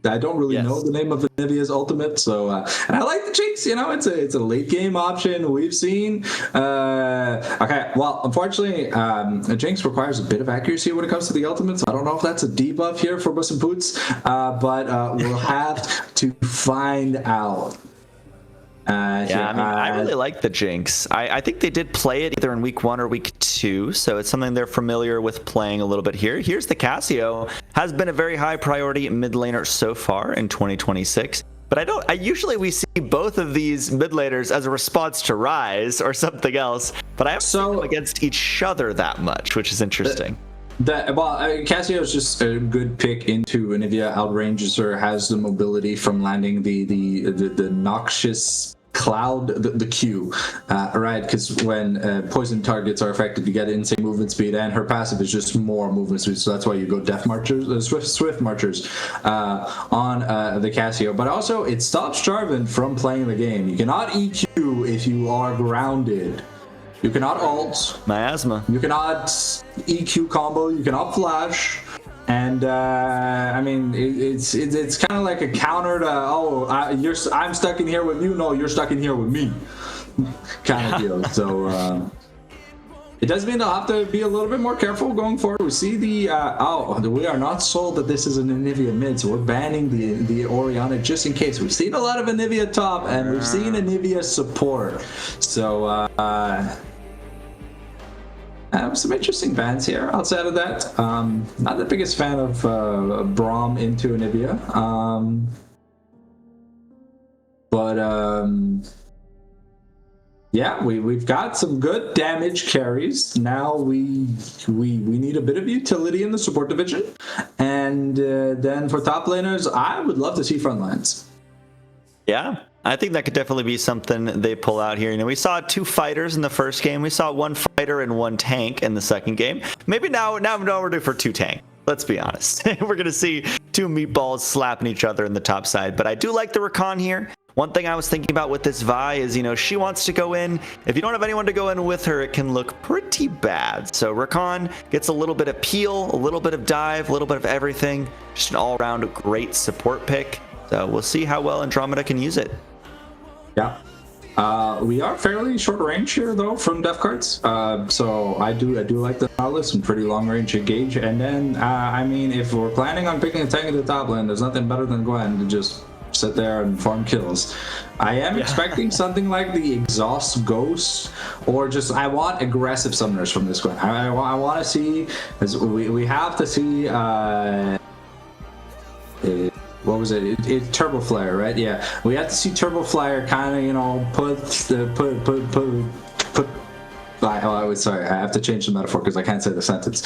I don't really know the name of Anivia's ultimate, so and I like the Jinx. You know, it's a late game option. We've seen. Okay, well, unfortunately, Jinx requires a bit of accuracy when it comes to the ultimates. I don't know if that's a debuff here for Puss in Boots, but we'll have to find out. I really like the Jinx. I think they did play it either in week 1 or week 2, so it's something they're familiar with playing a little bit here. Here's the Cassio. Has been a very high priority mid laner so far in 2026. But we see both of these mid laners as a response to Rise or something else, but I haven't seen them against each other that much, which is interesting. Cassio is just a good pick into Anivia. Outranges her, has the mobility from landing the noxious cloud, the Q, right? Because when poison targets are affected, you get insane movement speed, and her passive is just more movement speed. So that's why you go Death Marchers, Swift Marchers on the Cassio. But also, it stops Jarvan from playing the game. You cannot EQ if you are grounded. You cannot ult. Miasma. You cannot EQ combo. You cannot flash. And I mean, it's kind of like a counter to I'm stuck in here with you. No, you're stuck in here with me, kind of deal. So it does mean they'll have to be a little bit more careful going forward. We see we are not sold that this is an Anivia mid, so we're banning the Orianna just in case. We've seen a lot of Anivia top, and we've seen Anivia support. So. Some interesting bans here. Outside of that, not the biggest fan of Braum into Anivia. Yeah, we've got some good damage carries. Now we need a bit of utility in the support division, and then for top laners, I would love to see front lines. Yeah, I think that could definitely be something they pull out here. You know, we saw 2 fighters in the first game. We saw 1 fighter and 1 tank in the second game. Maybe now we're due for 2 tank. Let's be honest. We're going to see 2 meatballs slapping each other in the top side. But I do like the Rakan here. One thing I was thinking about with this Vi is, you know, she wants to go in. If you don't have anyone to go in with her, it can look pretty bad. So Rakan gets a little bit of peel, a little bit of dive, a little bit of everything. Just an all-around great support pick. So we'll see how well Andromeda can use it. Yeah. We are fairly short range here though from def cards. So I do like the Nautilus and pretty long range engage. And then I mean, if we're planning on picking a tank in the top lane, there's nothing better than Gwen to just sit there and farm kills. I am expecting something like the Exhaust Ghost, or just I want aggressive summoners from this Gwen. I want to see, as we have to see. What was it? It's Turbo Flare, right? Yeah, we have to see Turbo Flare kind of, you know, put. Sorry, I have to change the metaphor because I can't say the sentence.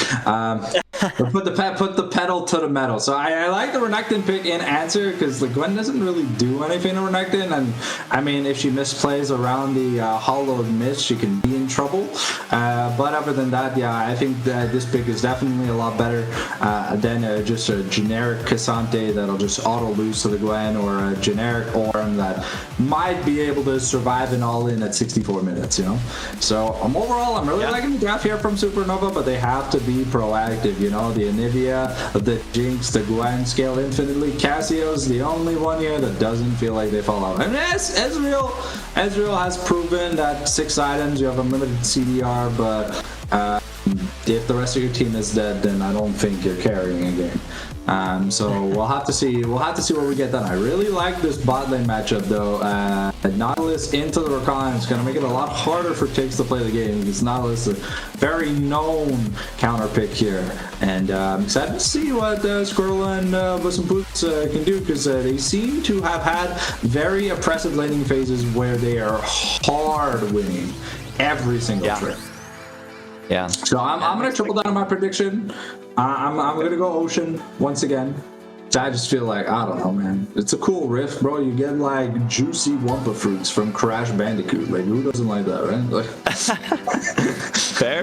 Put the pedal to the metal. So I like the Renekton pick in answer because the Gwen doesn't really do anything to Renekton, and I mean if she misplays around the hollowed mist, she can be in trouble. But other than that, yeah, I think that this pick is definitely a lot better than just a generic Cassante that'll just auto lose to the Gwen, or a generic Ornn that might be able to survive an all-in at 64 minutes. You know, so overall, I'm really liking the draft here from Supernova, but they have to be proactive. You know, the Anivia, the Jinx, the Gwen scale infinitely. Cassio's the only one here that doesn't feel like they fall out. And Ezreal has proven that 6 items, you have unlimited CDR, but if the rest of your team is dead, then I don't think you're carrying a game. So we'll have to see where we get done. I really like this bot lane matchup though. Nautilus into the Rakan is going to make it a lot harder for Tiggs to play the game, because Nautilus is a very known counter pick here, and I'm excited to see what Squirrel and Boots can do, because they seem to have had very oppressive laning phases where they are hard winning every single trip. Yeah. So I'm gonna triple down on my prediction. I'm gonna go Ocean once again. I just feel like, I don't know, man. It's a cool riff, bro. You get like juicy Wumpa fruits from Crash Bandicoot. Like, who doesn't like that, right? Like...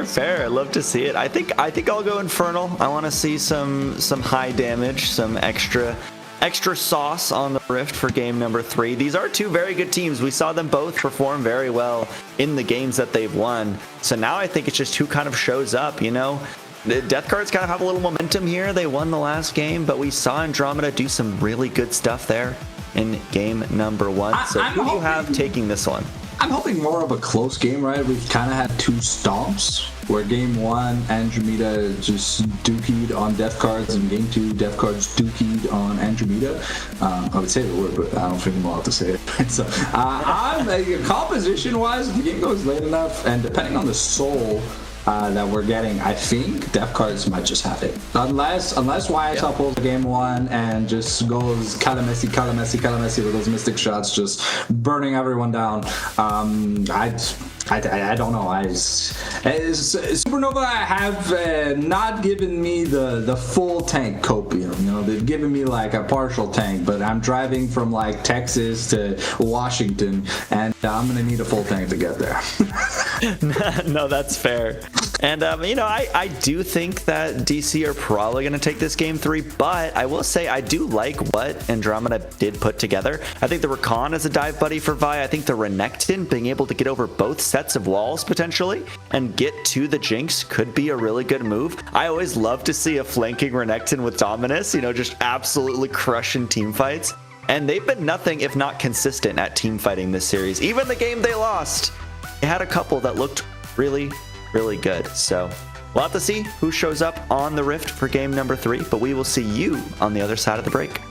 Fair. I'd love to see it. I think I'll go Infernal. I want to see some high damage, some extra sauce on the Rift for game number 3. These are 2 very good teams. We saw them both perform very well in the games that they've won. So now I think it's just who kind of shows up, you know? The Death Cards kind of have a little momentum here. They won the last game, but we saw Andromeda do some really good stuff there in game number 1. So who do you have taking this one? I'm hoping more of a close game, right? We've kind of had 2 stomps, where game 1, Andromeda just dookied on Death Cards, and game 2, Death Cards dookied on Andromeda. I would say the word, but I don't think I'm allowed to say it. So, composition-wise, if the game goes late enough, and depending on the soul that we're getting, I think Death Cards might just have it. Unless YSL pulls game 1 and just goes Kalamessi with those mystic shots, just burning everyone down. I don't know. Supernova have not given me the full tank copium. You know, they've given me like a partial tank, but I'm driving from like Texas to Washington, and I'm gonna need a full tank to get there. No, that's fair. And you know, I do think that DC are probably going to take this game 3, but I will say I do like what Andromeda did put together. I think the Rakan is a dive buddy for Vi. I think the Renekton being able to get over both sets of walls potentially and get to the Jinx could be a really good move. I always love to see a flanking Renekton with Dominus, you know, just absolutely crushing team fights. And they've been nothing if not consistent at team fighting this series. Even the game they lost, they had a couple that looked really good. So we'll have to see who shows up on the Rift for game number 3, but we will see you on the other side of the break.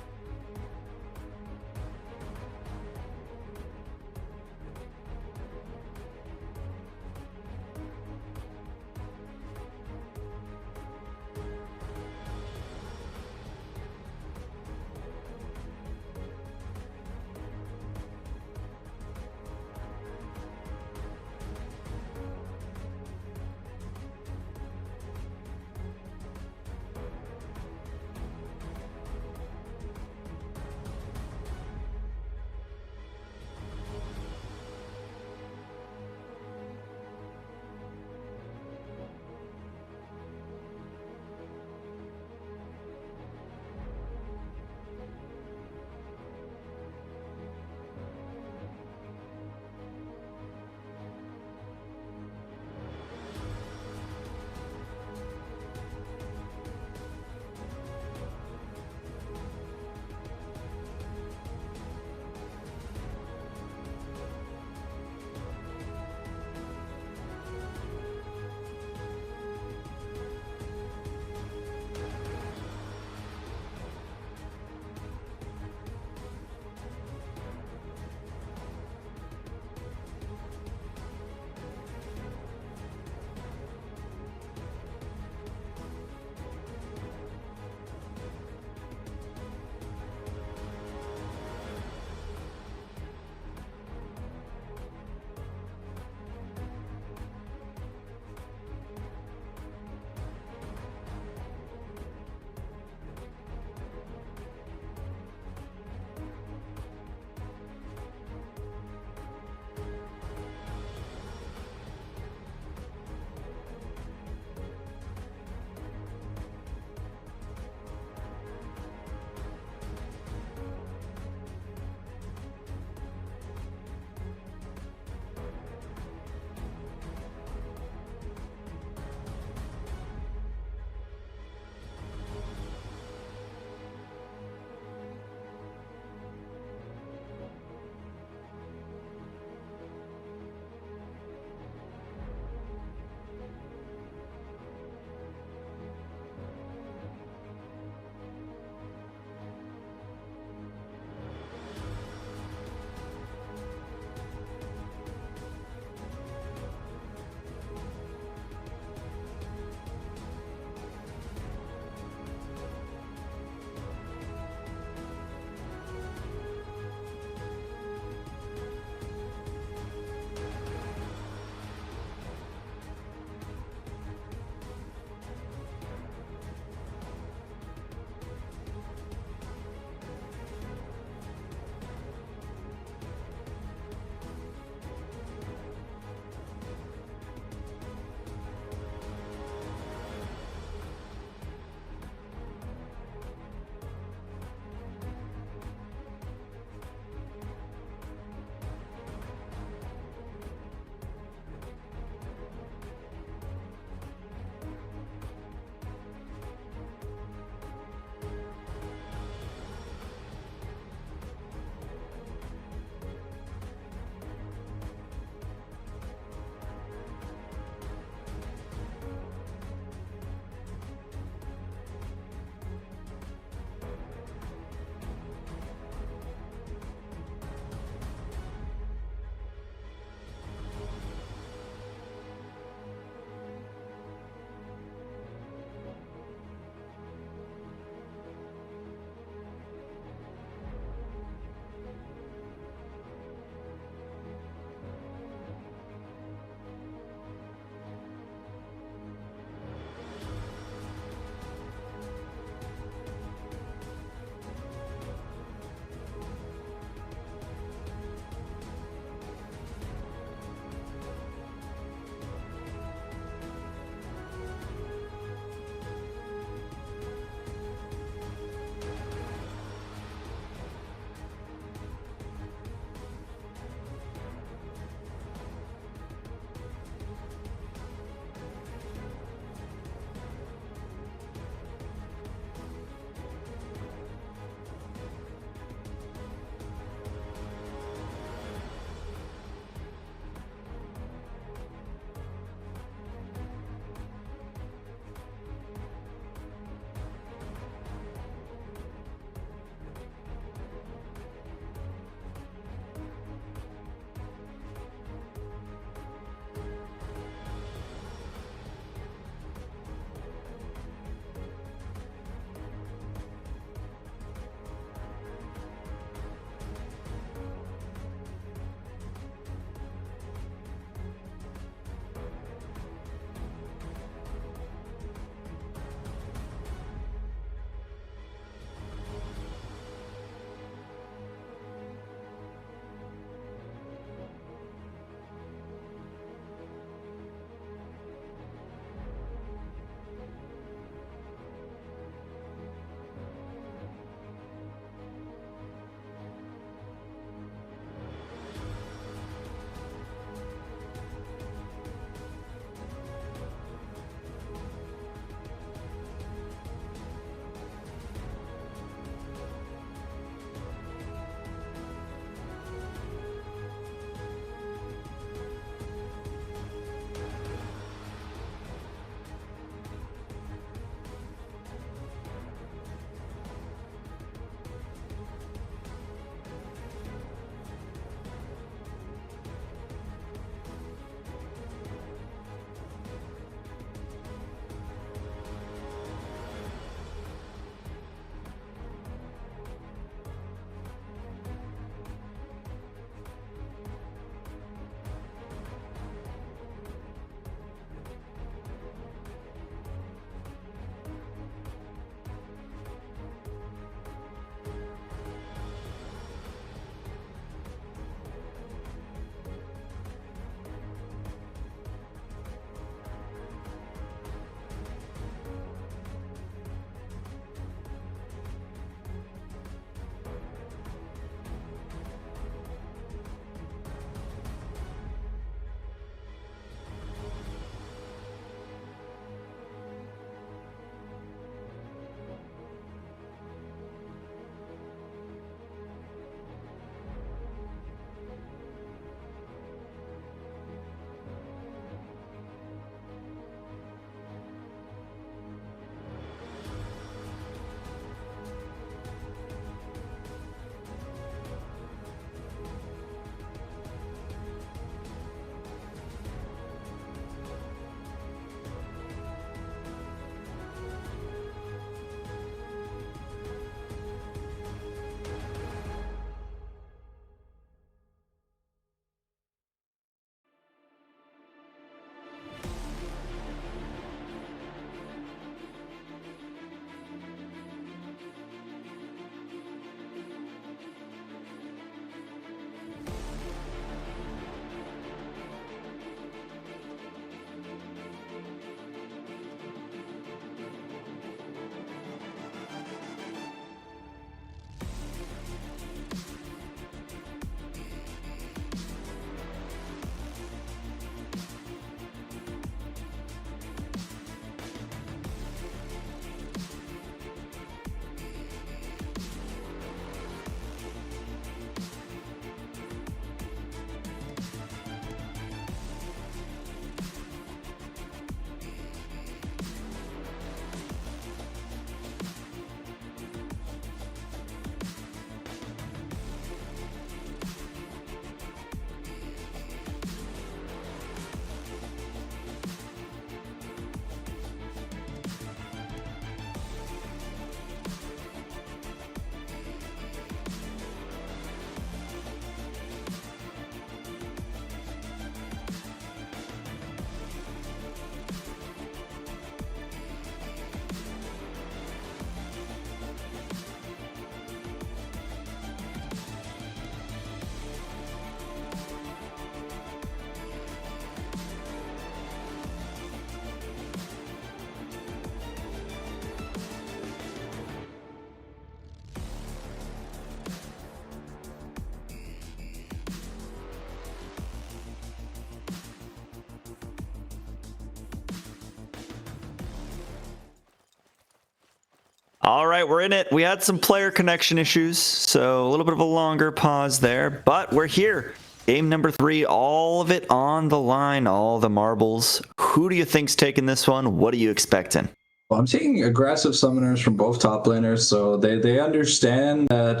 All right, we're in it. We had some player connection issues, so a little bit of a longer pause there, but we're here. Game number 3, all of it on the line, all the marbles. Who do you think's taking this one? What are you expecting? Well, I'm seeing aggressive summoners from both top laners, so they understand that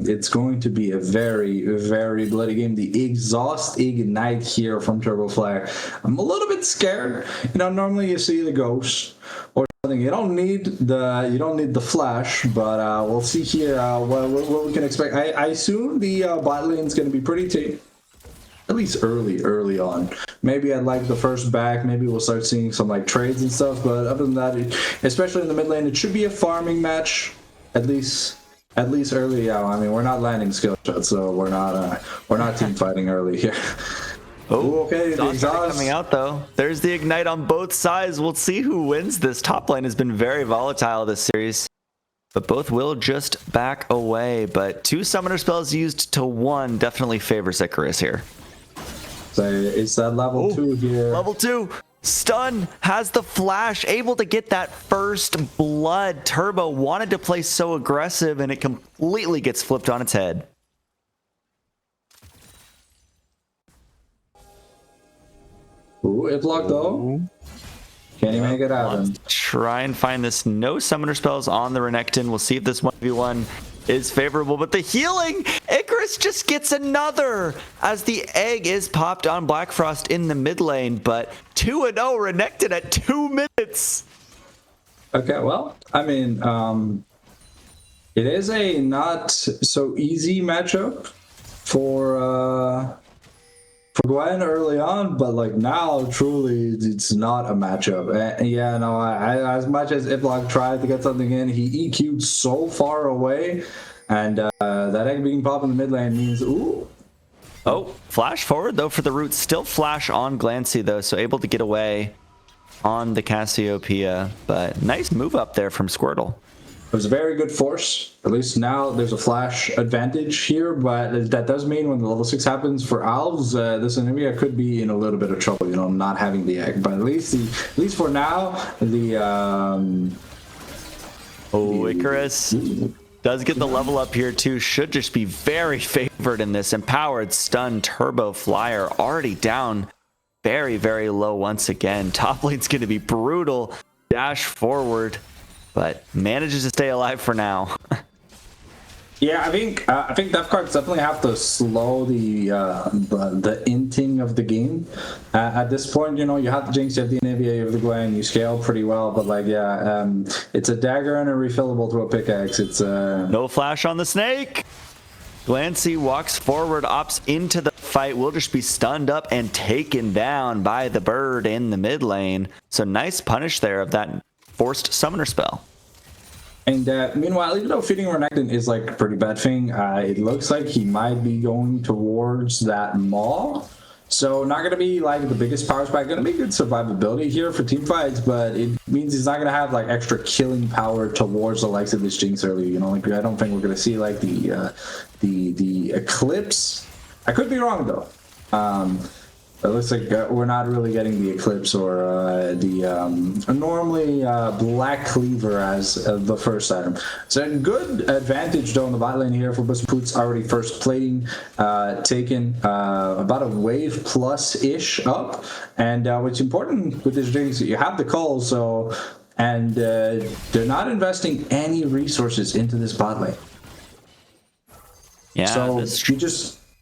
it's going to be a very, very bloody game. The exhaust ignite here from Turbo Flyer. I'm a little bit scared. Normally you see the ghost or something. You don't need the flash, but we'll see here what we can expect. I assume the bot lane is going to be pretty tame. At least early on. Maybe I'd like the first back. Maybe we'll start seeing some like trades and stuff. But other than that, especially in the mid lane, it should be a farming match. At least early. Yeah, I mean we're not landing skill shots, so we're not team fighting early here. Oh, okay. The exhaust coming out though. There's the ignite on both sides. We'll see who wins this. Top lane has been very volatile this series. But both will just back away. But 2 summoner spells used to 1 definitely favors Icarus here. So it's that level 2 here. Level 2. Stun has the flash, able to get that first blood. Turbo wanted to play so aggressive, and it completely gets flipped on its head. Ooh, it blocked though. Can he make it happen? Try and find this. No summoner spells on the Renekton. We'll see if this 1v1 is favorable, but the healing, Icarus just gets another as the egg is popped on Black Frost in the mid lane, but 2-0 Renekton at 2 minutes. Okay, well, I mean, it is a not so easy matchup for Gwen early on, but like now, truly, it's not a matchup. Yeah, no, as much as Iblock tried to get something in, he EQ'd so far away, and that egg being popped in the mid lane means, ooh. Oh, flash forward though for the root. Still flash on Glancy though, so able to get away on the Cassiopeia, but nice move up there from Squirtle. It was a very good force. At least now there's a flash advantage here, but that does mean when the level 6 happens for Alves, this enemy could be in a little bit of trouble, not having the egg. But at least for now, Icarus does get the level up here too. Should just be very favored in this. Empowered stun Turbo Flyer already down very, very low once again. Top lane's going to be brutal. Dash forward, but manages to stay alive for now. Yeah, I think Death Cards definitely have to slow the inting of the game. At this point, you have the Jinx, you have the Anivia, you have the Gwen, you scale pretty well, but like, yeah, it's a dagger and a refillable to a pickaxe. It's no flash on the snake. Glancy walks forward, opts into the fight, will just be stunned up and taken down by the bird in the mid lane. So nice punish there of that forced summoner spell. And meanwhile, even though feeding Renekton is like a pretty bad thing, it looks like he might be going towards that Maw. So not going to be like the biggest power spike. Going to be good survivability here for team fights, but it means he's not going to have like extra killing power towards the likes of this Jinx early. Like I don't think we're going to see like the Eclipse. I could be wrong though. It looks like we're not really getting the Eclipse or normally Black Cleaver as the first item. So a good advantage though in the bot lane here for Buspoots. Already first plating taken about a wave plus-ish up. And what's important with this Jinx is you have the call, so and they're not investing any resources into this bot lane. Yeah, so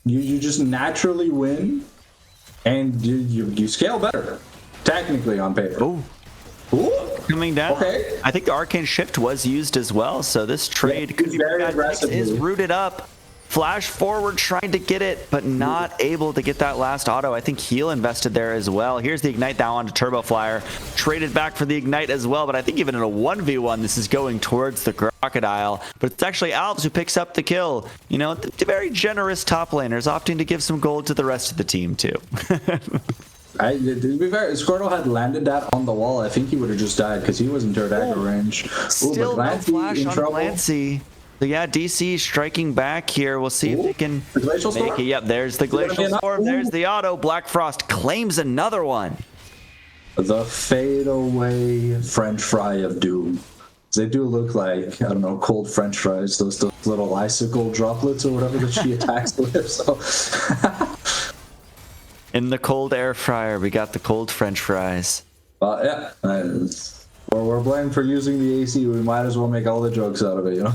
you just naturally win. And you scale better, technically on paper. Ooh. Coming down. Okay. I think the Arcane Shift was used as well, so this trade could be very aggressive. Is rooted up. Flash forward trying to get it, but not able to get that last auto. I think Heal invested there as well. Here's the Ignite down onto Turbo Flyer. Traded back for the Ignite as well, but I think even in a 1v1, this is going towards the Crocodile. But it's actually Alves who picks up the kill. The very generous top laners, opting to give some gold to the rest of the team too. To be fair, if Squirtle had landed that on the wall, I think he would have just died because he was in turret aggro range. Still no flash on Glancy. So yeah, DC striking back here. We'll see if they can make it. Yep, there's the Glacial Storm. There's the auto. Black Frost claims another one. The fade away French fry of doom. They do look like, I don't know, cold French fries, those little icicle droplets or whatever that she attacks with. So. In the cold air fryer, we got the cold French fries. Yeah. We're blamed for using the AC. We might as well make all the jokes out of it, you know?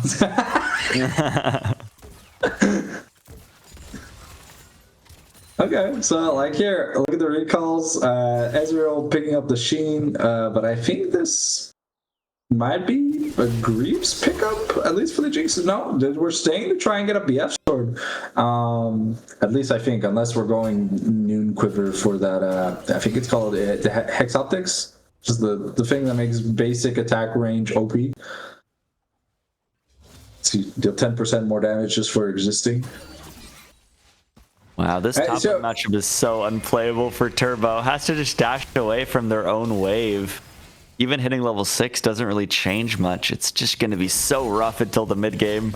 Okay, so like here, look at the recalls. Ezreal picking up the Sheen, but I think this might be a Greaves pickup, at least for the Jinx. No, we're staying to try and get a BF sword. At least I think, unless we're going Noon Quiver for that, I think it's called the Hex Optics, which is the thing that makes basic attack range OP. So you deal 10% more damage just for existing. Wow, this top lane matchup is so unplayable for Turbo. Has to just dash away from their own wave. Even hitting level 6 doesn't really change much. It's just going to be so rough until the mid game.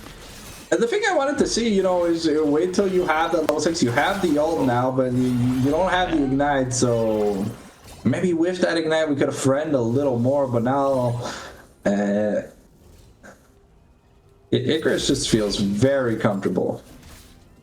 And the thing I wanted to see, you know, is wait till you have the level 6. You have the ult now, but you don't have the ignite, so maybe with that ignite we could have friend a little more, but now Icarus just feels very comfortable.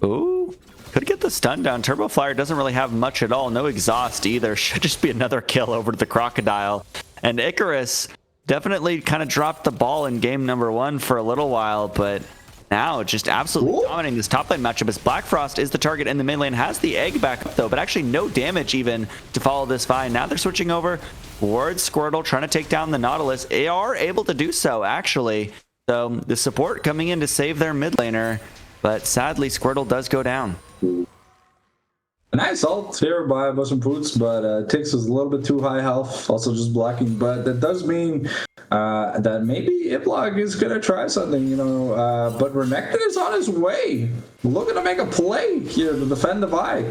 Ooh, could get the stun down. Turbo Flyer doesn't really have much at all. No exhaust either. Should just be another kill over to the Crocodile. And Icarus definitely kind of dropped the ball in game number 1 for a little while, but now just absolutely dominating this top lane matchup as Black Frost is the target in the mid lane. Has the egg back up though, but actually no damage even to follow this fine. Now they're switching over towards Squirtle, trying to take down the Nautilus. They are able to do so actually. So the support coming in to save their mid laner, but sadly Squirtle does go down. A nice ult here by Bosom Boots, but Tix was a little bit too high health, also just blocking. But that does mean that maybe Iplog is going to try something, you know. But Renekton is on his way, looking to make a play here to defend the Vi.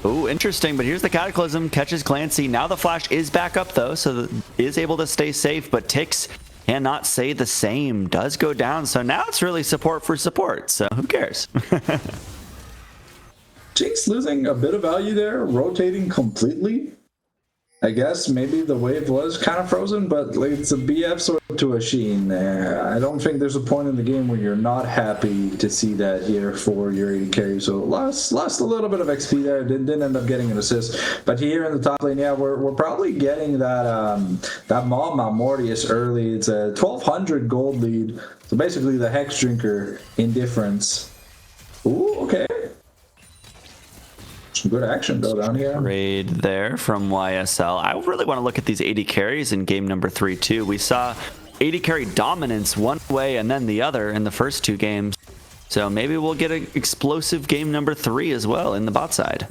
Ooh, interesting, but here's the Cataclysm, catches Clancy. Now the Flash is back up though, so is able to stay safe, but Tix cannot say the same. Does go down, so now it's really support for support, so who cares? Jinx losing a bit of value there, rotating completely. I guess maybe the wave was kind of frozen, but like, it's a BF sword to a Sheen. I don't think there's a point in the game where you're not happy to see that here for your AD carry. So lost a little bit of XP there. Didn't end up getting an assist. But here in the top lane, yeah, we're probably getting that Maw Mortius early. It's a 1200 gold lead. So basically the Hex Drinker indifference. Ooh, okay. Some good action though down here. Raid there from YSL. I really want to look at these AD carries in game number 3 too. We saw AD carry dominance one way and then the other in the first 2 games. So maybe we'll get an explosive game number 3 as well in the bot side.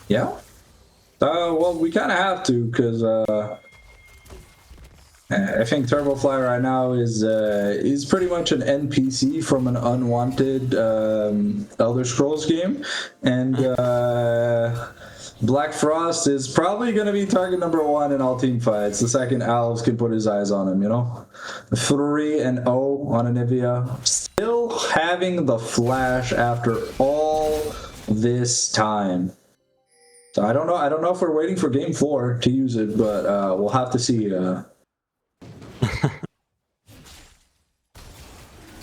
Yeah. Well, we kind of have to because I think Turbo Flyer right now is pretty much an NPC from an unwanted Elder Scrolls game, and Black Frost is probably going to be target number 1 in all team fights. The second Alves can put his eyes on him, you know. 3-0 on Anivia, still having the flash after all this time. So I don't know if we're waiting for game 4 to use it, but we'll have to see.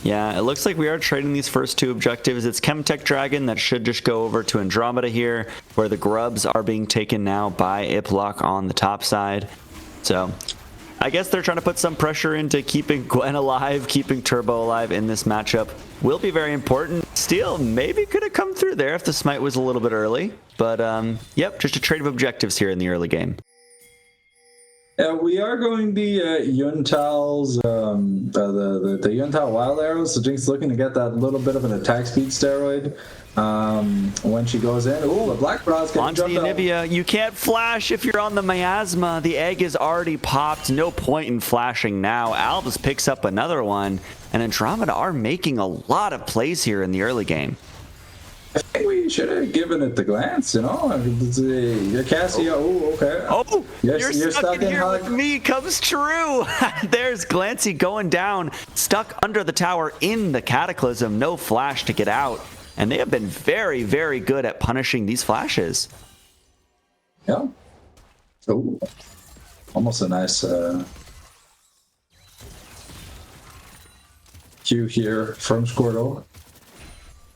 Yeah, it looks like we are trading these first 2 objectives. It's Chemtech Dragon that should just go over to Andromeda here, where the grubs are being taken now by Iplok on the top side. So I guess they're trying to put some pressure into keeping Gwen alive, keeping Turbo alive in this matchup. Will be very important. Steel maybe could have come through there if the smite was a little bit early. But yep, just a trade of objectives here in the early game. We are going the Yuntal's, the Yuntal Wild Arrows. So Jinx looking to get that little bit of an attack speed steroid when she goes in. Ooh, a Black Frost getting onto the Anivia. You can't flash if you're on the Miasma. The egg is already popped. No point in flashing now. Alves picks up another one. And Andromeda are making a lot of plays here in the early game. I think we should have given it the glance, you know. Cassia, oh, okay. Oh, yes, you're stuck in here with me comes true. There's Glancy going down, stuck under the tower in the Cataclysm. No flash to get out. And they have been very, very good at punishing these flashes. Yeah. Oh, almost a nice Q here from Squirtle.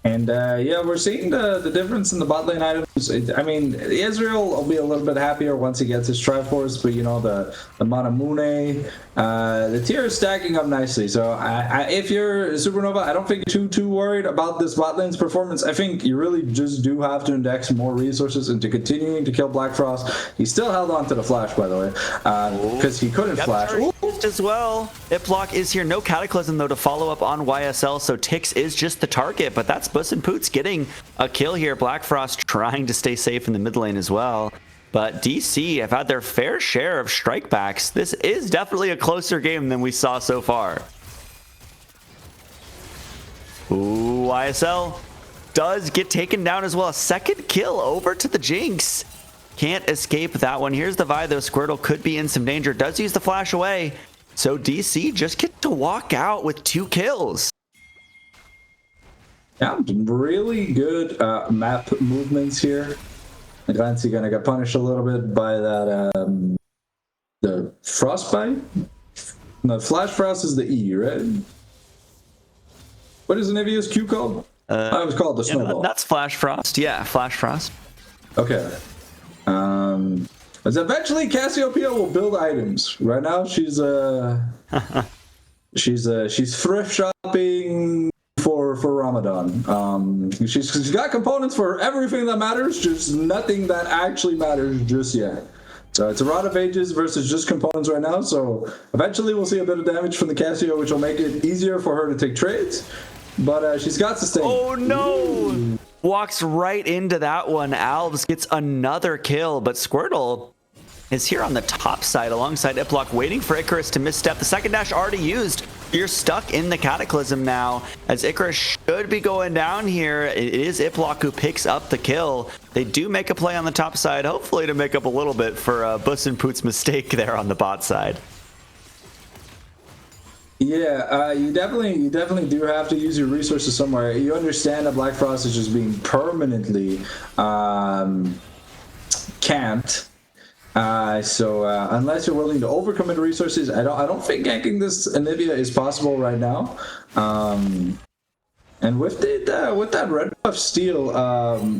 And yeah, we're seeing the difference in the bot lane items. I mean, Israel will be a little bit happier once he gets his Triforce, but you know, the Manamune, the tier is stacking up nicely. So if you're Supernova, I don't think you're too worried about this bot lane's performance. I think you really just do have to index more resources into continuing to kill Black Frost. He still held on to the flash, by the way, because he couldn't flash. As well. Iplock is here. No Cataclysm, though, to follow up on YSL, so Tix is just the target, but that's Puss and Poots getting a kill here. Black Frost trying to stay safe in the mid lane as well. But DC have had their fair share of strikebacks. This is definitely a closer game than we saw so far. Ooh, YSL does get taken down as well. A second kill over to the Jinx. Can't escape that one. Here's the Vi, though. Squirtle could be in some danger. Does use the flash away. So DC just get to walk out with 2 kills. Yeah, really good map movements here. Glancy gonna get punished a little bit by that the Frostbite. No, Flash Frost is the E, right? What is Nivea's Q called? I was called the Snowball. That's Flash Frost. Yeah, Flash Frost. Okay. But eventually Cassiopeia will build items. Right now she's she's thrift shopping for Ramadan. She's got components for everything that matters, just nothing that actually matters just yet. So it's a Rod of Ages versus just components right now. So eventually we'll see a bit of damage from the Cassio, which will make it easier for her to take trades. But she's got sustain. Oh no! Walks right into that one. Alves gets another kill, but Squirtle is here on the top side alongside Iplock, waiting for Icarus to misstep. The second dash already used. You're stuck in the Cataclysm now, as Icarus should be going down here. It is Iplock who picks up the kill. They do make a play on the top side, hopefully to make up a little bit for Puss and Poots' mistake there on the bot side. Yeah, you definitely do have to use your resources somewhere. You understand that Black Frost is just being permanently camped. So unless you're willing to overcommit resources, I don't think ganking this Anivia is possible right now. And with that red buff steal,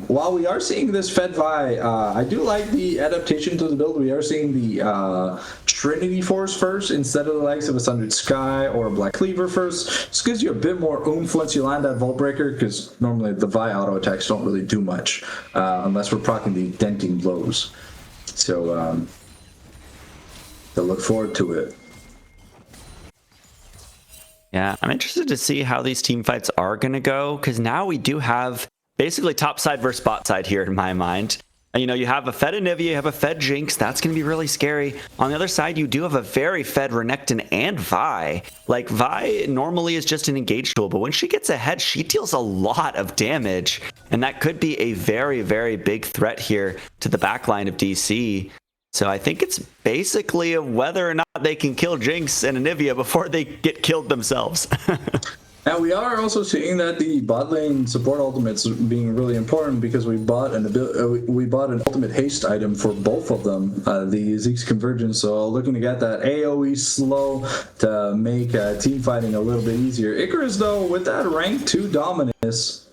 while we are seeing this Fed Vi, I do like the adaptation to the build. We are seeing the Trinity Force first instead of the likes of a Sundered Sky or a Black Cleaver first. This gives you a bit more oomph once you land that Vault Breaker, because normally the Vi auto attacks don't really do much unless we're proccing the denting blows. So they'll look forward to it. Yeah, I'm interested to see how these team fights are going to go, because now we do have basically top side versus bot side here in my mind. You know, you have a fed Anivia, you have a fed Jinx. That's going to be really scary. On the other side, you do have a very fed Renekton and Vi. Like, Vi normally is just an engage tool, but when she gets ahead, she deals a lot of damage. And that could be a very, very big threat here to the backline of DC. So I think it's basically of whether or not they can kill Jinx and Anivia before they get killed themselves. And we are also seeing that the bot lane support ultimates being really important, because we bought an ultimate haste item for both of them, the Zeke's Convergence. So looking to get that AoE slow to make team fighting a little bit easier. Icarus, though, with that rank 2 dominance,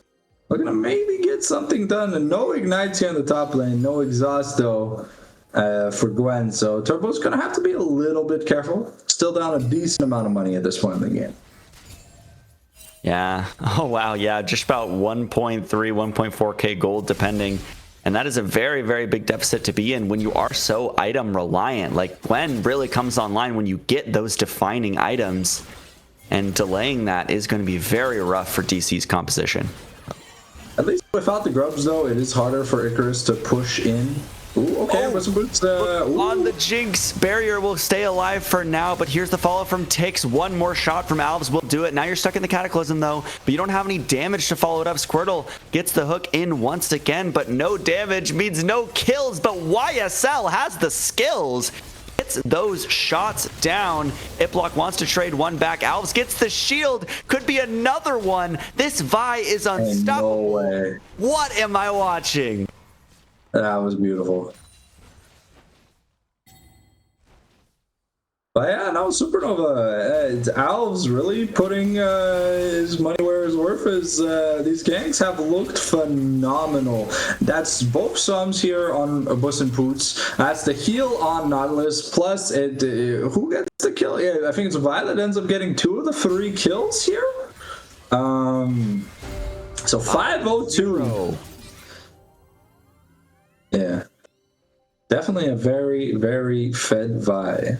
looking to maybe get something done. And no ignites here in the top lane, no exhaust though for Gwen. So Turbo's gonna have to be a little bit careful. Still down a decent amount of money at this point in the game. Yeah. Oh, wow. Yeah. Just about 1.3, 1.4k gold, depending. And that is a very, very big deficit to be in when you are so item reliant. Like, Gwen really comes online when you get those defining items. And delaying that is going to be very rough for DC's composition. At least without the grubs, though, it is harder for Icarus to push in. Ooh, okay, with some boots. On the Jinx, barrier will stay alive for now, but here's the follow from Tix. One more shot from Alves will do it. Now you're stuck in the Cataclysm, though, but you don't have any damage to follow it up. Squirtle gets the hook in once again, but no damage means no kills, but YSL has the skills. Gets those shots down. Iplock wants to trade one back. Alves gets the shield. Could be another one. This Vi is unstoppable. No way. What am I watching? That was beautiful. But yeah, no, Supernova. It's Alves really putting his money where his worth is. These ganks have looked phenomenal. That's both sums here on Bus and Poots. That's the heal on Nautilus. Plus, who gets the kill? Yeah, I think it's Violet ends up getting 2 of the 3 kills here. So 502. Yeah. Definitely a very, very fed Vi.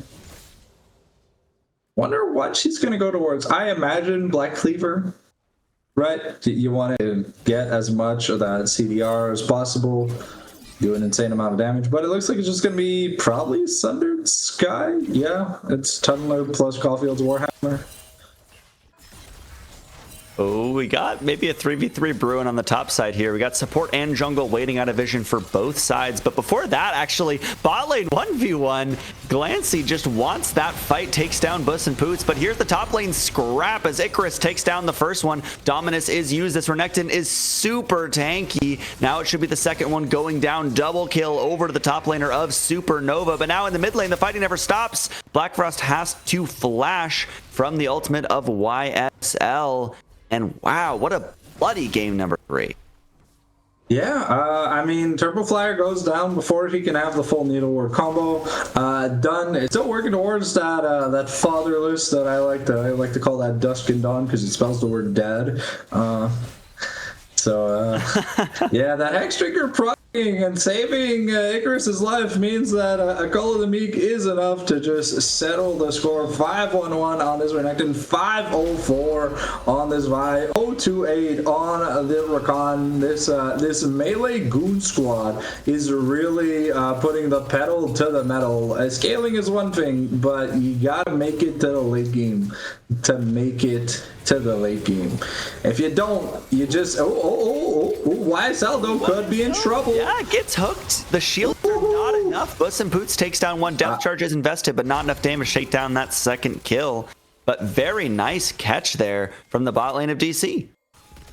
Wonder what she's going to go towards. I imagine Black Cleaver, right? You want to get as much of that CDR as possible, do an insane amount of damage, but it looks like it's just going to be probably Sundered Sky. Yeah, it's Tunneler plus Caulfield's Warhammer. Oh, we got maybe a 3v3 brewing on the top side here. We got support and jungle waiting out of vision for both sides. But before that, actually, bot lane 1v1. Glancy just wants that fight, takes down Bus and Poots. But here's the top lane scrap as Icarus takes down the first one. Dominus is used. This Renekton is super tanky. Now it should be the second one going down. Double kill over to the top laner of Supernova. But now in the mid lane, the fighting never stops. Black Frost has to flash from the ultimate of YSL. And wow, what a bloody game number 3. Yeah, I mean, Turbo Flyer goes down before he can have the full Needlework combo. Done. It's still working towards that fatherless that I like to call that Dusk and Dawn because it spells the word dad. Yeah, that Hex Trigger proccing and saving Icarus's life means that a Call of the Meek is enough to just settle the score. 5-1-1 on this Renekton, 5-0-4 on this Vi, 0-2-8 on the Rakan. This melee goon squad is really putting the pedal to the metal. Scaling is one thing, but you gotta make it to the late game to make it to the late game. If you don't, you just YSL though could be in trouble. Yeah, gets hooked. The shields are not enough. Bus and Poots takes down one. Death charge is invested, but not enough damage to take down that second kill. But very nice catch there from the bot lane of DC.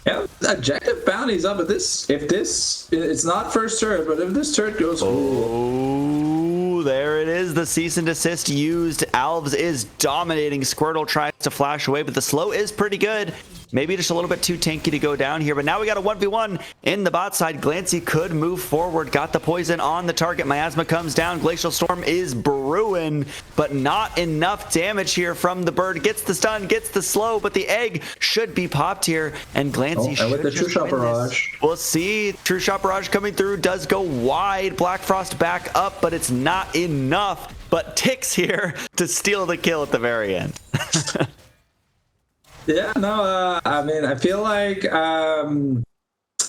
Yeah, objective bounty's up. But it's not first turret, but if this turret goes, oh, there it is. The cease and desist used. Alves is dominating. Squirtle tries to flash away, but the slow is pretty good. Maybe just a little bit too tanky to go down here, but now we got a 1v1 in the bot side. Glancy could move forward, got the poison on the target. Miasma comes down. Glacial Storm is brewing, but not enough damage here from the bird. Gets the stun, gets the slow, but the egg should be popped here, and Glancy should with the just True Shot win Barrage. this. We'll see. True Shot Barrage coming through, does go wide. Black Frost back up, but it's not enough. But Tix here to steal the kill at the very end. Yeah, no, I mean, I feel like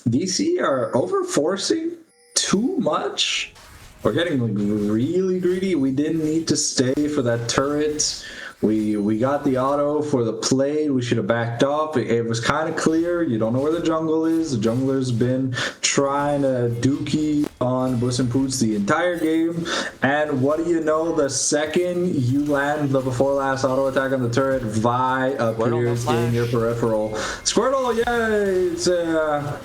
DC are overforcing too much. We're getting like really greedy. We didn't need to stay for that turret. We got the auto for the play. We should have backed off. It was kind of clear. You don't know where the jungle is. The jungler's been trying to dookie on Bus and Poots the entire game. And what do you know? The second you land the before last auto attack on the turret, Vi appears in your peripheral. Squirtle, yay! It's oh,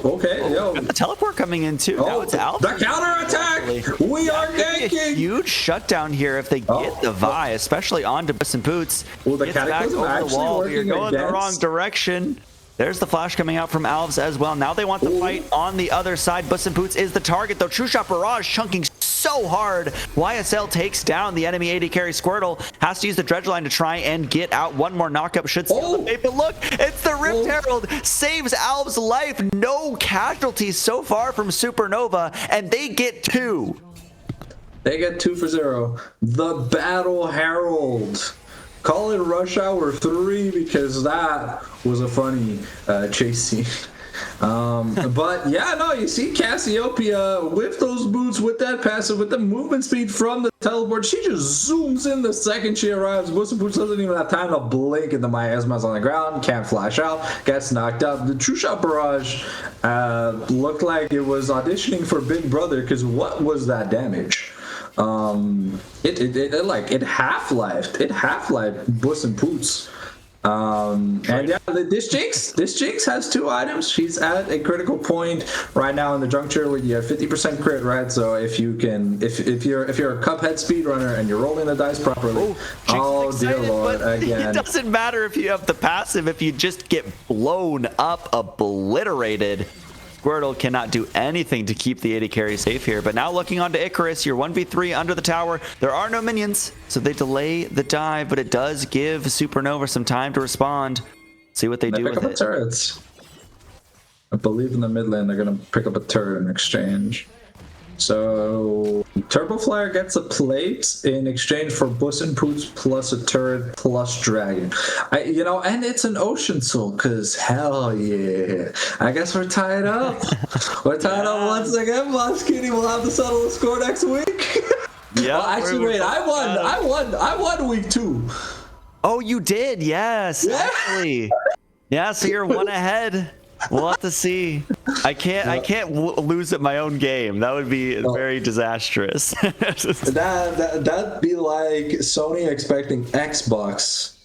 okay. Yo. Got the teleport coming in too. Now it's Alpha. The counter attack. We are ganking. Huge shutdown here if they get the Vi, especially onto Bus and Poots. Well, the Gets back Cataclysm over the actually wall. You're working going the against- wrong direction. There's the flash coming out from Alves as well. Now they want the fight on the other side. Bus and Poots is the target though. True Shot Barrage chunking so hard. YSL takes down the enemy AD carry. Squirtle has to use the dredge line to try and get out. One more knockup should seal the fate. But look, it's the Rift Herald. Saves Alves' life. No casualties so far from Supernova. And they get 2. They get 2 for 0. The Battle Herald. Call it Rush Hour 3 because that was a funny chase scene. But yeah, no, you see Cassiopeia with those boots, with that passive, with the movement speed from the teleport. She just zooms in the second she arrives. Bus and Poots doesn't even have time to blink, and the Miasma's on the ground, can't flash out, gets knocked out. The True Shot Barrage looked like it was auditioning for Big Brother because what was that damage? It half-lifed Bus and Poots. And yeah, this Jinx has 2 items. She's at a critical point right now in the juncture where you have 50% crit, right? So if you can, if you're a Cuphead speedrunner and you're rolling the dice properly, Jinx is dear excited, lord, but again. It doesn't matter if you have the passive. If you just get blown up, obliterated, Squirtle cannot do anything to keep the AD carry safe here. But now looking onto Icarus, you're 1v3 under the tower. There are no minions, so they delay the dive, but it does give Supernova some time to respond. See what they do pick with up it. turrets. I believe in the mid lane they're gonna pick up a turret in exchange. So Turbo Flyer gets a plate in exchange for Puss in Boots plus a turret plus dragon. And it's an Ocean Soul, cause hell yeah. I guess we're tied up. We're tied up once again, Boss Kitty. We'll have to settle the score next week. Yeah. Well, actually, wait. I won week 2. Oh, you did? Yes. Yeah. Actually. Yeah. So you're 1 ahead. We'll have to see. I can't lose at my own game. That would be very disastrous. That'd be like Sony expecting Xbox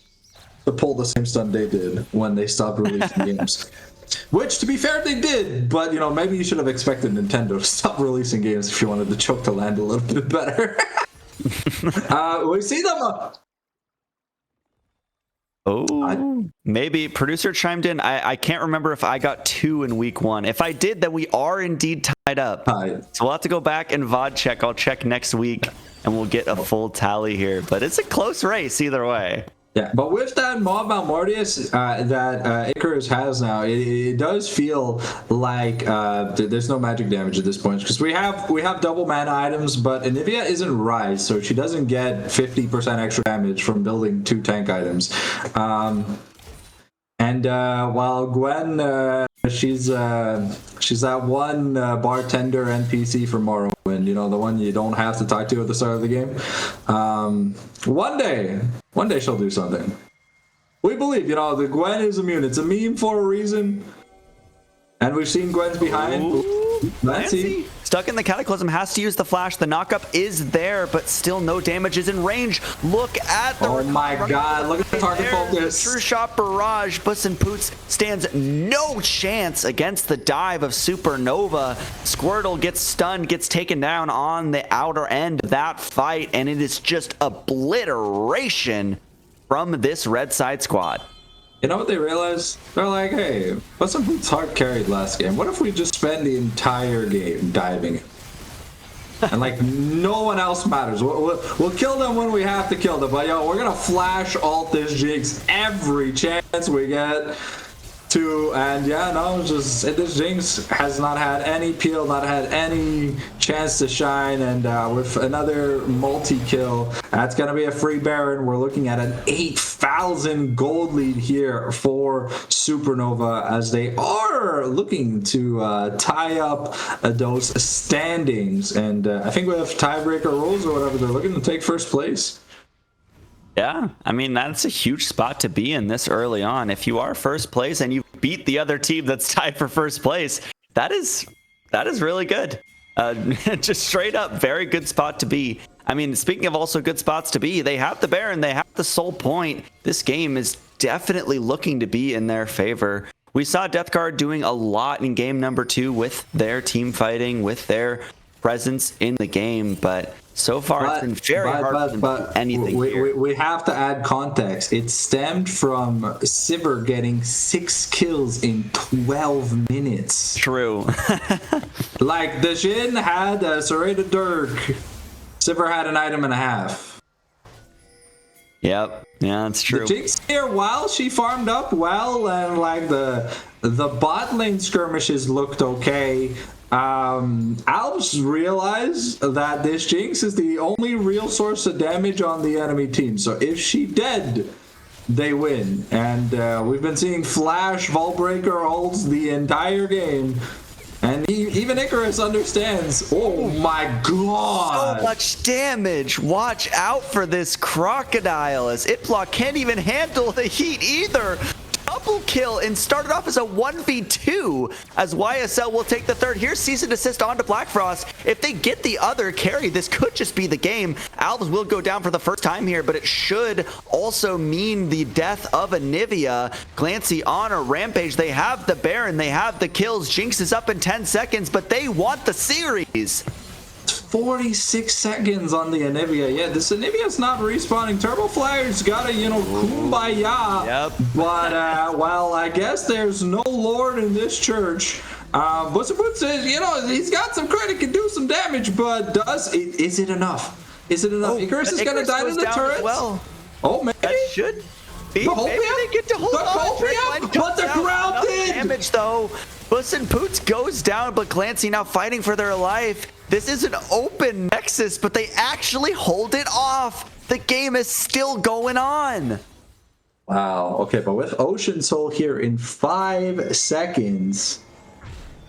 to pull the same stunt they did when they stopped releasing games. Which, to be fair, they did. But maybe you should have expected Nintendo to stop releasing games if you wanted the choke to land a little bit better. We see them. Oh, maybe producer chimed in. I can't remember if I got 2 in week 1. If I did, then we are indeed tied up. Tied. So we'll have to go back and VOD check. I'll check next week and we'll get a full tally here. But it's a close race either way. Yeah, but with that Mob Malmortius that Icarus has now, it does feel like there's no magic damage at this point because we have double mana items, but Anivia isn't Rise, so she doesn't get 50% extra damage from building 2 tank items. While Gwen, she's that one bartender NPC from Morrowind, the one you don't have to talk to at the start of the game. One day she'll do something. We believe, the Gwen is immune. It's a meme for a reason. And we've seen Gwen's behind. Ooh, Nancy. Stuck in the Cataclysm, has to use the flash. The knockup is there, but still no damage is in range. Look at the God, look at the target focus. True Shot Barrage. Puss in Boots stands no chance against the dive of Supernova. Squirtle gets stunned, gets taken down on the outer end of that fight, and it is just obliteration from this red side squad. You know what they realized? They're like, hey, Puss in Boots hard carried last game. What if we just spend the entire game diving? And no one else matters. We'll kill them when we have to kill them. But we're gonna flash ult this Jinx every chance we get to. And this Jinx has not had any peel, not had any chance to shine. And with another multi-kill, that's gonna be a free Baron. We're looking at an 8,000 gold lead here for Supernova as they are looking to tie up those standings. And I think with tiebreaker rules or whatever, they're looking to take first place. Yeah, I mean, that's a huge spot to be in this early on. If you are first place and you beat the other team that's tied for first place, that is really good. Just straight up, very good spot to be. I mean, speaking of also good spots to be, they have the Baron, they have the Soul Point. This game is definitely looking to be in their favor. We saw Death Guard doing a lot in game number 2 with their team fighting, with their presence in the game, but so far it's been very hard to do anything here. We have to add context. It stemmed from Sivir getting 6 kills in 12 minutes. True. The Jhin had Serrated Dirk. Sivir had an item and a half. Yep. Yeah, that's true. The Jinx here, while she farmed up well and the bot lane skirmishes looked okay, Alps realized that this Jinx is the only real source of damage on the enemy team. So if she dead, they win. And we've been seeing Flash, Vaultbreaker ults the entire game. And even Icarus understands. Oh my god! So much damage. Watch out for this Crocodile as Itblock can't even handle the heat either. Double double kill and started off as a 1v2 as YSL will take the third. Here's Cease and Desist onto Black Frost. If they get the other carry, this could just be the game. Alves will go down for the first time here, but it should also mean the death of Anivia. Glancy on a rampage. They have the Baron, they have the kills. Jinx is up in 10 seconds, but they want the series. 46 seconds on the Anivia. Yeah, this Anivia's not respawning. Turbo Flyer's got a, kumbaya. Yep. But, well, I guess there's no Lord in this church. Buster Boots says, he's got some credit, can do some damage, but is it enough? Is it enough? Icarus is going to die to the turret. Well, oh, maybe. that should be. The Maybe they get to hold on. But the crowd did. Damage, though. Puss in Boots goes down, but Glancy now fighting for their life. This is an open Nexus, but they actually hold it off. The game is still going on. Wow. Okay, but with Ocean Soul here in 5 seconds,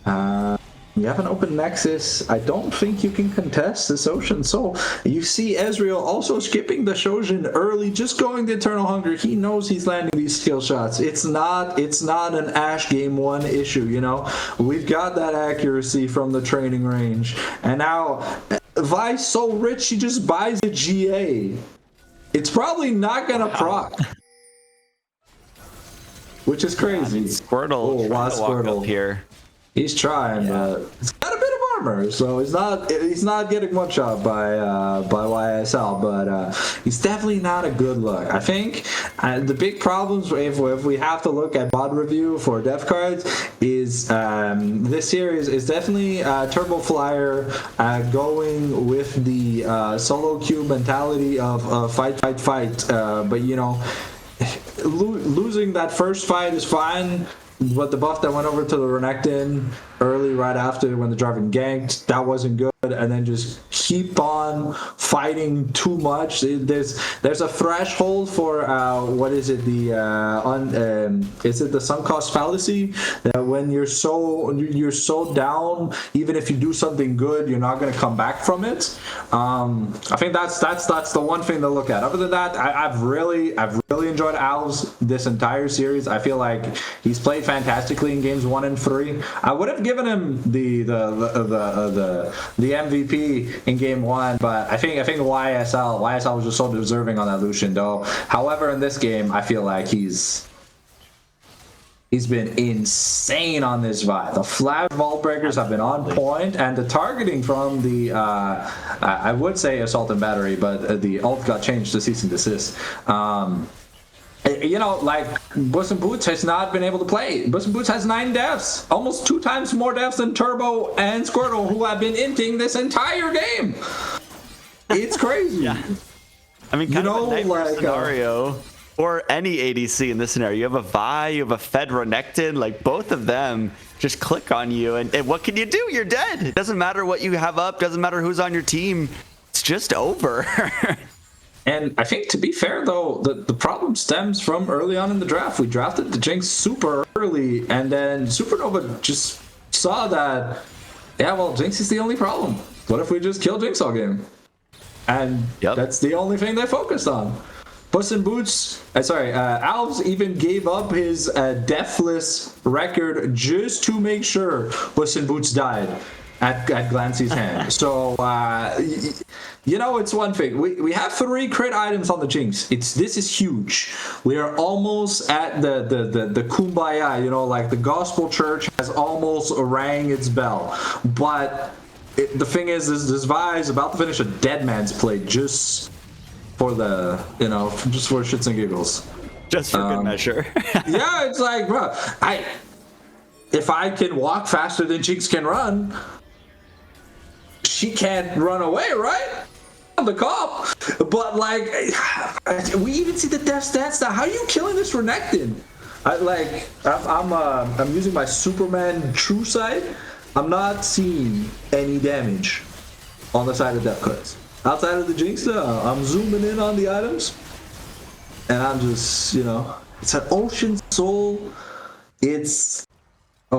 you have an open Nexus. I don't think you can contest this Ocean Soul. You see Ezreal also skipping the Shojin early, just going the Eternal Hunger. He knows he's landing these skill shots. It's not an Ashe game 1 issue, We've got that accuracy from the training range. And now, Vi's so rich, she just buys a GA. It's probably not gonna proc. Which is crazy. Squirtle, Squirtle here. He's trying, but he's got a bit of armor, so he's not getting one shot by YSL, but he's definitely not a good look. I think the big problems if we have to look at bot review for dev cards is this series is definitely Turbo Flyer going with the solo queue mentality of fight, but losing that first fight is fine. But the buff that went over to the Renekton early, right after when the Jarvan ganked, that wasn't good. And then just keep on fighting too much. There's a threshold for what is it? Is it the sunk cost fallacy? That when you're so down, even if you do something good, you're not going to come back from it. I think that's the one thing to look at. Other than that, I've really enjoyed Alves this entire series. I feel like he's played fantastically in games 1 and 3. I would have given him the MVP in game 1, but I think YSL was just so deserving on that Lucian though. However, in this game, I feel like he's been insane on this Vi. The flash vault breakers have been on point, and the targeting from the I would say assault and battery, but the ult got changed to cease and desist. Puss in Boots has not been able to play. Puss in Boots has 9 deaths, almost 2 times more deaths than Turbo and Squirtle, who have been inting this entire game. It's crazy. Yeah. I mean, kind of a nightmare scenario for any ADC in this scenario. You have a Vi, you have a Fed Renekton, like both of them just click on you, and what can you do? You're dead. It doesn't matter what you have up, doesn't matter who's on your team. It's just over. And I think, to be fair, though, the problem stems from early on in the draft. We drafted the Jinx super early, and then Supernova just saw that, Jinx is the only problem. What if we just kill Jinx all game? And that's the only thing they focused on. Puss in Boots, Alves even gave up his deathless record just to make sure Puss in Boots died at Glancy's hand. So, it's one thing. We have 3 crit items on the Jinx. This is huge. We are almost at the kumbaya, like the gospel church has almost rang its bell. But the thing is, this Vi is about to finish a dead man's play just for just for shits and giggles. Just for good measure. Yeah, it's like, bro, if I can walk faster than Jinx can run, she can't run away, right? The cop. But we even see the death stats now. How are you killing this Renekton? I'm using my Superman true sight. I'm not seeing any damage on the side of death cards. Outside of the Jinx, I'm zooming in on the items, and I'm just, it's an Ocean Soul. It's I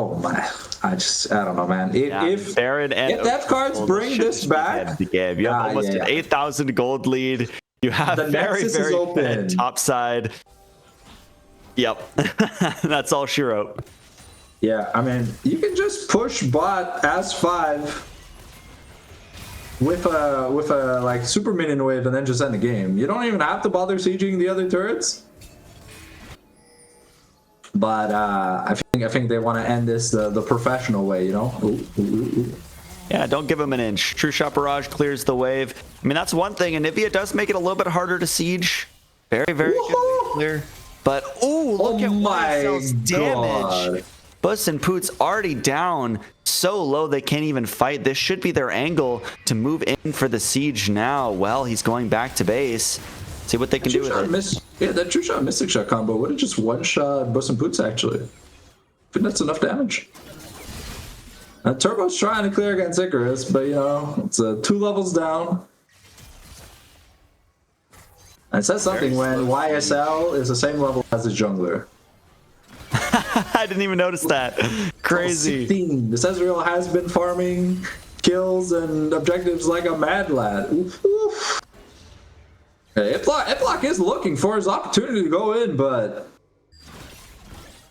don't know, man. If Baron and if death cards bring this back, you have almost an 8,000 gold lead. You have the very Nexus is open. top side. Yep. That's all she wrote. Yeah, I mean, you can just push bot as 5 with a like super minion wave and then just end the game. You don't even have to bother sieging the other turrets. But I think they want to end this the professional way, you know. Ooh. Yeah, don't give him an inch. True Shot Barrage clears the wave. I mean, that's one thing. Anivia does make it a little bit harder to siege. Very, very good clear. But, ooh, look at YSL's damage. Puss and Poot's already down so low they can't even fight. This should be their angle to move in for the siege now. Well, he's going back to base. See what they can do with it. That True Shot Mystic Shot combo would have just one-shot Puss and Poot's, actually. I think that's enough damage. Turbo's trying to clear against Icarus, but you know, it's 2 levels down. And it says something when YSL is the same level as the jungler. I didn't even notice that. Crazy. 16. This Ezreal has been farming kills and objectives like a mad lad. Oof. Hey, Iplock is looking for his opportunity to go in, but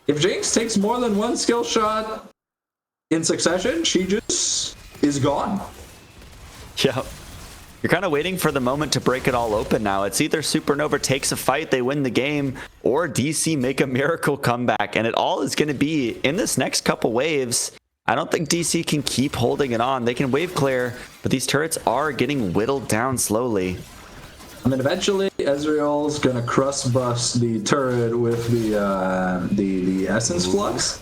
if Jinx takes more than 1 skill shot in succession, she just is gone. Yeah. You're kind of waiting for the moment to break it all open now. It's either Supernova takes a fight, they win the game, or DC make a miracle comeback. And it all is going to be in this next couple waves. I don't think DC can keep holding it on. They can wave clear, but these turrets are getting whittled down slowly. I mean, eventually Ezreal's gonna crust bust the turret with the Essence Flux.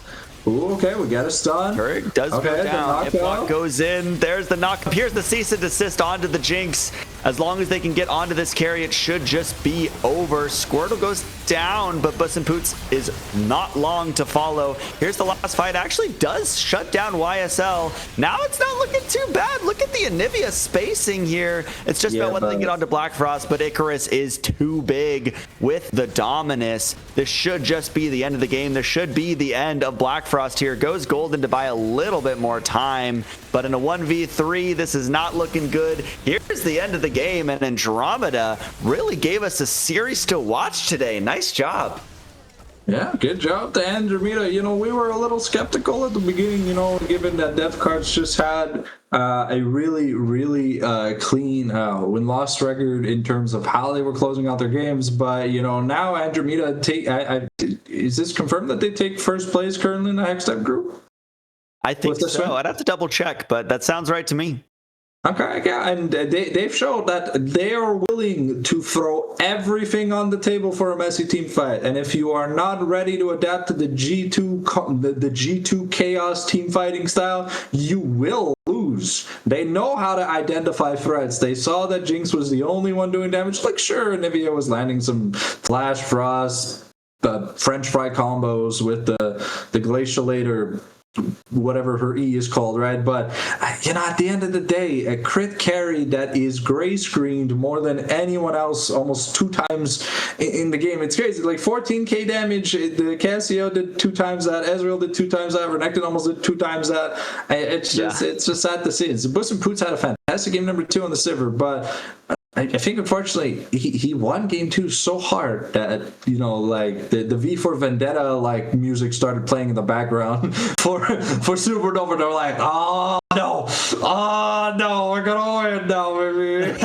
Ooh, okay, we got a stun. Turret does go down. Iplock goes in. There's the knock. Here's the cease and desist onto the Jinx. As long as they can get onto this carry, it should just be over. Squirtle goes down, but Puss and Poots is not long to follow. Here's the last fight. Actually does shut down YSL. Now it's not looking too bad. Look at the Anivia spacing here. It's just about whether they get onto Black Frost, but Icarus is too big with the Dominus. This should just be the end of the game. This should be the end of Black Frost here. Goes Golden to buy a little bit more time, but in a 1v3, this is not looking good. Here's the end of the game, and Andromeda really gave us a series to watch today. Nice job. Yeah, good job to Andromeda. You know, we were a little skeptical at the beginning, you know, given that Death Cards just had a really clean win-loss record in terms of how they were closing out their games. But, you know, now Andromeda is this confirmed that they take first place currently in the Hextech group? I think so. I'd have to double check, but that sounds right to me. Okay, yeah, and they've showed that they are willing to throw everything on the table for a messy team fight. And if you are not ready to adapt to the G2 chaos team fighting style, you will lose. They know how to identify threats. They saw that Jinx was the only one doing damage. Like, sure, Anivia was landing some Flash Frost, French fry combos with the Glacialator, whatever her E is called, right? But you know, at the end of the day, a crit carry that is gray screened more than anyone else, almost 2 times in the game. It's crazy. Like 14k damage. The Cassio did 2 times that. Ezreal did 2 times that. Renekton almost did 2 times that. It's just sad to see. So Puss and Poots had a fantastic game number 2 on the Sivir, but I think, unfortunately, he won game 2 so hard that, you know, like the V for Vendetta like music started playing in the background for Supernova. They're like, oh no, we're gonna win now, baby.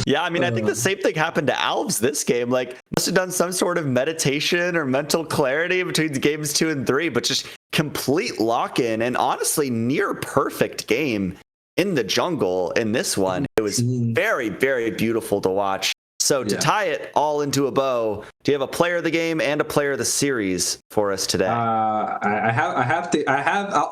Yeah, I mean, I think the same thing happened to Alves this game. Like, must have done some sort of meditation or mental clarity between games 2 and 3, but just complete lock-in and honestly near perfect game in the jungle in this one. It was very, very beautiful to watch. So to tie it all into a bow, do you have a player of the game and a player of the series for us today? I'll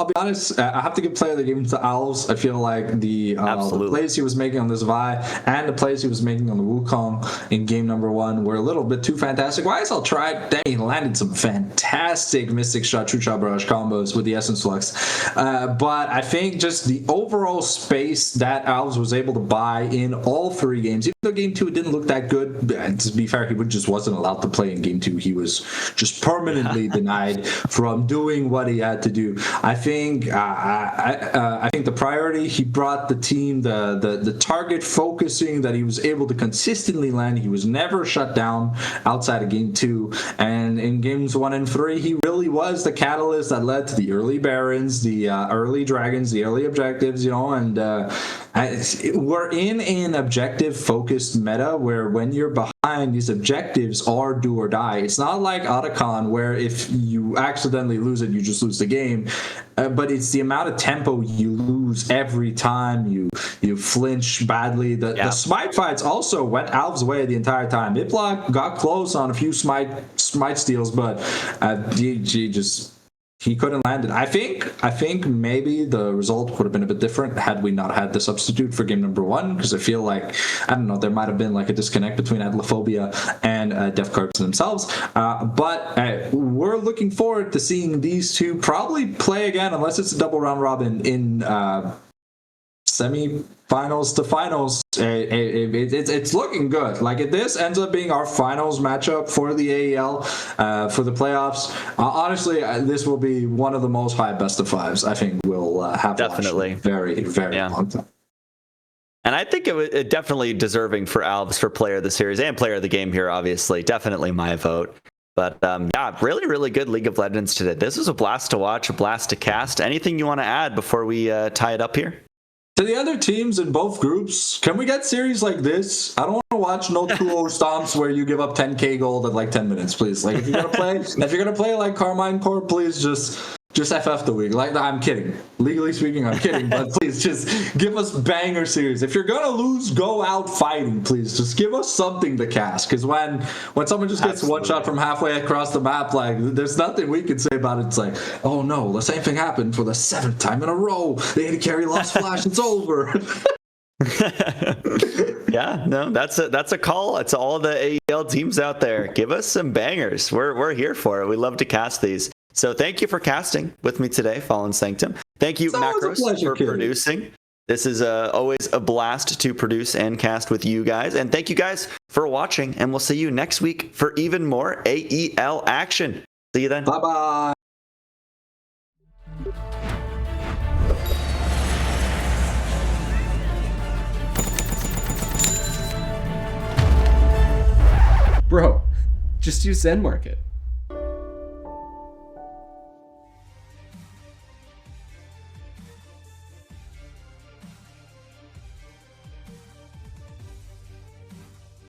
be honest, I have to give player of the game to Alves. I feel like the plays he was making on this Vi and the plays he was making on the Wukong in game number 1 were a little bit too fantastic. YSL tried, dang, he landed some fantastic Mystic Shot, True Shot Barrage combos with the Essence Flux. But I think just the overall space that Alves was able to buy in all 3 games, even though game 2 didn't look that that good. And to be fair, he just wasn't allowed to play in game 2. He was just permanently denied from doing what he had to do. I think I think the priority he brought the team, the target focusing that he was able to consistently land. He was never shut down outside of game 2, and in games 1 and 3, he really was the catalyst that led to the early Barons, the early Dragons, the early objectives, and we're in an objective-focused meta where when you're behind, these objectives are do or die. It's not like Otacon where if you accidentally lose it, you just lose the game. But it's the amount of tempo you lose every time you flinch badly. The smite fights also went Alv's way the entire time. Iplock got close on a few smite steals, but he couldn't land it. I think maybe the result would have been a bit different had we not had the substitute for game number 1, because I feel like, I don't know, there might have been like a disconnect between Adlophobia and Def Cards themselves. But we're looking forward to seeing these two probably play again, unless it's a double round robin in semi-finals to finals. It's looking good. Like, if this ends up being our finals matchup for the AEL, for the playoffs, honestly, this will be one of the most high best of 5s I think we'll have. Definitely. Very, very long time. And I think it definitely deserving for Alves for player of the series and player of the game here, obviously. Definitely my vote. But really, really good League of Legends today. This was a blast to watch, a blast to cast. Anything you want to add before we tie it up here? To the other teams in both groups, can we get series like this? I don't want to watch no 2-0 stomps where you give up 10k gold at like 10 minutes, please. Like, if you're gonna play like Carmine Corp, please just FF the week. Like, I'm kidding. Legally speaking, I'm kidding. But please, just give us banger series. If you're gonna lose, go out fighting, please. Just give us something to cast. Because when someone just gets one shot from halfway across the map, like, there's nothing we can say about it. It's like, oh no, the same thing happened for the 7th time in a row. The AD carry lost flash. It's over. Yeah, no, that's a call. It's all the AEL teams out there. Give us some bangers. We're here for it. We love to cast these. So thank you for casting with me today, Fallen Sanctum. Thank you, Macros, for producing. This is always a blast to produce and cast with you guys. And thank you guys for watching. And we'll see you next week for even more AEL action. See you then. Bye-bye. Bro, just use Zen Market.